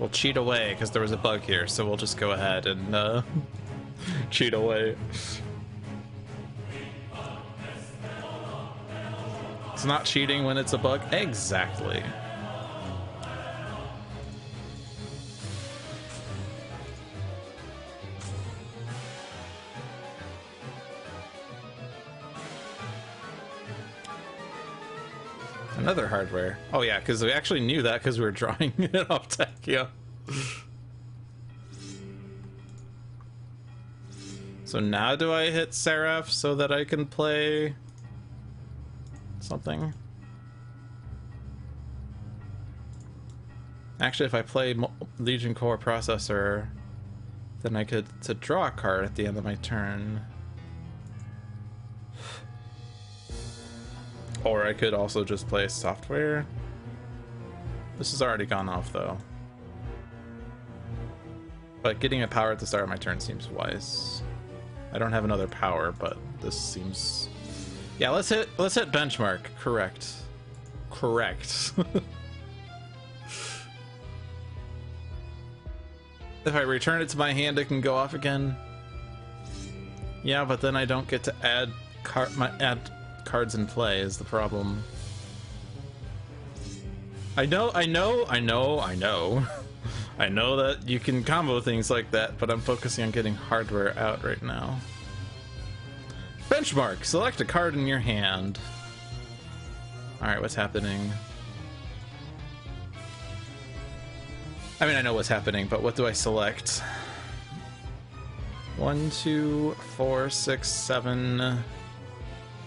[SPEAKER 1] we'll cheat away because there was a bug here, so we'll just go ahead and cheat away. It's not cheating when it's a bug. Exactly. Another hardware. Oh yeah, because we actually knew that because we were drawing it off tech, yeah. So now do I hit Seraph so that I can play something? Actually, if I play Legion Core Processor, then I could to draw a card at the end of my turn. Or I could also just play software. This has already gone off though. But getting a power at the start of my turn seems wise. I don't have another power, but this seems... Yeah, let's hit benchmark. Correct. Correct. If I return it to my hand, it can go off again. Yeah, but then I don't get to add cards in play is the problem. I know. I know that you can combo things like that, but I'm focusing on getting hardware out right now. Benchmark. Select a card in your hand. Alright, what's happening? I mean, I know what's happening, but what do I select? 1, 2, 4, 6, 7,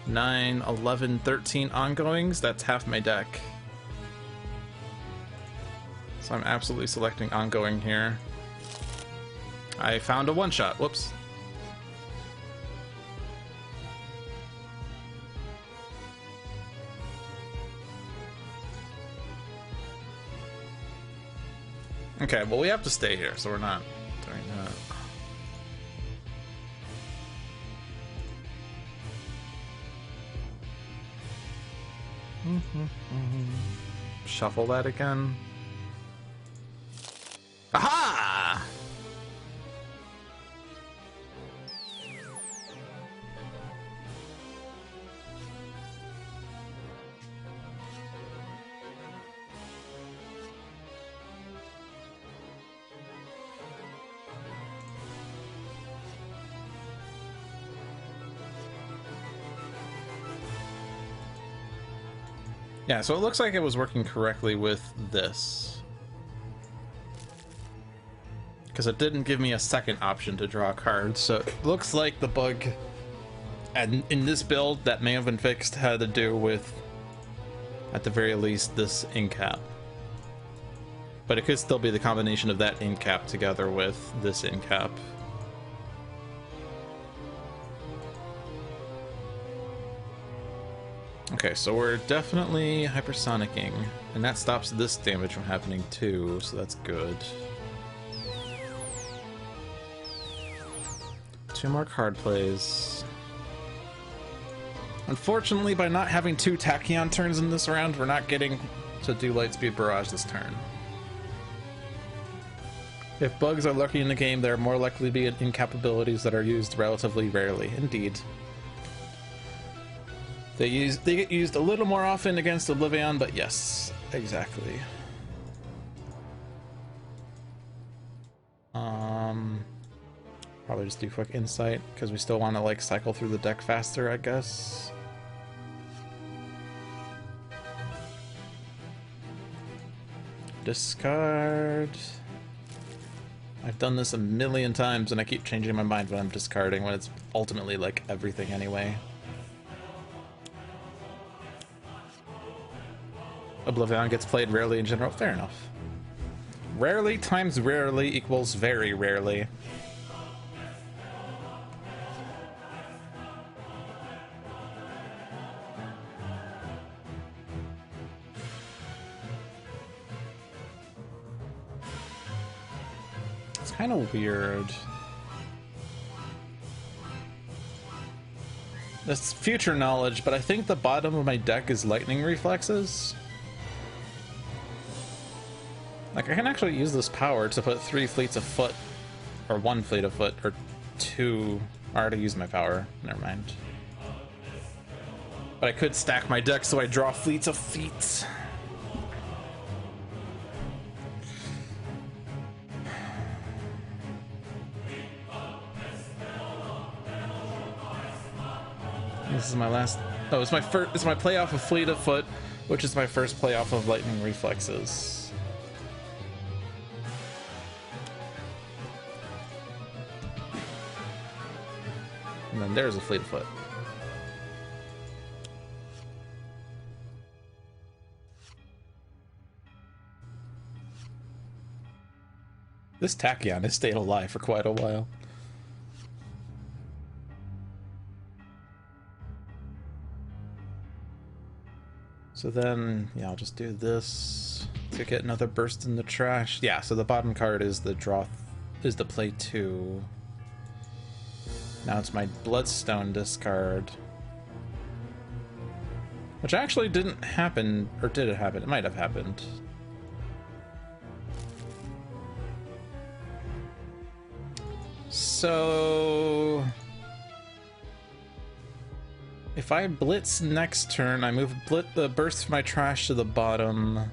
[SPEAKER 1] 9, 11, 13 ongoings. That's half my deck. So I'm absolutely selecting ongoing here. I found a one-shot. Whoops. Okay, well, we have to stay here, so we're not doing that. Shuffle that again. Aha! Yeah, so it looks like it was working correctly with this. Because it didn't give me a second option to draw a card, so it looks like the bug in this build that may have been fixed had to do with, at the very least, this ink cap. But it could still be the combination of that ink cap together with this ink cap. Okay, so we're definitely hypersonicking, and that stops this damage from happening too, so that's good. 2 more card plays. Unfortunately, by not having 2 Tachyon turns in this round, we're not getting to do Lightspeed Barrage this turn. If bugs are lurking in the game, there are more likely to be incapabilities that are used relatively rarely. Indeed. They get used a little more often against OblivAeon, but yes, exactly. Probably just do quick insight because we still want to like cycle through the deck faster, I guess. Discard. I've done this a million times and I keep changing my mind when I'm discarding when it's ultimately like everything anyway. OblivAeon gets played rarely in general. Fair enough. Rarely times rarely equals very rarely. It's kind of weird. That's future knowledge, but I think the bottom of my deck is lightning reflexes. Like, I can actually use this power to put 3 fleets of foot, or 1 fleet of foot, or 2... I already used my power, never mind. But I could stack my deck so I draw fleets of feet. This is my last... Oh, it's my play off a fleet of foot, which is my first play off of Lightning Reflexes. And then there's a Fleet of Foot. This Tachyon has stayed alive for quite a while. So then, yeah, I'll just do this to get another burst in the trash. Yeah, so the bottom card is the play 2. Now it's my Bloodstone discard. Which actually didn't happen, or did it happen? It might have happened. So if I blitz next turn, I move the burst of my trash to the bottom,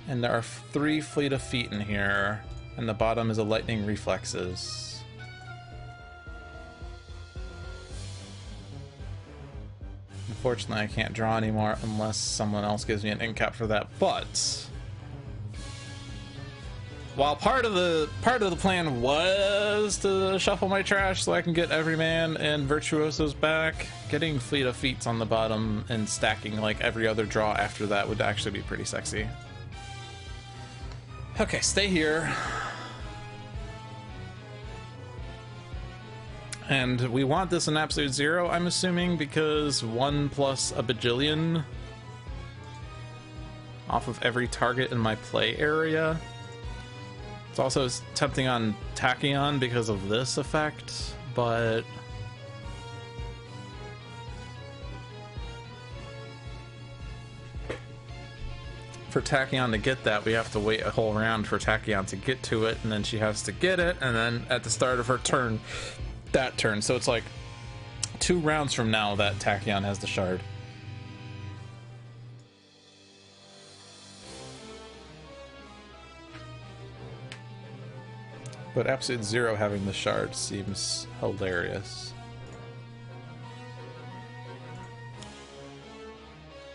[SPEAKER 1] and there are 3 Fleet of Feet in here, and the bottom is a Lightning Reflexes. Unfortunately, I can't draw anymore unless someone else gives me an incap for that, but while part of the plan was to shuffle my trash so I can get Everyman and Virtuosos back, getting Fleet of Feet on the bottom and stacking like every other draw after that would actually be pretty sexy. Okay, stay here. And we want this in absolute 0, I'm assuming, because 1 plus a bajillion off of every target in my play area. It's also tempting on Tachyon because of this effect, but for Tachyon to get that, we have to wait a whole round for Tachyon to get to it, and then she has to get it, and then at the start of her turn, that turn. So it's like 2 rounds from now that Tachyon has the shard. But Absolute 0 having the shard seems hilarious.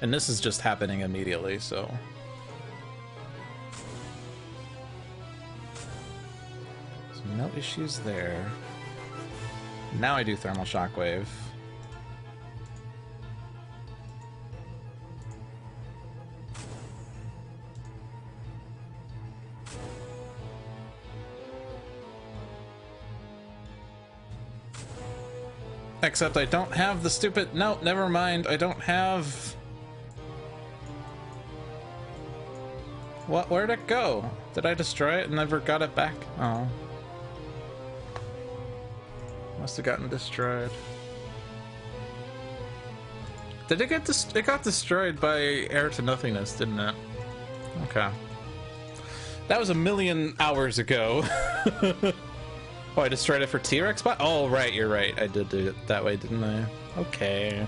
[SPEAKER 1] And this is just happening immediately, so no issues there. Now I do Thermal Shockwave. Except I don't have the stupid... No, never mind. I don't have... What? Where'd it go? Did I destroy it and never got it back? Oh. Must have gotten destroyed. Did it get it got destroyed by Heir to Nothingness, didn't it? Okay. That was a million hours ago. Oh, I destroyed it for T-Rex spot? Oh, right, you're right. I did do it that way, didn't I? Okay.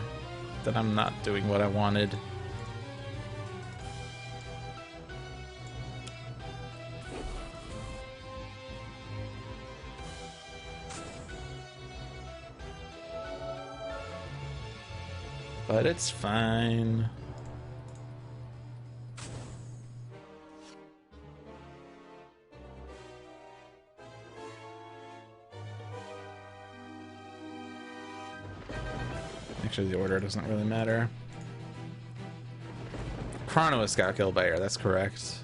[SPEAKER 1] Then I'm not doing what I wanted. But it's fine. Actually, the order doesn't really matter. Chronos got killed by air, that's correct.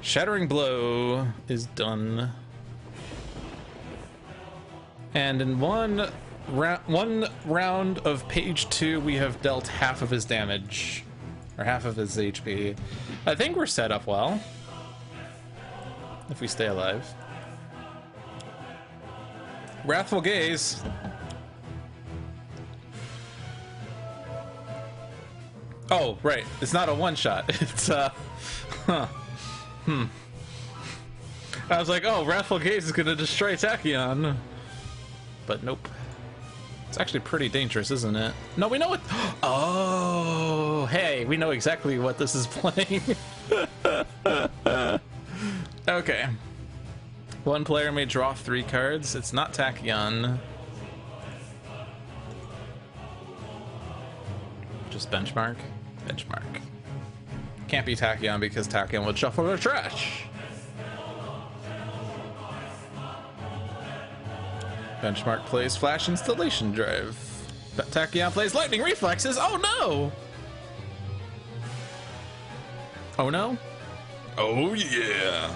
[SPEAKER 1] Shattering Blow is done. And in one round of page 2, we have dealt half of his damage. Or half of his HP. I think we're set up well. If we stay alive. Wrathful Gaze. Oh, right. It's not a one-shot. It's, huh. I was like, oh, Wrathful Gaze is gonna destroy Tachyon. But nope. It's actually pretty dangerous, isn't it? No, we know what... Oh, hey, we know exactly what this is playing. Okay. One player may draw 3 cards. It's not Tachyon. Just benchmark. Benchmark. Can't be Tachyon because Tachyon would shuffle the trash. Benchmark plays Flash Installation Drive. Tachyon plays Lightning Reflexes. Oh no! Oh no? Oh yeah!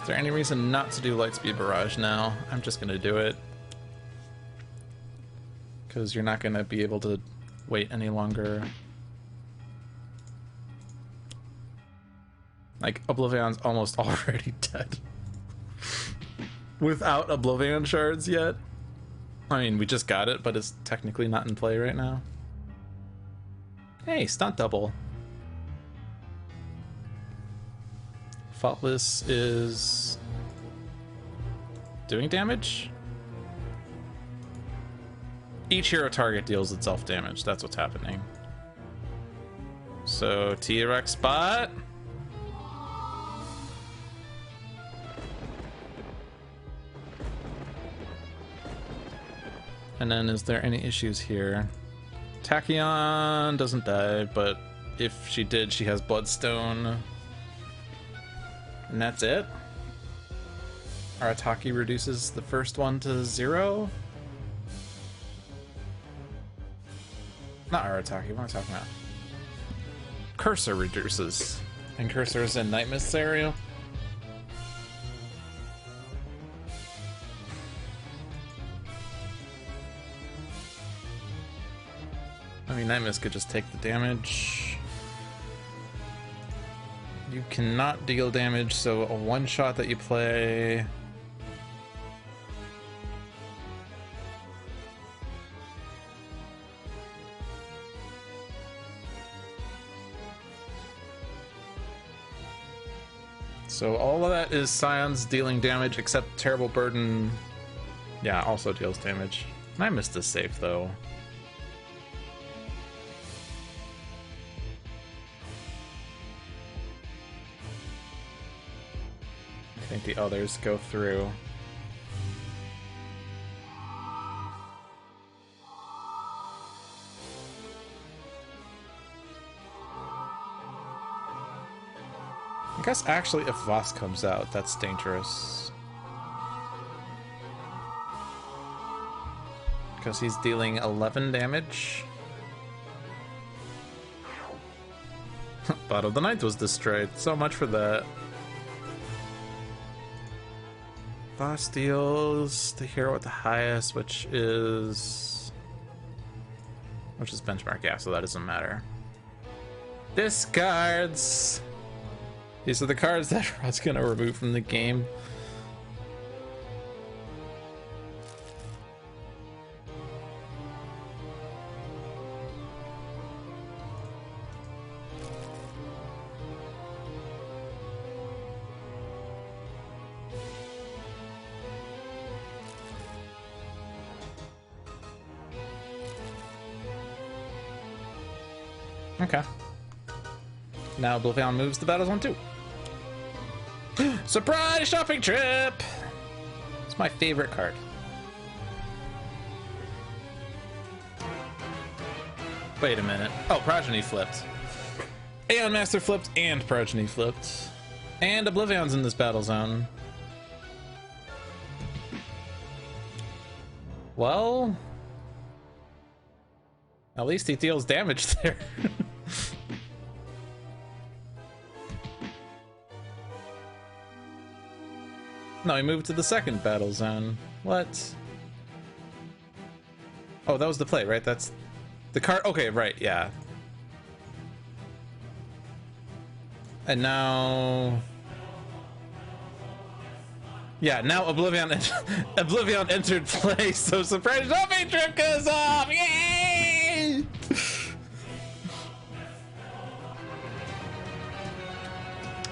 [SPEAKER 1] Is there any reason not to do Lightspeed Barrage now? I'm just gonna do it. Because you're not gonna be able to wait any longer. Like, OblivAeon's almost already dead. Without OblivAeon shards yet. I mean, we just got it, but it's technically not in play right now. Hey, stunt double. Faultless is doing damage? Each hero target deals itself damage. That's what's happening. So, T-Rex spot. And then, is there any issues here? Tachyon doesn't die, but if she did, she has Bloodstone. And that's it? Arataki reduces the first one to 0? Not Arataki, what am I talking about? Cursor reduces. And Cursor is in Night Mist area. I mean, Night Mist could just take the damage. You cannot deal damage, so a one-shot that you play... So all of that is Scions dealing damage, except Terrible Burden, yeah, also deals damage. I missed this save, though. I think the others go through. I guess actually if Voss comes out, that's dangerous. Because he's dealing 11 damage. Bottle of the Ninth was destroyed. So much for that. Voss deals the hero with the highest, which is benchmark, yeah, so that doesn't matter. Discards! These are the cards that Rod's gonna remove from the game. Okay. Now OblivAeon moves the battle zone too. Surprise shopping trip! It's my favorite card. Wait a minute. Oh, Progeny flipped. Aeon Master flipped and Progeny flipped. And OblivAeon's in this battle zone. Well... at least he deals damage there. No, he moved to the second battle zone. What? Oh, that was the play, right? That's the card. Okay, right, yeah. And now... yeah, now OblivAeon entered play, so surprise shopping trip goes off! Yay!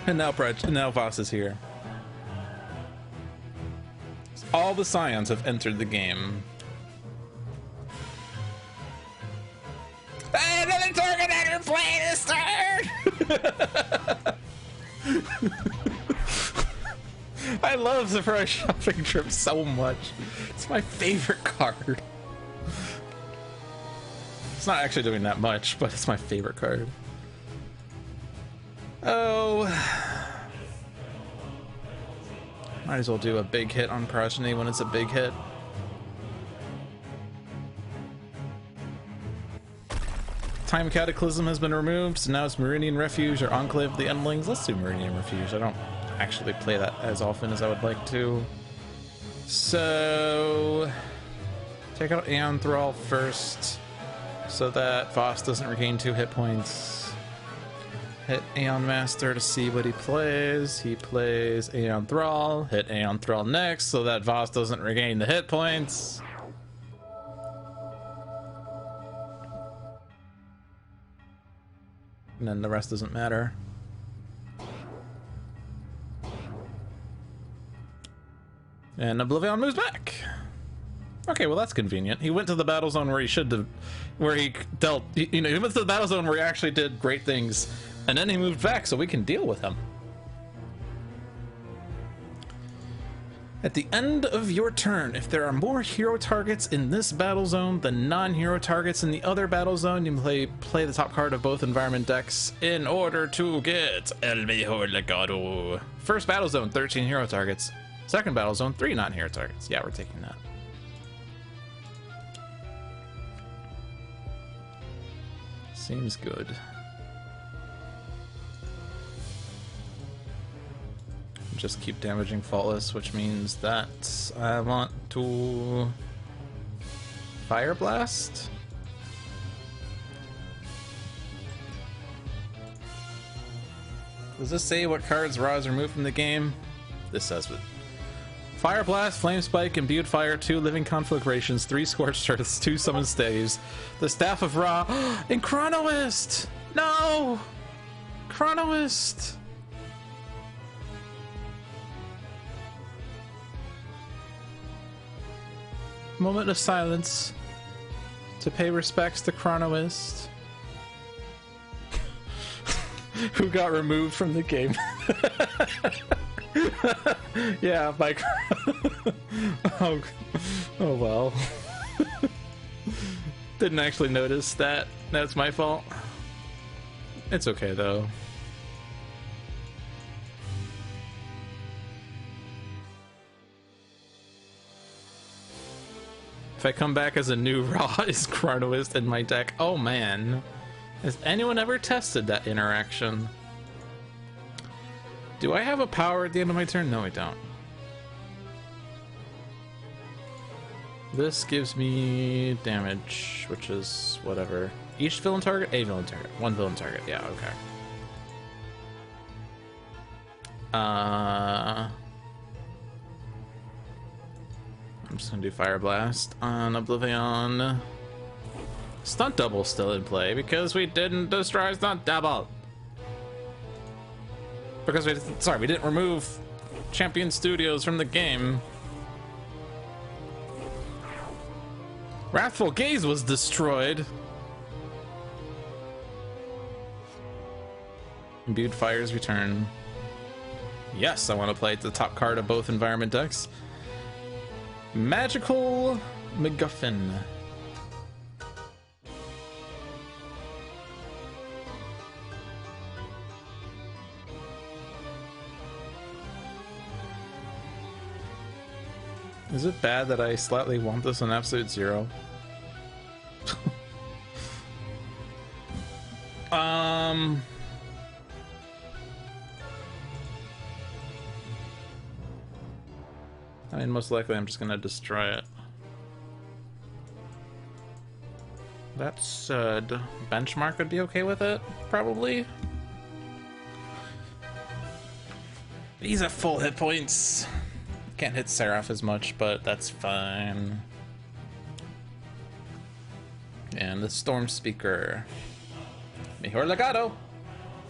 [SPEAKER 1] And now Voss is here. All the Scions have entered the game. Another target under play this turn! I love Surprise Shopping Trip so much. It's my favorite card. It's not actually doing that much, but it's my favorite card. Oh. Might as well do a big hit on Progeny when it's a big hit. Time Cataclysm has been removed, so now it's Merynian Refuge or Enclave of the Endlings. Let's do Merynian Refuge. I don't actually play that as often as I would like to. So, take out Aeon Thrall first, so that Voss doesn't regain 2 hit points. Hit Aeon Master to see what he plays. He plays Aeon Thrall. Hit Aeon Thrall next, so that Voss doesn't regain the hit points. And then the rest doesn't matter. And OblivAeon moves back. Okay, well that's convenient. He went to the battle zone where he should have, where he dealt, you know, he went to the battle zone where he actually did great things, and then he moved back so we can deal with him. At the end of your turn, if there are more hero targets in this battle zone than non-hero targets in the other battle zone, you may play the top card of both environment decks in order to get El Mejor Legado. First battle zone, 13 hero targets. Second battle zone, 3 non-hero targets. Yeah, we're taking that. Seems good. Just keep damaging Faultless, which means that I want to Fire Blast. Does this say what cards Ra is removed from the game? This says it. Fire Blast, Flame Spike, Imbued Fire, 2 Living Conflagrations, 3 Scorched Earths, 2 Summon Staves, the Staff of Ra, and Chronoist! No! Chronoist! Moment of silence to pay respects to Chronoist, who got removed from the game. Yeah, by oh well. Didn't actually notice that. That's my fault. It's okay though. If I come back as a new Ra is Chronoist in my deck, oh man. Has anyone ever tested that interaction? Do I have a power at the end of my turn? No, I don't. This gives me damage, which is whatever. Each villain target? A villain target. 1 villain target. Yeah, okay. I'm just gonna do Fire Blast on OblivAeon. Stunt Double still in play because we didn't destroy Stunt Double. Because we didn't remove Champion Studios from the game. Wrathful Gaze was destroyed. Imbued Fire's return. Yes, I want to play the top card of both environment decks. Magical MacGuffin. Is it bad that I slightly want this on Absolute Zero? I mean, most likely I'm just gonna destroy it. That said, Benchmark would be okay with it, probably. He's at full hit points. Can't hit Seraph as much, but that's fine. And the Storm Speaker. Mejor Legado.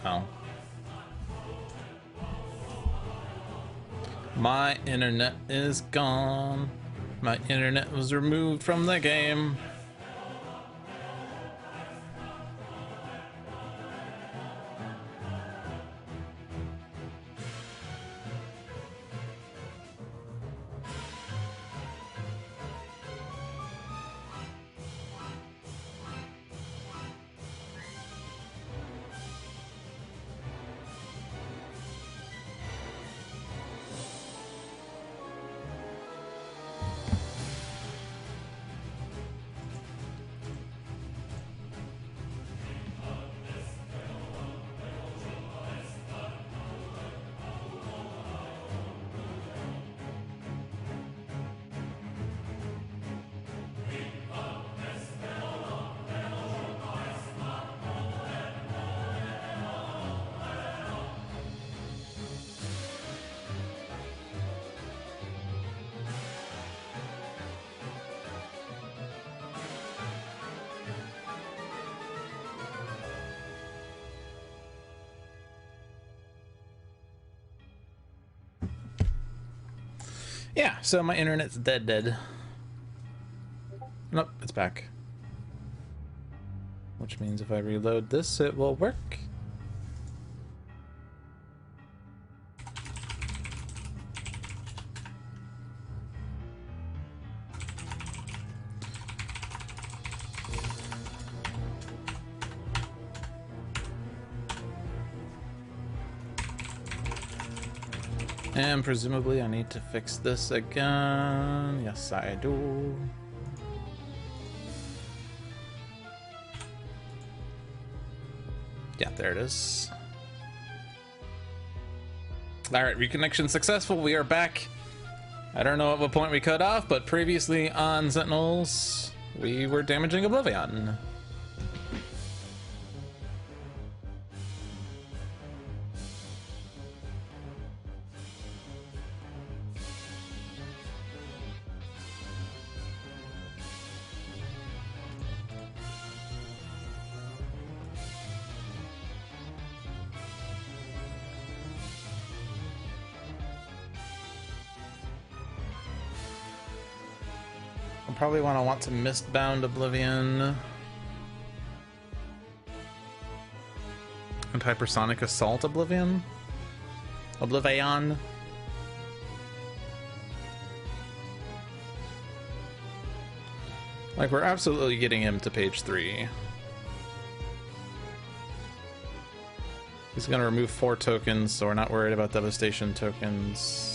[SPEAKER 1] Oh. My internet is gone. My internet was removed from the game. Yeah, so my internet's dead. Nope, it's back. Which means if I reload this, it will work. And presumably I need to fix this again. Yes, I do. Yeah, there it is. Alright, reconnection successful. We are back. I don't know at what point we cut off, but previously on Sentinels, we were damaging OblivAeon. Probably want to Mistbound Oblivion and Hypersonic Assault Oblivion. OblivAeon. Like, we're absolutely getting him to page 3. He's gonna remove 4 tokens, so we're not worried about devastation tokens.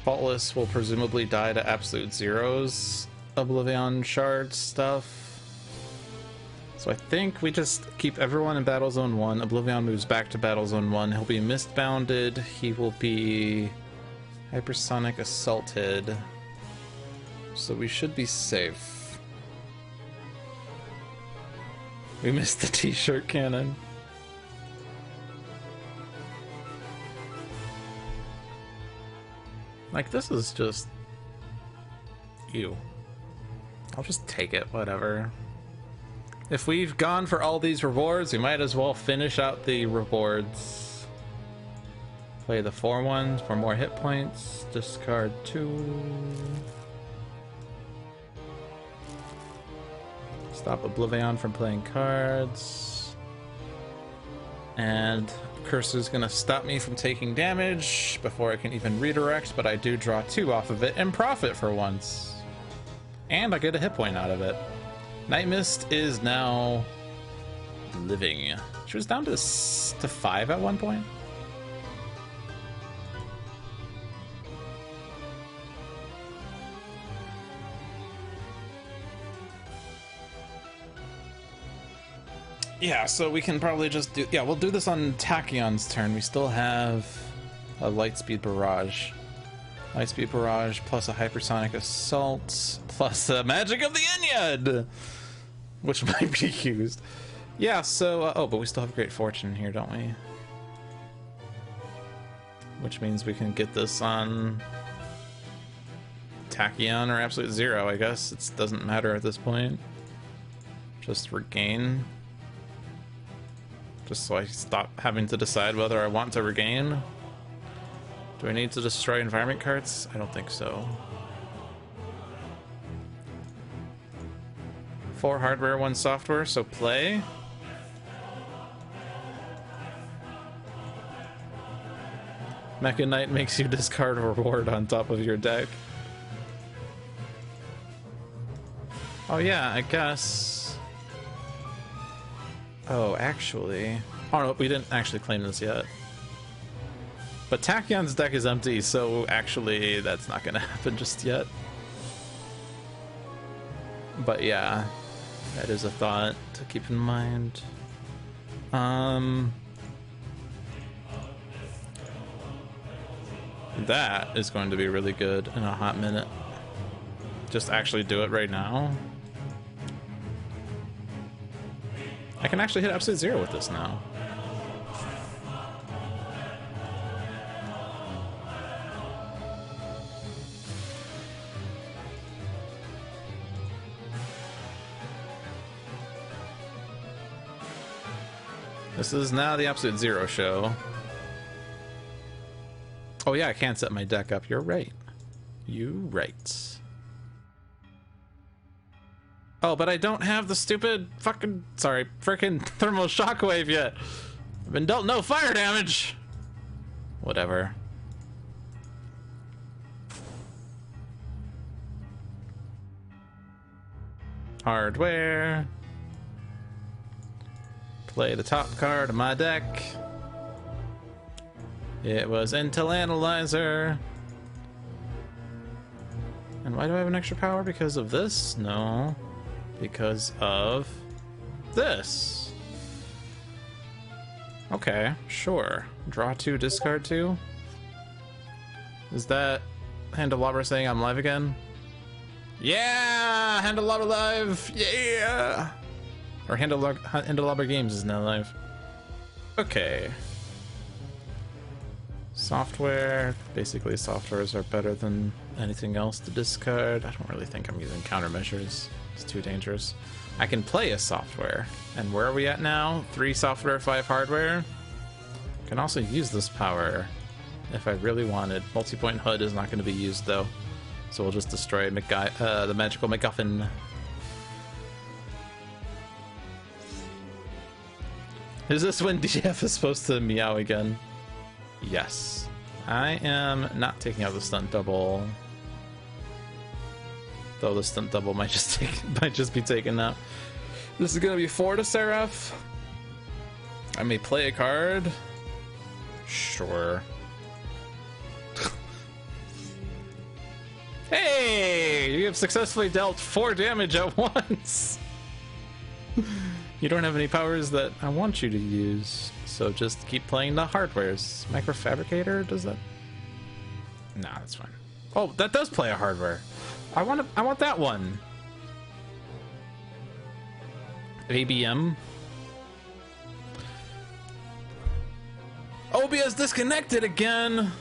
[SPEAKER 1] Faultless will presumably die to absolute zeros. OblivAeon shard stuff. So I think we just keep everyone in Battle Zone 1. OblivAeon moves back to Battle Zone 1. He'll be Mistbounded. He will be Hypersonic Assaulted. So we should be safe. We missed the t-shirt cannon. Like, this is just... Ew. I'll just take it, whatever. If we've gone for all these rewards, we might as well finish out the rewards. Play the 4-1 for more hit points. Discard 2. Stop OblivAeon from playing cards. And Cursor's gonna stop me from taking damage before I can even redirect, but I do draw 2 off of it and profit for once. And I get a hit point out of it. Night Mist is now living. She was down to 5 at one point. Yeah, so we can probably just do... Yeah, we'll do this on Tachyon's turn. We still have a Lightspeed Barrage. Lightspeed Barrage plus a Hypersonic Assault plus a Magic of the Ennead! Which might be used. Yeah, so... oh, but we still have Great Fortune here, don't we? Which means we can get this on Tachyon or Absolute Zero, I guess. It doesn't matter at this point. Just regain. Just so I stop having to decide whether I want to regain. Do I need to destroy environment cards? I don't think so. 4 hardware, 1 software, so play. Mecha Knight makes you discard a reward on top of your deck. Oh yeah, I guess... Oh, actually... Oh no, we didn't actually claim this yet. But Tachyon's deck is empty, so actually that's not gonna happen just yet. But yeah, that is a thought to keep in mind. That is going to be really good in a hot minute. Just actually do it right now. I can actually hit Absolute Zero with this now. This is now the Absolute Zero show. Oh yeah, I can't set my deck up. You're right. You right. Oh, but I don't have the stupid fucking... Sorry, frickin' thermal shockwave yet. I've been dealt no fire damage. Whatever. Hardware. Play the top card of my deck. It was Intel Analyzer. And why do I have an extra power? Because of this? No. Because of this. Okay, sure. Draw 2, discard 2. Is that Handelabra saying I'm live again? Yeah! Handelabra live! Yeah! Or Handelabra Games is now live. Okay. Software. Basically, softwares are better than anything else to discard. I don't really think I'm using countermeasures. It's too dangerous. I can play a software. And where are we at now? 3 software, 5 hardware. I can also use this power if I really wanted. Multi-point HUD is not going to be used though. So we'll just destroy the magical MacGuffin. Is this when DF is supposed to meow again? Yes. I am not taking out the stunt double. Though the stunt double might just be taken out. This is gonna be 4 to Seraph. I may play a card. Sure. Hey! You have successfully dealt 4 damage at once! You don't have any powers that I want you to use, so just keep playing the hardwares. Microfabricator, does that? Nah, that's fine. Oh, that does play a hardware. I want that one. ABM. OBS disconnected again.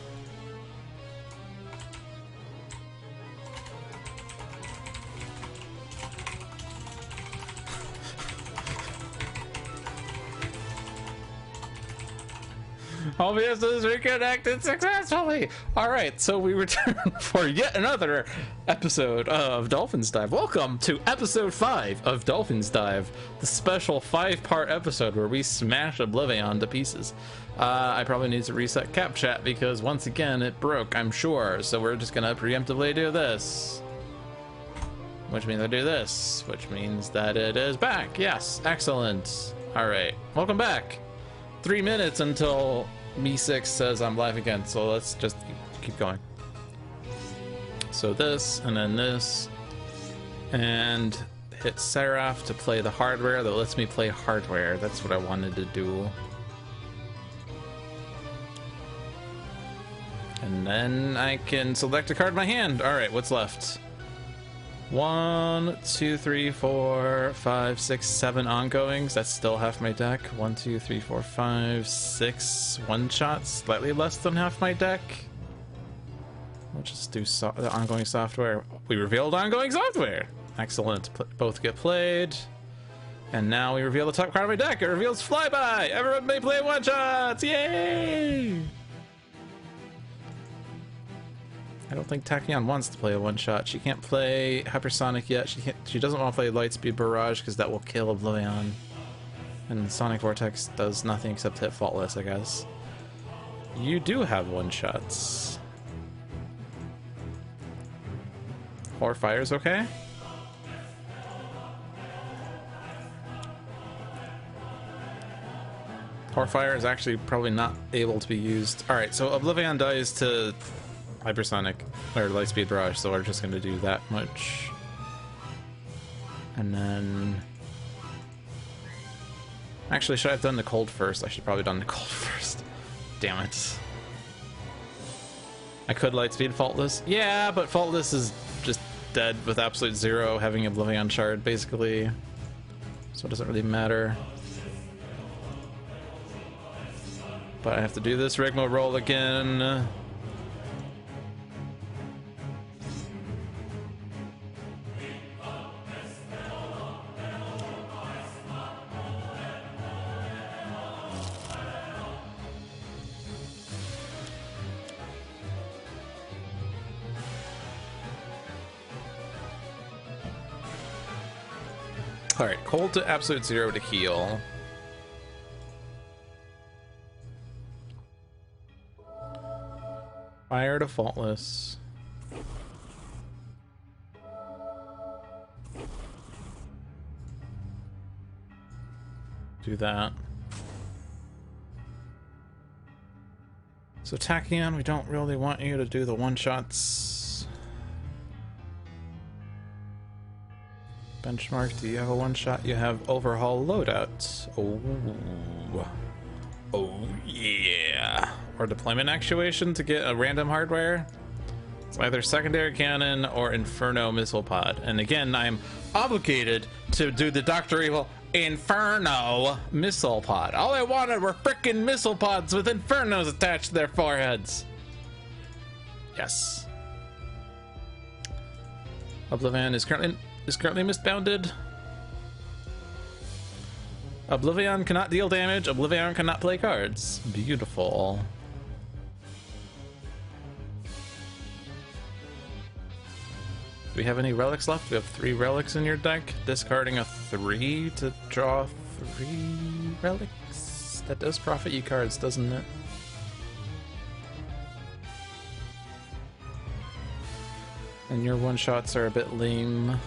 [SPEAKER 1] OBS is reconnected successfully. All right, so we return for yet another episode of Dolphin's Dive. Welcome to episode 5 of Dolphin's Dive, the special 5-part episode where we smash OblivAeon to pieces. I probably need to reset Cap Chat because once again it broke, I'm sure. So we're just gonna preemptively do this, which means I do this, which means that it is back. Yes, excellent. All right, welcome back. 3 minutes until Me6 says I'm live again, so let's just keep going. So this, and then this, and hit Seraph to play the hardware that lets me play hardware. That's what I wanted to do. And then I can select a card in my hand. Alright, what's left? 1, 2, 3, 4, 5, 6, 7 ongoings. That's still half my deck. 1, 2, 3, 4, 5, 6 one-shots. Slightly less than half my deck. We'll just do the ongoing software. We revealed ongoing software. Excellent. Both get played. And now we reveal the top card of my deck. It reveals Flyby. Everyone may play one-shots. Yay! I don't think Tachyon wants to play a one-shot. She can't play Hypersonic yet. She doesn't want to play Lightspeed Barrage because that will kill OblivAeon. And Sonic Vortex does nothing except hit Faultless, I guess. You do have one-shots. Or Fire's okay? Horfire is actually probably not able to be used. Alright, so OblivAeon dies to Hypersonic, or Lightspeed Barrage, so we're just going to do that much. And then... Actually, should I have done the cold first? I should probably have done the cold first. Damn it. I could Lightspeed Faultless. Yeah, but Faultless is just dead with absolute zero, having OblivAeon Shard, basically. So it doesn't really matter. But I have to do this Rigma roll again. Alright, cold to absolute 0 to heal. Fire to faultless. Do that. So Tachyon, we don't really want you to do the one-shots. Benchmark, do you have a one-shot? You have overhaul loadout. Oh. Oh yeah. Or deployment actuation to get a random hardware. It's either secondary cannon or Inferno missile pod. And again, I'm obligated to do the Dr. Evil Inferno missile pod. All I wanted were frickin' missile pods with infernos attached to their foreheads. Yes. OblivAeon is currently misbounded. OblivAeon cannot deal damage. OblivAeon cannot play cards. Beautiful. Do we have any relics left? We have 3 relics in your deck. Discarding a 3 to draw 3 relics. That does profit you cards, doesn't it? And your one-shots are a bit lame.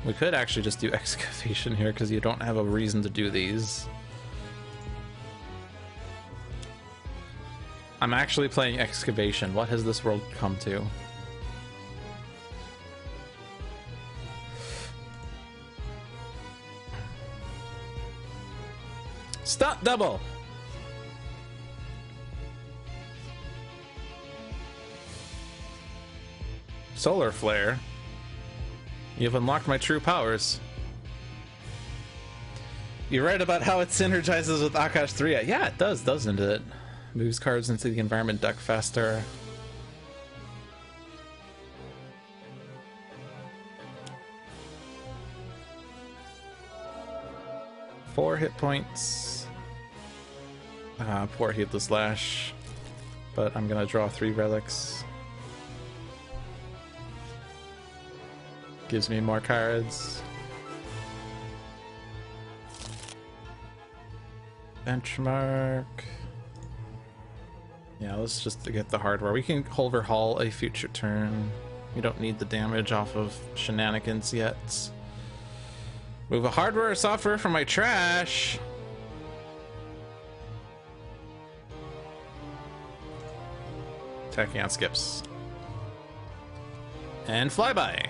[SPEAKER 1] We could actually just do excavation here because you don't have a reason to do these. I'm actually playing excavation. What has this world come to? Stop double! Solar flare. You've unlocked my true powers. You're right about how it synergizes with Akash 3. Yeah, it does, doesn't it? Moves cards into the environment deck faster. Four hit points. Poor Heedless Lash. But I'm gonna draw 3 relics. Gives me more cards. Benchmark. Yeah, let's just get the hardware. We can overhaul a future turn. We don't need the damage off of shenanigans yet. Move a hardware or software from my trash. Tachyon skips. And flyby.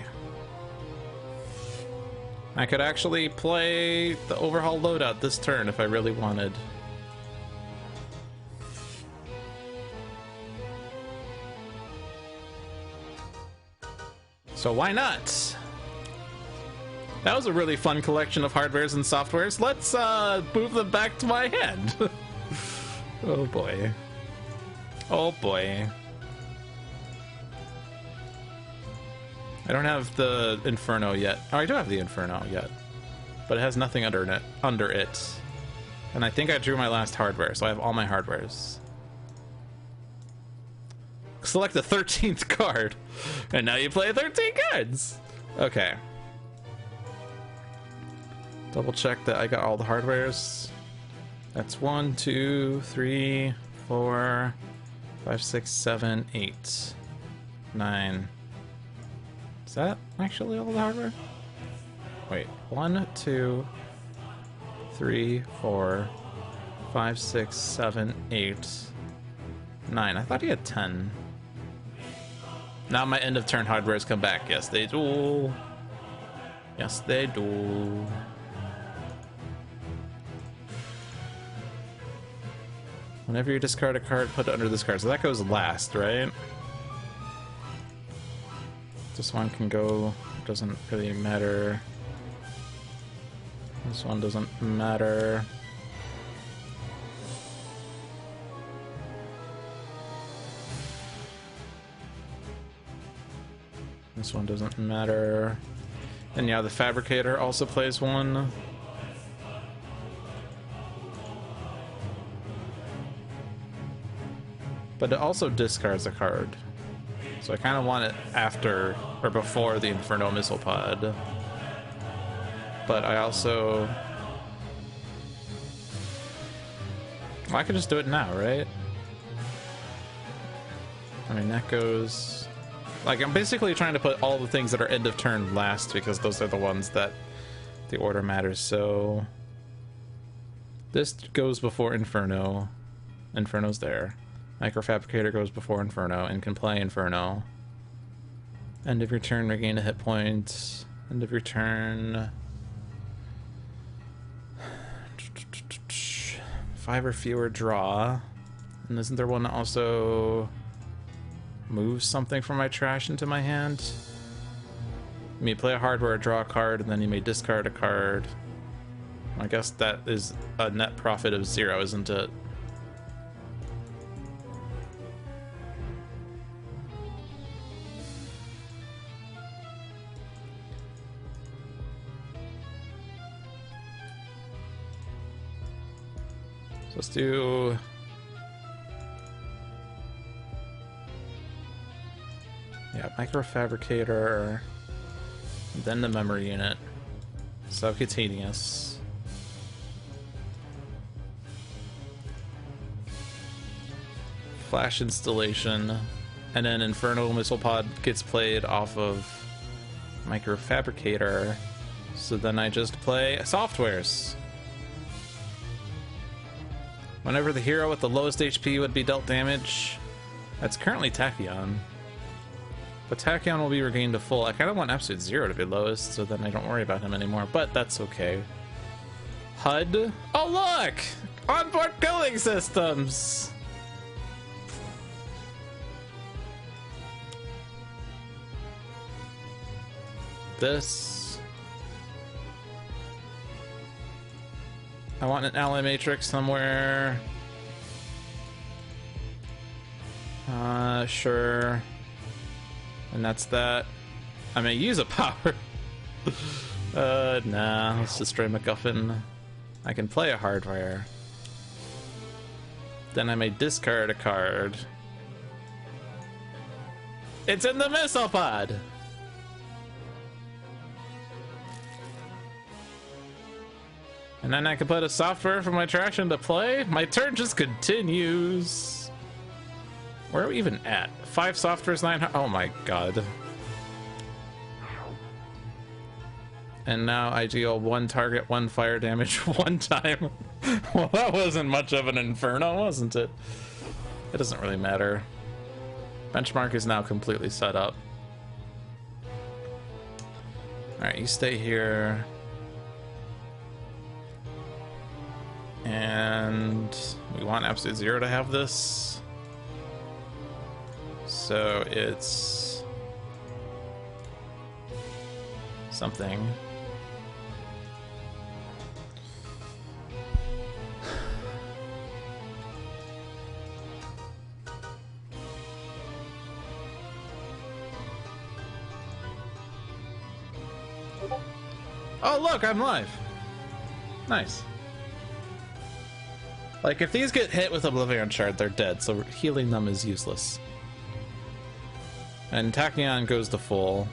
[SPEAKER 1] I could actually play the overhaul loadout this turn if I really wanted. So why not? That was a really fun collection of hardwares and softwares. Let's move them back to my hand. Oh boy. Oh boy. I don't have the Inferno yet. Oh, I do have the Inferno yet, but it has nothing under it. And I think I drew my last hardware, so I have all my hardwares. Select the 13th card, and now you play 13 cards. Okay. Double check that I got all the hardwares. That's 1, 2, 3, 4, 5, 6, 7, 8, 9. Is that actually all the hardware? Wait, 1, 2, 3, 4, 5, 6, 7, 8, 9. I thought he had 10. Now my end of turn hardwares come back. Yes, they do. Yes, they do. Whenever you discard a card, put it under this card. So that goes last, right? This one can go, doesn't really matter. This one doesn't matter. This one doesn't matter. And yeah, the Fabricator also plays one. But it also discards a card. So I kind of want it after or before the Inferno Missile Pod. But I also... Well, I could just do it now, right? I mean, that goes... Like, I'm basically trying to put all the things that are end of turn last, because those are the ones that the order matters. So this goes before Inferno. Inferno's there. Microfabricator goes before Inferno and can play Inferno. End of your turn, regain a hit point. End of your turn. 5 or fewer draw. And isn't there one that also moves something from my trash into my hand? You may play a hardware, draw a card, and then you may discard a card. I guess that is a net profit of 0, isn't it? So let's do... Yeah, Microfabricator, then the memory unit, Subcutaneous. Flash installation, and then Infernal Missile Pod gets played off of Microfabricator, so then I just play softwares. Whenever the hero with the lowest HP would be dealt damage, that's currently Tachyon. But Tachyon will be regained to full. I kind of want Absolute Zero to be lowest, so then I don't worry about him anymore, but that's okay. HUD. Oh look! Onboard killing systems! This. I want an ally matrix somewhere. Sure. And that's that. I may use a power. Nah, let's destroy MacGuffin. I can play a hardware. Then I may discard a card. It's in the missile pod! And then I can put a software from my trash into play. My turn just continues. Where are we even at? 5 softwares, 900. Oh my god. And now I deal 1 target, 1 fire damage 1 time. Well, that wasn't much of an inferno, wasn't it? It doesn't really matter. Benchmark is now completely set up. Alright, you stay here. And we want Absolute Zero to have this. So it's something. Oh look, I'm live. Nice. Like, if these get hit with OblivAeon Shard, they're dead, so healing them is useless. And Tachyon goes to full.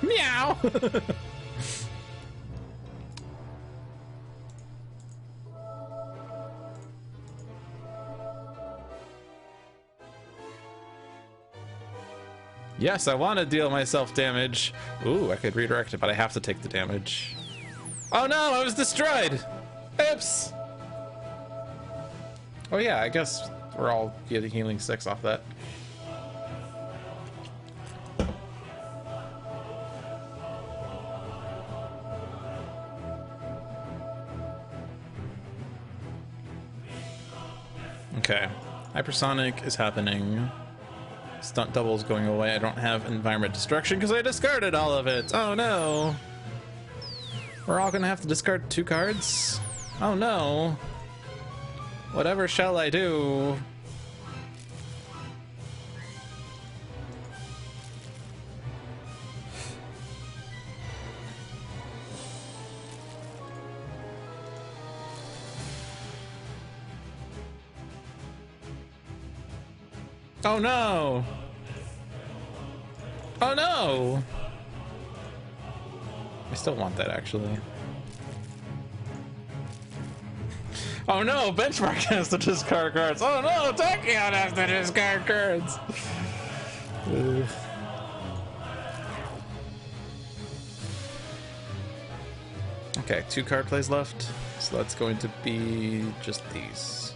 [SPEAKER 1] Meow! Yes, I want to deal myself damage. Ooh, I could redirect it, but I have to take the damage. Oh no, I was destroyed! Oops! Oh yeah, I guess we're all getting healing 6 off that. Okay, Hypersonic is happening. Stunt double is going away. I don't have environment destruction because I discarded all of it. Oh no. We're all gonna have to discard 2 cards? Oh no. Whatever shall I do? Oh no! Oh no! My still want that, actually. Oh no, Benchmark has to discard cards. Oh no, Tachyon has to discard cards. Okay, 2 card plays left. So that's going to be just these.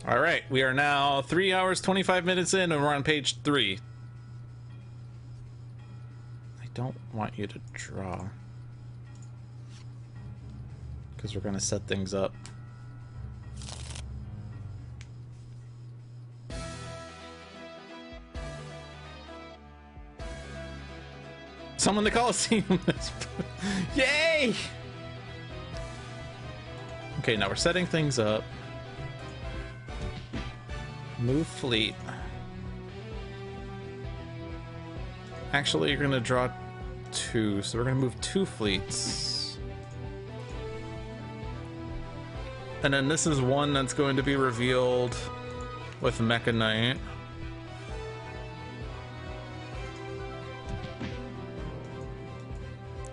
[SPEAKER 1] All right, we are now 3 hours, 25 minutes in, and we're on page 3. I don't want you to draw, because we're going to set things up. Summon the Coliseum. Yay! Okay, now we're setting things up. Move fleet. Actually, you're gonna draw 2, so we're gonna move 2 fleets. And then this is one that's going to be revealed with Mecha Knight.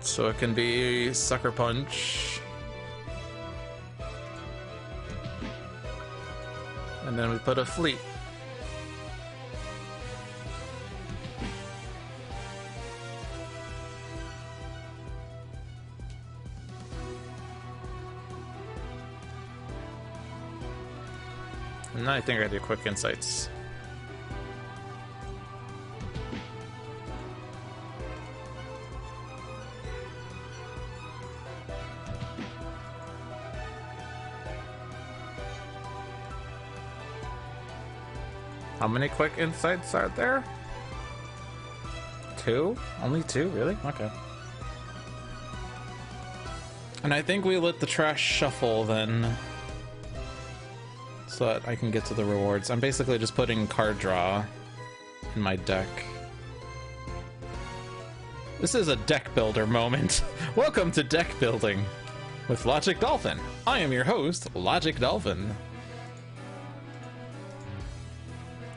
[SPEAKER 1] So it can be Sucker Punch. And then we put a fleet. And now I think I do quick insights. How many quick insights are there? 2? Only 2? Really? Okay. And I think we let the trash shuffle then, so that I can get to the rewards. I'm basically just putting card draw in my deck. This is a deck builder moment. Welcome to deck building with Logic Dolphin. I am your host, Logic Dolphin.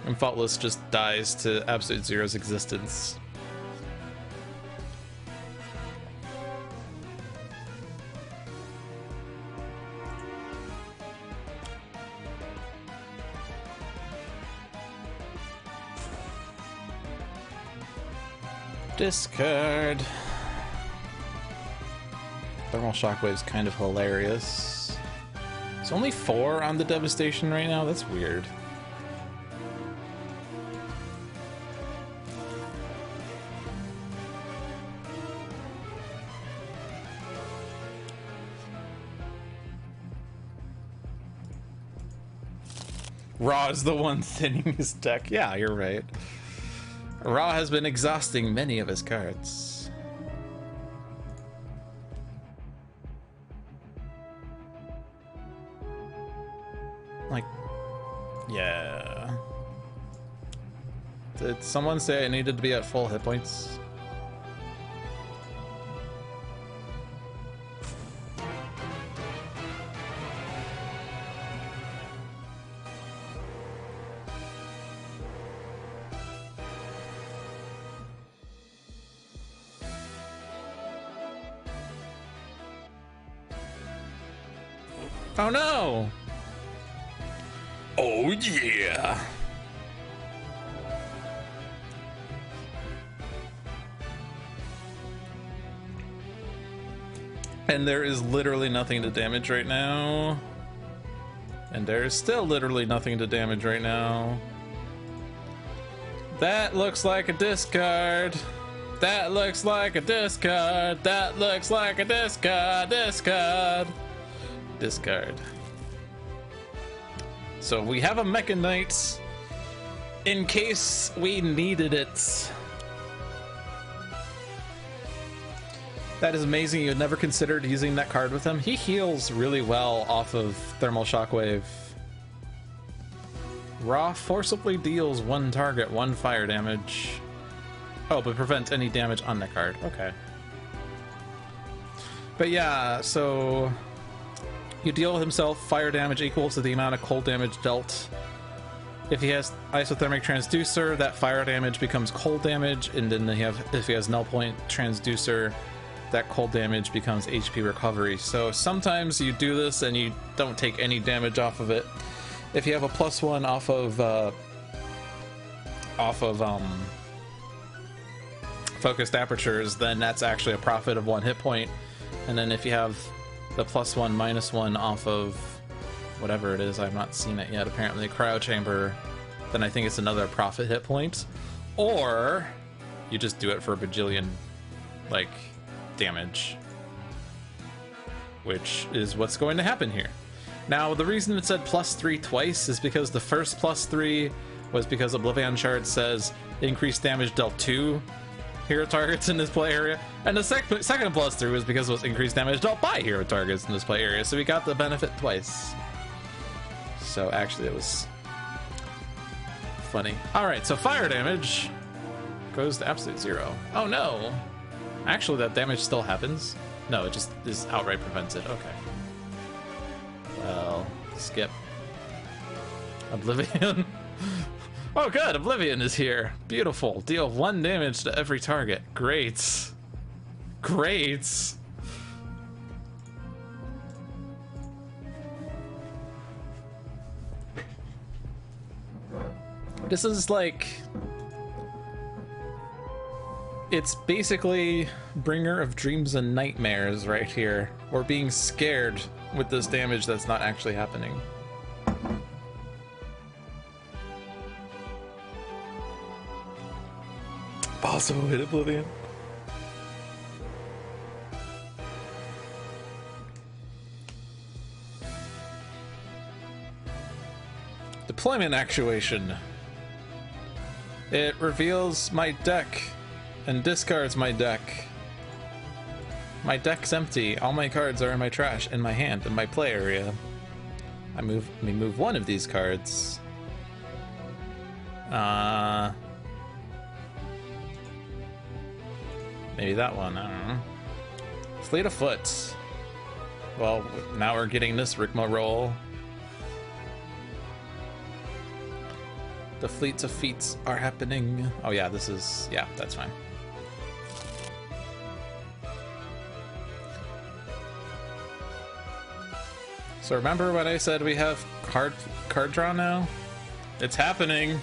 [SPEAKER 1] And Faultless just dies to Absolute Zero's existence. Discard. Thermal Shockwave's kind of hilarious. It's only 4 on the Devastation right now? That's weird. Ra is the one thinning his deck. Yeah, you're right. Ra has been exhausting many of his cards. Like, yeah. Did someone say I needed to be at full hit points? Oh no! Oh yeah! And there is literally nothing to damage right now. And there is still literally nothing to damage right now. That looks like a discard. That looks like a discard. That looks like a discard. Discard. Discard. So we have a Mecha Knight in case we needed it. That is amazing. You had never considered using that card with him. He heals really well off of Thermal Shockwave. Ra forcibly deals 1 target 1 fire damage. Oh, but prevents any damage on that card. Okay. But yeah, so you deal with himself fire damage equal to the amount of cold damage dealt If he has isothermic transducer, that fire damage becomes cold damage, and then if he has null point transducer, that cold damage becomes HP recovery. So sometimes you do this and you don't take any damage off of it. If you have a +1 off of focused apertures, then that's actually a profit of 1 hit point. And then if you have the +1 -1 off of whatever it is, I've not seen it yet, apparently cryo chamber, then I think it's another profit hit point. Or you just do it for a bajillion like damage, which is what's going to happen here. Now the reason it said +3 twice is because the first +3 was because OblivAeon Shard says increased damage dealt 2 hero targets in this play area, and the second +3 was because it was increased damage dealt by hero targets in this play area, so we got the benefit twice. So actually it was funny. Alright, so fire damage goes to absolute 0. Oh no! Actually that damage still happens? No, it just is outright prevented. Okay. Well, skip. OblivAeon. Oh good, OblivAeon is here. Beautiful. Deal 1 damage to every target. Great. Great. This is like... It's basically Bringer of Dreams and Nightmares right here. Or being scared with this damage that's not actually happening. Also hit OblivAeon. Deployment actuation. It reveals my deck and discards my deck. My deck's empty. All my cards are in my trash, in my hand, in my play area. Let me move one of these cards. Maybe that one, I don't know. Fleet of Foot. Well, now we're getting this rigmarole. The fleets of feats are happening. Oh yeah, this is... yeah, that's fine. So remember when I said we have card draw now? It's happening!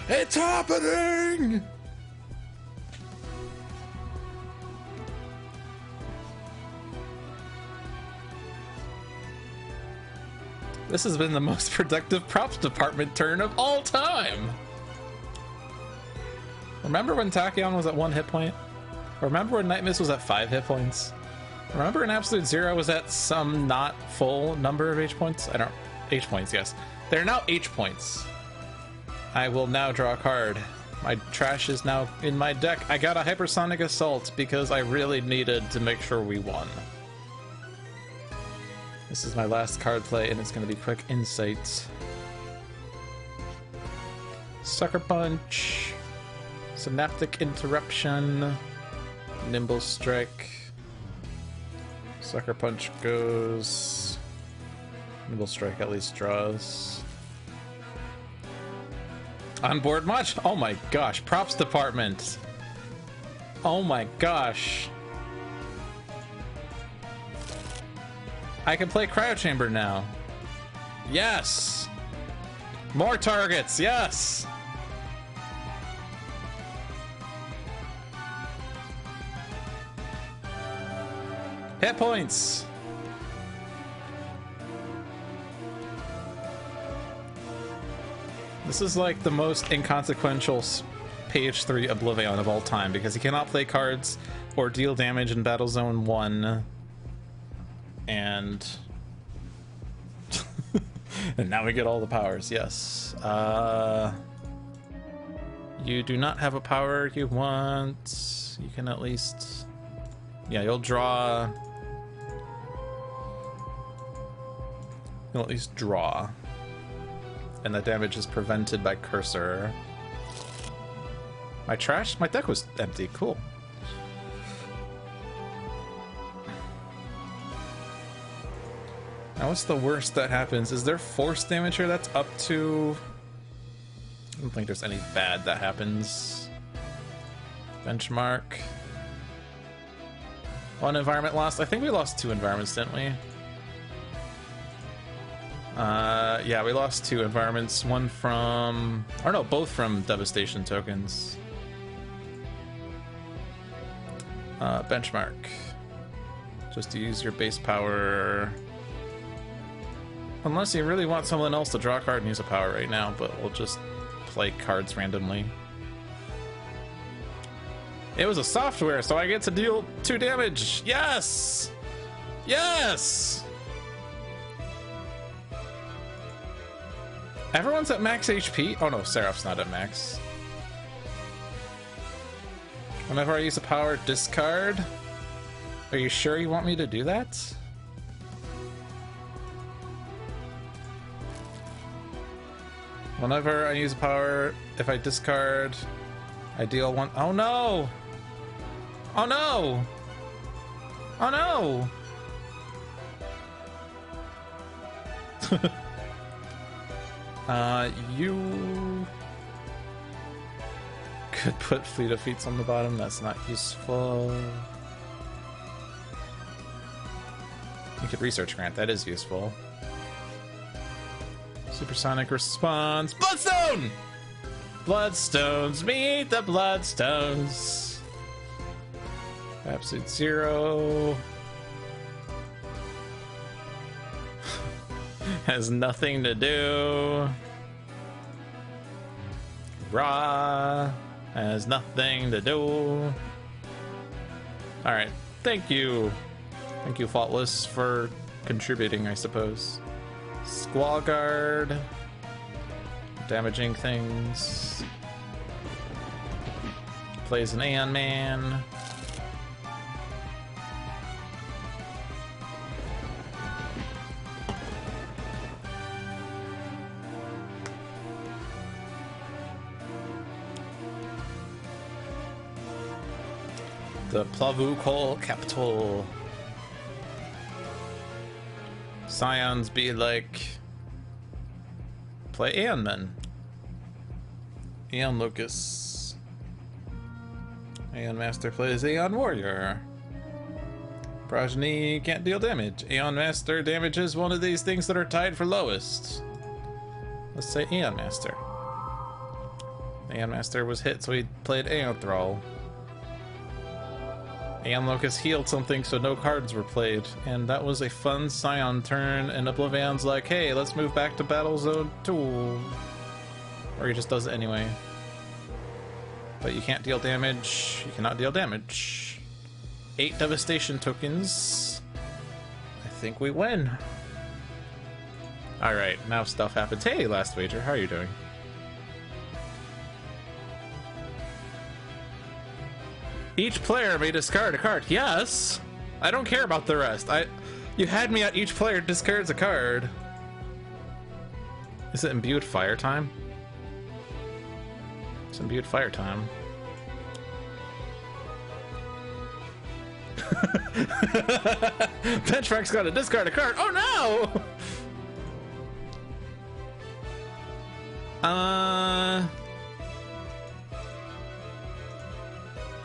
[SPEAKER 1] It's happening! This has been the most productive props department turn of all time! Remember when Tachyon was at 1 hit point? Remember when Night Mist was at 5 hit points? Remember when Absolute Zero was at some not full number of H points? I don't... H points, yes. They're now H points. I will now draw a card. My trash is now in my deck. I got a Hypersonic Assault because I really needed to make sure we won. This is my last card play, and it's going to be Quick Insight. Sucker Punch. Synaptic Interruption. Nimble Strike. Sucker Punch goes. Nimble Strike at least draws. Onboard much? Oh my gosh, props department. Oh my gosh. I can play Cryo Chamber now. Yes! More targets, yes! Hit points! This is like the most inconsequential page 3 OblivAeon of all time because he cannot play cards or deal damage in Battle Zone 1. And and now we get all the powers, yes. You do not have a power you want. You can at least... yeah, you'll draw... you'll at least draw. And the damage is prevented by cursor. My deck was empty, cool. Now what's the worst that happens? Is there force damage here that's up to I don't think there's any bad that happens. Benchmark. One environment lost. I think we lost 2 environments, didn't we? Yeah, we lost 2 environments. One from... Or no, both from devastation tokens. Benchmark. Just use your base power. Unless you really want someone else to draw a card and use a power right now, but we'll just play cards randomly. It was a software, so I get to deal 2 damage. Yes! Yes! Everyone's at max HP? Oh no, Seraph's not at max. Whenever I use a power, discard. Are you sure you want me to do that? Whenever I use a power, if I discard, I deal 1. Oh no! Oh no! Oh no! You could put Fleet of Feet on the bottom. That's not useful. You could research grant. That is useful. Supersonic response. Bloodstone! Bloodstones. Meet the Bloodstones. Absolute 0. Has nothing to do. Raw has nothing to do. Alright, thank you. Thank you, Faultless, for contributing, I suppose. Squall Guard. Damaging things. Plays an Aeon Man. The Plavukol Capital. Scions be like... Play Aeon Men. Aeon Locust. Aeon Master plays Aeon Warrior. Progeny can't deal damage. Aeon Master damages one of these things that are tied for lowest. Let's say Aeon Master. Aeon Master was hit, so he played Aeon Thrall. Aeon Locust healed something, so no cards were played. And that was a fun Scion turn, and OblivAeon's like, hey, let's move back to Battle Zone 2. Or he just does it anyway. But you can't deal damage. You cannot deal damage. 8 devastation tokens. I think we win. Alright, now stuff happens. Hey, Last Wager, how are you doing? Each player may discard a card. Yes! I don't care about the rest. You had me at each player discards a card. Is it imbued fire time? It's imbued fire time. Benchmark's got to discard a card. Oh no!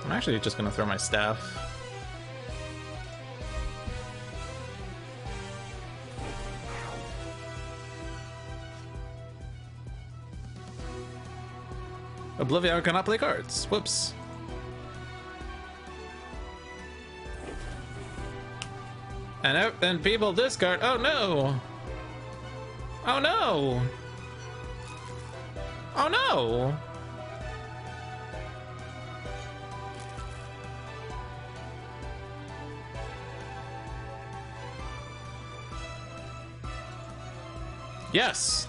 [SPEAKER 1] I'm actually just gonna throw my staff. OblivAeon cannot play cards. Whoops. And people discard. Oh no! Oh no! Oh no! Yes!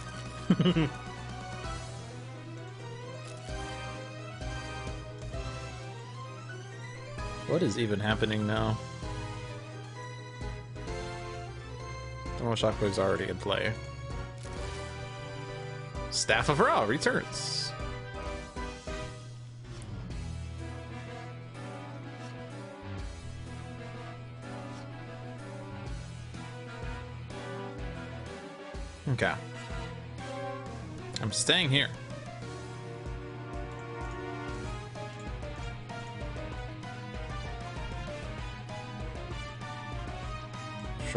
[SPEAKER 1] What is even happening now? Thermal Shockwave's already in play. Staff of Ra returns. Okay. I'm staying here.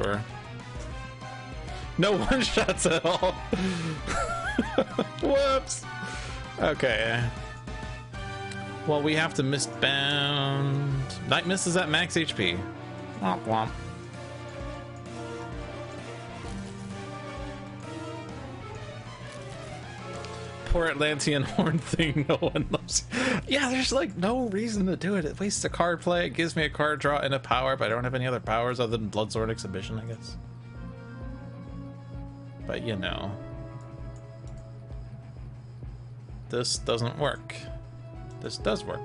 [SPEAKER 1] Sure. No one-shots at all. Whoops. Okay. Well, we have to Mistbound. Night Mist is at max HP. Womp womp. Poor Atlantean horn thing no one loves. Yeah, there's like no reason to do it. It wastes a card play, it gives me a card draw and a power, but I don't have any other powers other than Bloodsword Exhibition, I guess. But you know. This doesn't work. This does work.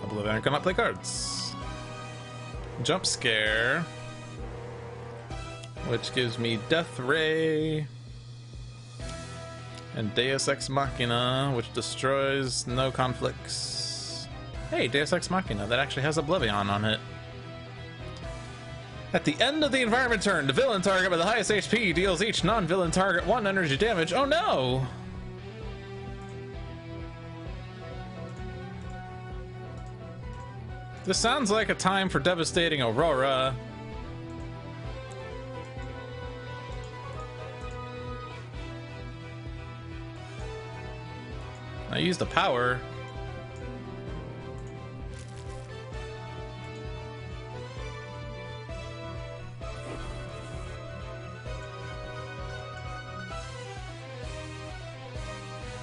[SPEAKER 1] OblivAeon cannot play cards. Jump Scare, which gives me Death Ray and Deus Ex Machina, which destroys no conflicts. Hey, Deus Ex Machina, that actually has OblivAeon on it. At the end of the environment turn, the villain target with the highest HP deals each non-villain target 1 energy damage. Oh no! This sounds like a time for devastating Aurora. I used the power.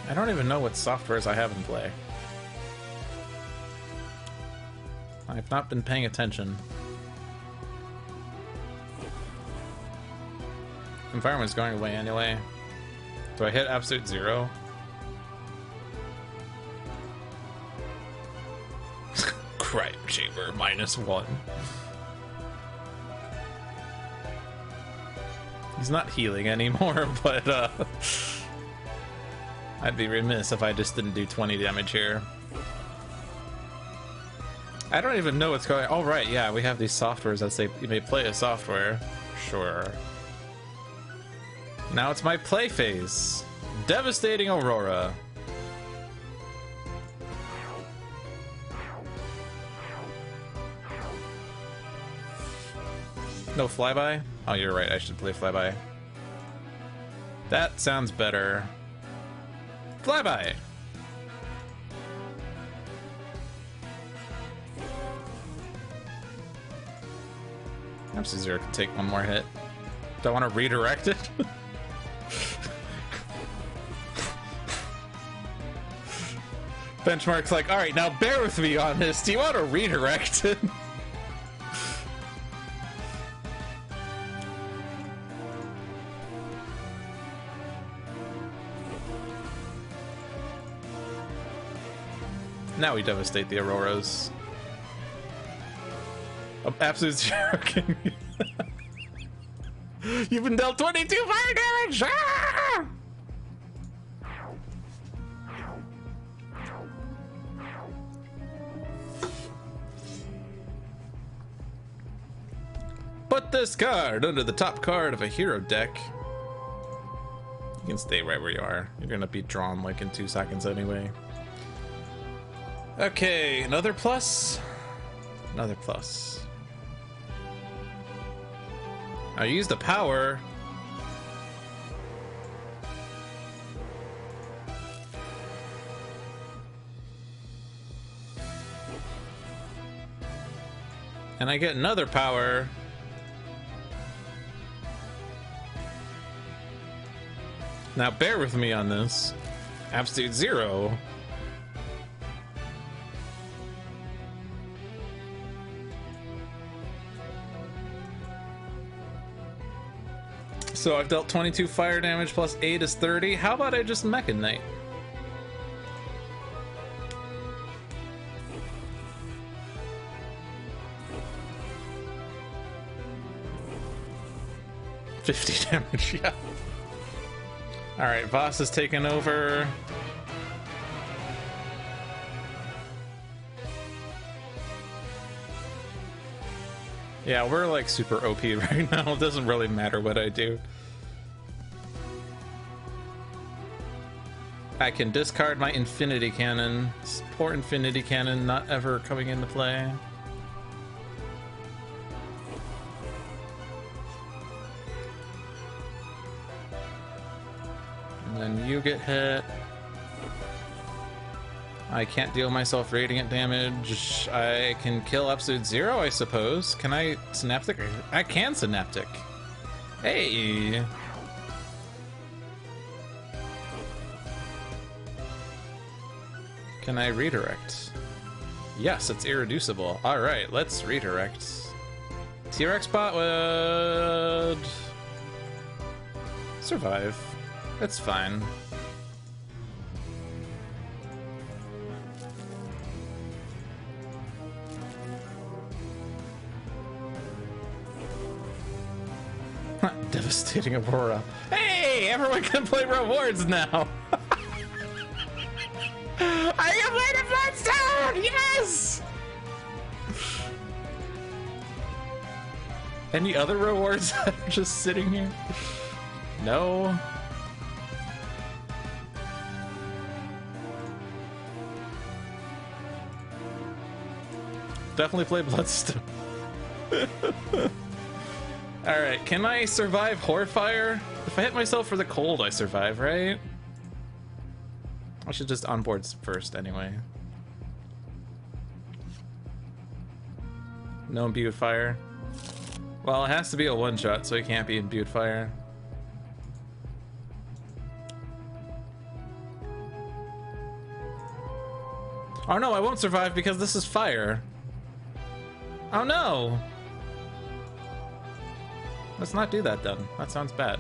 [SPEAKER 1] I don't even know what softwares I have in play. I've not been paying attention. Environment's going away anyway. Do I hit absolute 0? Crime Chamber -1. He's not healing anymore, but I'd be remiss if I just didn't do 20 damage here. I don't even know what's going on. Oh, right, yeah, we have these softwares that say you may play a software. Sure. Now it's my play phase. Devastating Aurora. No flyby? Oh, you're right, I should play flyby. That sounds better. Flyby! Absolute Zero can take one more hit. Do I want to redirect it? Benchmark's like, alright, now bear with me on this. Do you want to redirect it? Now we devastate the Auroras. Absolute Zero King. You've been dealt 22 fire damage! Ah! Put this card under the top card of a hero deck. You can stay right where you are. You're gonna be drawn like in 2 seconds anyway. Okay, another plus. Another plus. I use the power. And I get another power. Now bear with me on this. Absolute Zero. So I've dealt 22 fire damage plus 8 is 30. How about I just Mecha Knight? $50 damage, yeah. Alright, Voss is taking over. Yeah, we're like super OP right now. It doesn't really matter what I do. I can discard my Infinity Cannon. Poor Infinity Cannon not ever coming into play. And then you get hit. I can't deal myself radiant damage. I can kill Absolute Zero, I suppose. Can I Synaptic? I can Synaptic. Hey! Can I redirect? Yes, it's irreducible. Alright, let's redirect. T-Rex bot would survive. It's fine. Devastating Aurora. Hey, everyone can play rewards now. I can play the Bloodstone! Yes! Any other rewards that are just sitting here? No. Definitely play Bloodstone. Alright, can I survive Horfire? If I hit myself for the cold, I survive, right? I should just onboard first anyway. No imbued fire. Well, it has to be a one-shot, so it can't be imbued fire. Oh no, I won't survive because this is fire. Oh no! Let's not do that then. That sounds bad.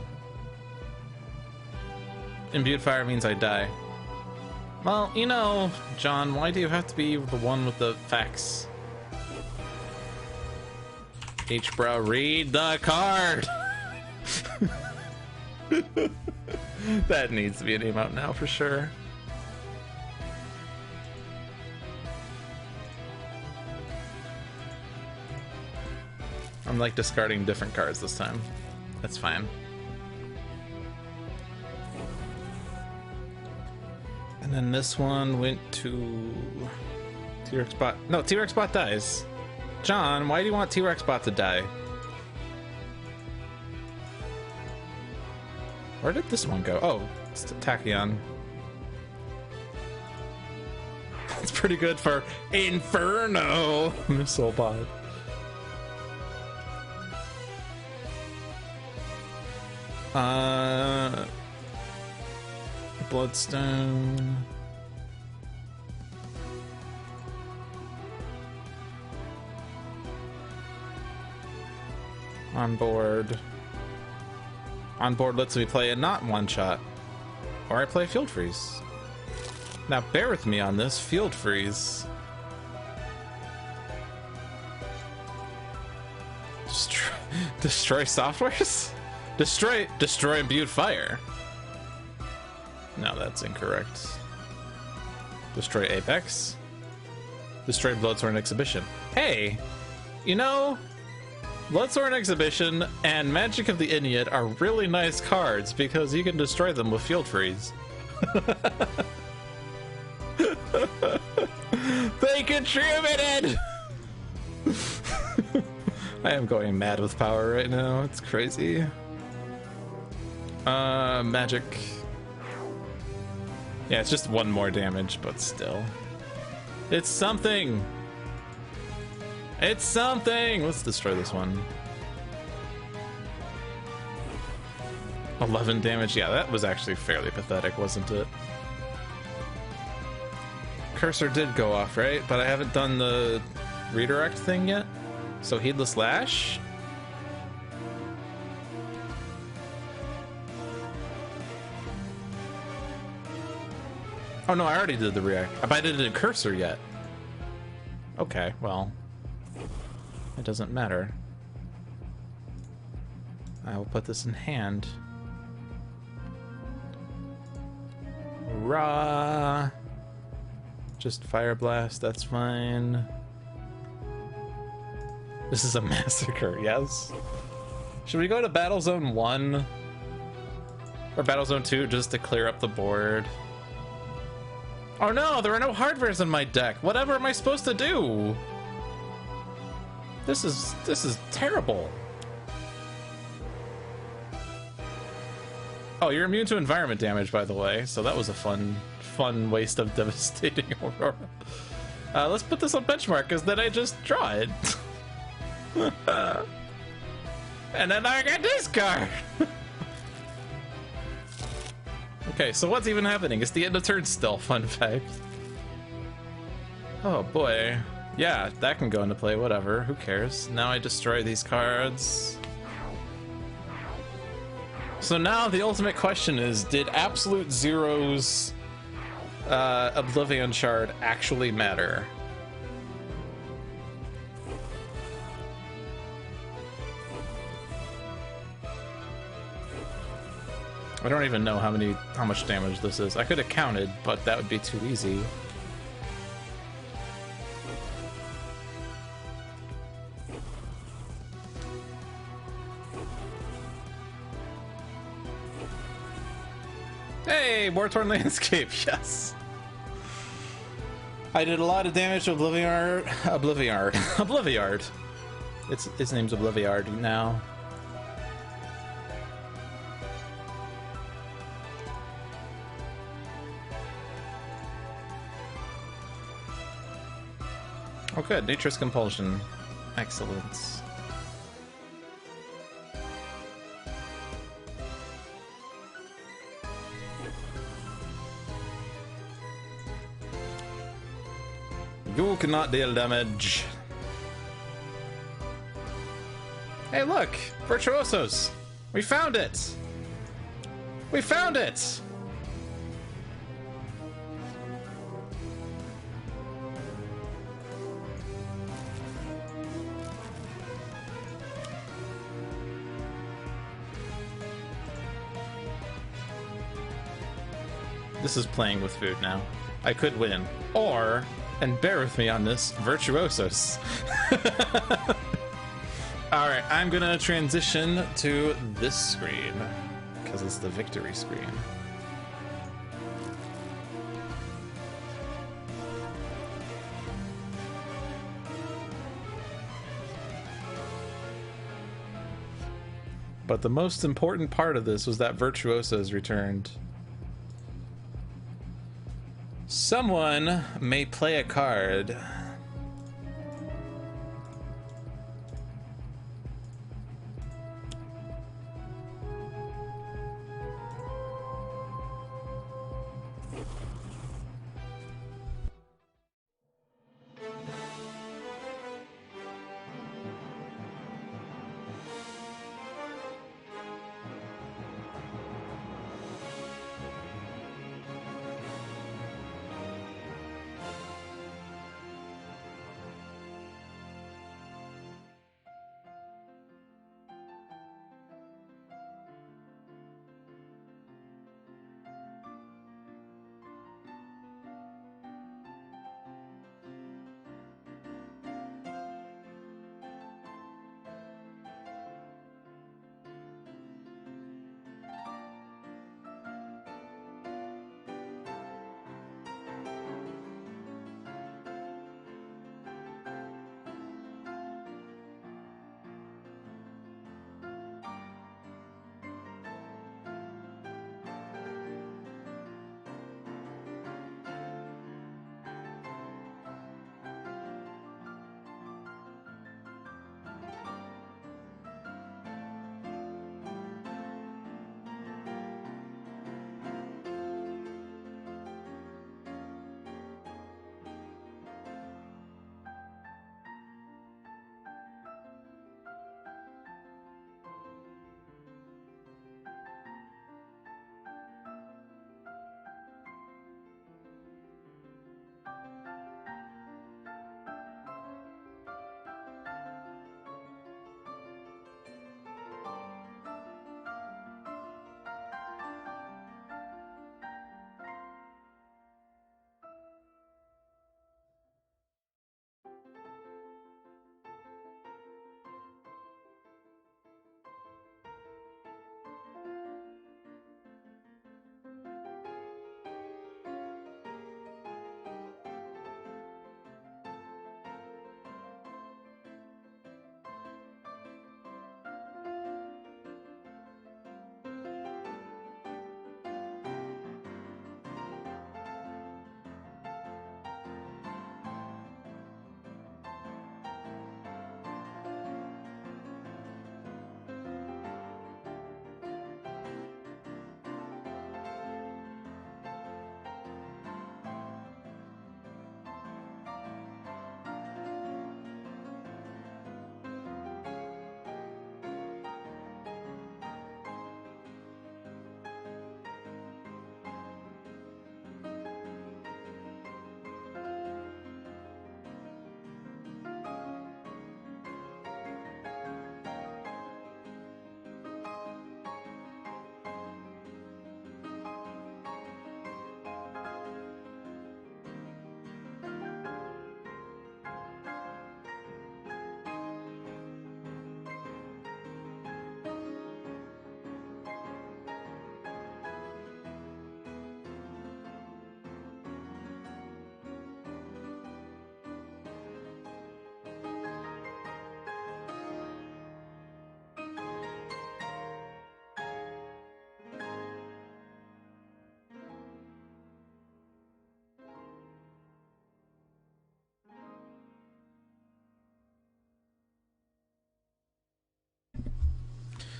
[SPEAKER 1] Imbued fire means I die. Well, you know, John, why do you have to be the one with the facts? H-Brow, read the card! That needs to be an emote now for sure. I'm like discarding different cards this time. That's fine. And then this one went to T-Rex bot. No, T-Rex bot dies. John, why do you want T-Rex bot to die? Where did this one go? Oh, it's the Tachyon. That's pretty good for Inferno Missile bot. Bloodstone. On board. On board lets me play a not one shot. Or I play Field Freeze. Now bear with me on this. Field Freeze. Destroy softwares? Destroy imbued fire. No, that's incorrect. Destroy Apex. Destroy Bloodsworn Exhibition. Hey, you know, Bloodsworn Exhibition and Magic of the Inuit are really nice cards because you can destroy them with Field Freeze. They contributed! I am going mad with power right now. It's crazy. Magic. Yeah, it's just one more damage, but still. It's something! It's something! Let's destroy this one. 11 damage. Yeah, that was actually fairly pathetic, wasn't it? Cursor did go off, right? But I haven't done the redirect thing yet. So Heedless Lash? Oh no, I already did the react. But I didn't do Cursor yet. Okay, well. It doesn't matter. I will put this in hand. Rah! Just Fire Blast, that's fine. This is a massacre, yes. Should we go to Battle Zone 1? Or Battle Zone 2 just to clear up the board? Oh no, there are no hardwares in my deck. Whatever am I supposed to do? This is terrible. Oh, you're immune to environment damage, by the way, so that was a fun waste of devastating Aurora. Let's put this on benchmark, because then I just draw it. And then I get this card! Okay, so what's even happening? It's the end of turn still, fun fact. Oh boy. Yeah, that can go into play, whatever, who cares? Now I destroy these cards. So now the ultimate question is, did Absolute Zero's OblivAeon Shard actually matter? I don't even know how much damage this is. I could have counted, but that would be too easy. Hey, War-Torn Landscape, yes! I did a lot of damage to OblivAeon. Its name's OblivAeon now. Oh good, Nature's Compulsion. Excellent. You cannot deal damage. Hey look! Virtuosos! We found it! We found it! This is playing with food now. I could win. Or, and bear with me on this, Virtuosos. Alright, I'm gonna transition to this screen, because it's the victory screen. But the most important part of this was that Virtuosos returned. Someone may play a card.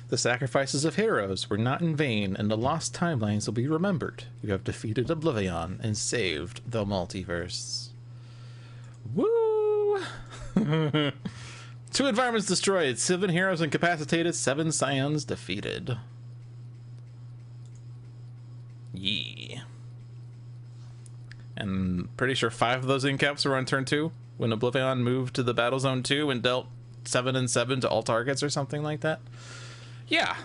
[SPEAKER 1] The sacrifices of heroes were not in vain, and the lost timelines will be remembered. You have defeated OblivAeon and saved the multiverse. Woo! 2 environments destroyed, 7 heroes incapacitated, 7 scions defeated. Yeah. And pretty sure 5 of those incaps were on turn 2 when OblivAeon moved to the Battle Zone 2 and dealt 7 and 7 to all targets or something like that. Yeah.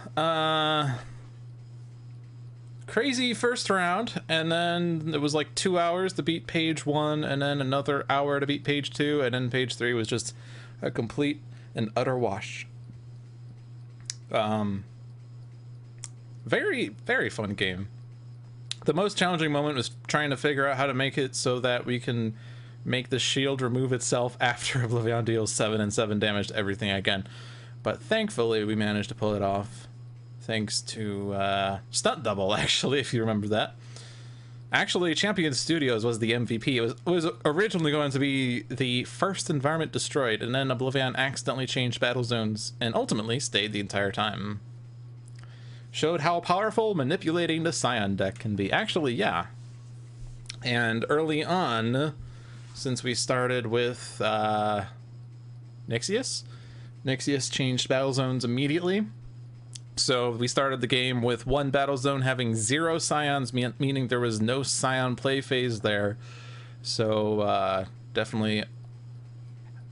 [SPEAKER 1] Crazy first round, and then it was like 2 hours to beat page 1, and then another hour to beat page 2, and then page 3 was just a complete and utter wash. Very, very fun game. The most challenging moment was trying to figure out how to make it so that we can make the shield remove itself after OblivAeon deals 7 and 7 damage to everything again. But thankfully we managed to pull it off. Thanks to Stunt Double, actually, if you remember that. Actually, Champion Studios was the MVP. It was originally going to be the first environment destroyed, and then OblivAeon accidentally changed battle zones and ultimately stayed the entire time. Showed how powerful manipulating the Scion deck can be. Actually, yeah. And early on, since we started with Nixius changed battle zones immediately. So we started the game with 1 battle zone having 0 Scions, meaning there was no Scion play phase there. So definitely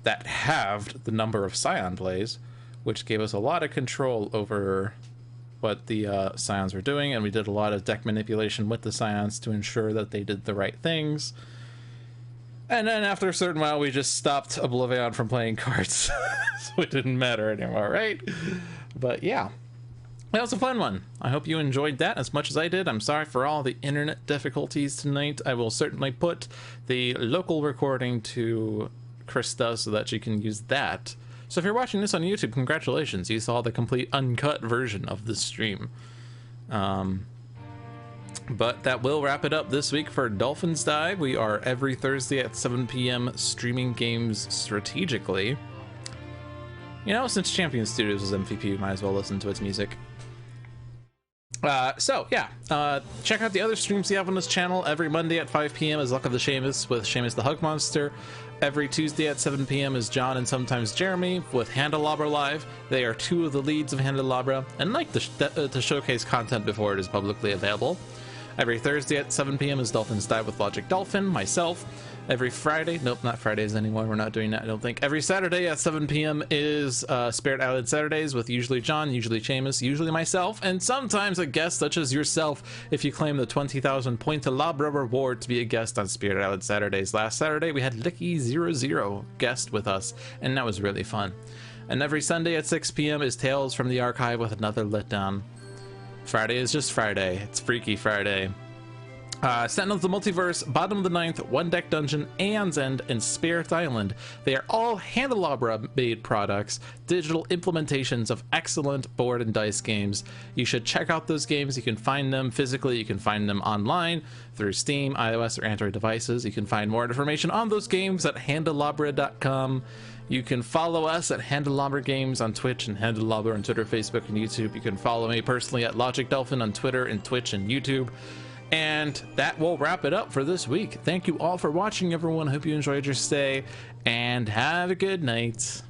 [SPEAKER 1] that halved the number of Scion plays, which gave us a lot of control over what the Scions were doing, and we did a lot of deck manipulation with the Scions to ensure that they did the right things. And then after a certain while, we just stopped OblivAeon from playing cards, so it didn't matter anymore, right? But yeah, that was a fun one. I hope you enjoyed that as much as I did. I'm sorry for all the internet difficulties tonight. I will certainly put the local recording to Krista so that she can use that. So if you're watching this on YouTube, congratulations. You saw the complete uncut version of this stream. But that will wrap it up this week for Dolphin's Dive. We are every Thursday at 7 p.m. streaming games strategically. You know, since Champion Studios was MVP, we might as well listen to its music. So yeah, check out the other streams we have on this channel. Every Monday at 5 p.m. is Luck of the Seamus with Seamus the Hug Monster. Every Tuesday at 7 p.m. is John and sometimes Jeremy with Handelabra Live. They are 2 of the leads of Handelabra and like to showcase content before it is publicly available. Every Thursday at 7 p.m. is Dolphin's Dive with Logic Dolphin, myself. Every Friday, nope, not Fridays anymore, we're not doing that, I don't think. Every Saturday at 7 p.m. is Spirit Island Saturdays with usually John, usually Seamus, usually myself, and sometimes a guest such as yourself if you claim the 20,000 Pointalabra reward to be a guest on Spirit Island Saturdays. Last Saturday we had Licky00 guest with us, and that was really fun. And every Sunday at 6 p.m. is Tales from the Archive with another letdown. Friday is just Friday. It's Freaky Friday. Sentinels of the Multiverse, Bottom of the Ninth, One Deck Dungeon, Aeon's End, and Spirit Island. They are all Handelabra-made products, digital implementations of excellent board and dice games. You should check out those games. You can find them physically. You can find them online through Steam, iOS, or Android devices. You can find more information on those games at Handelabra.com. You can follow us at Handelabra Games on Twitch and Handelabra on Twitter, Facebook, and YouTube. You can follow me personally at Logic Dolphin on Twitter and Twitch and YouTube. And that will wrap it up for this week. Thank you all for watching, everyone. Hope you enjoyed your stay, and have a good night.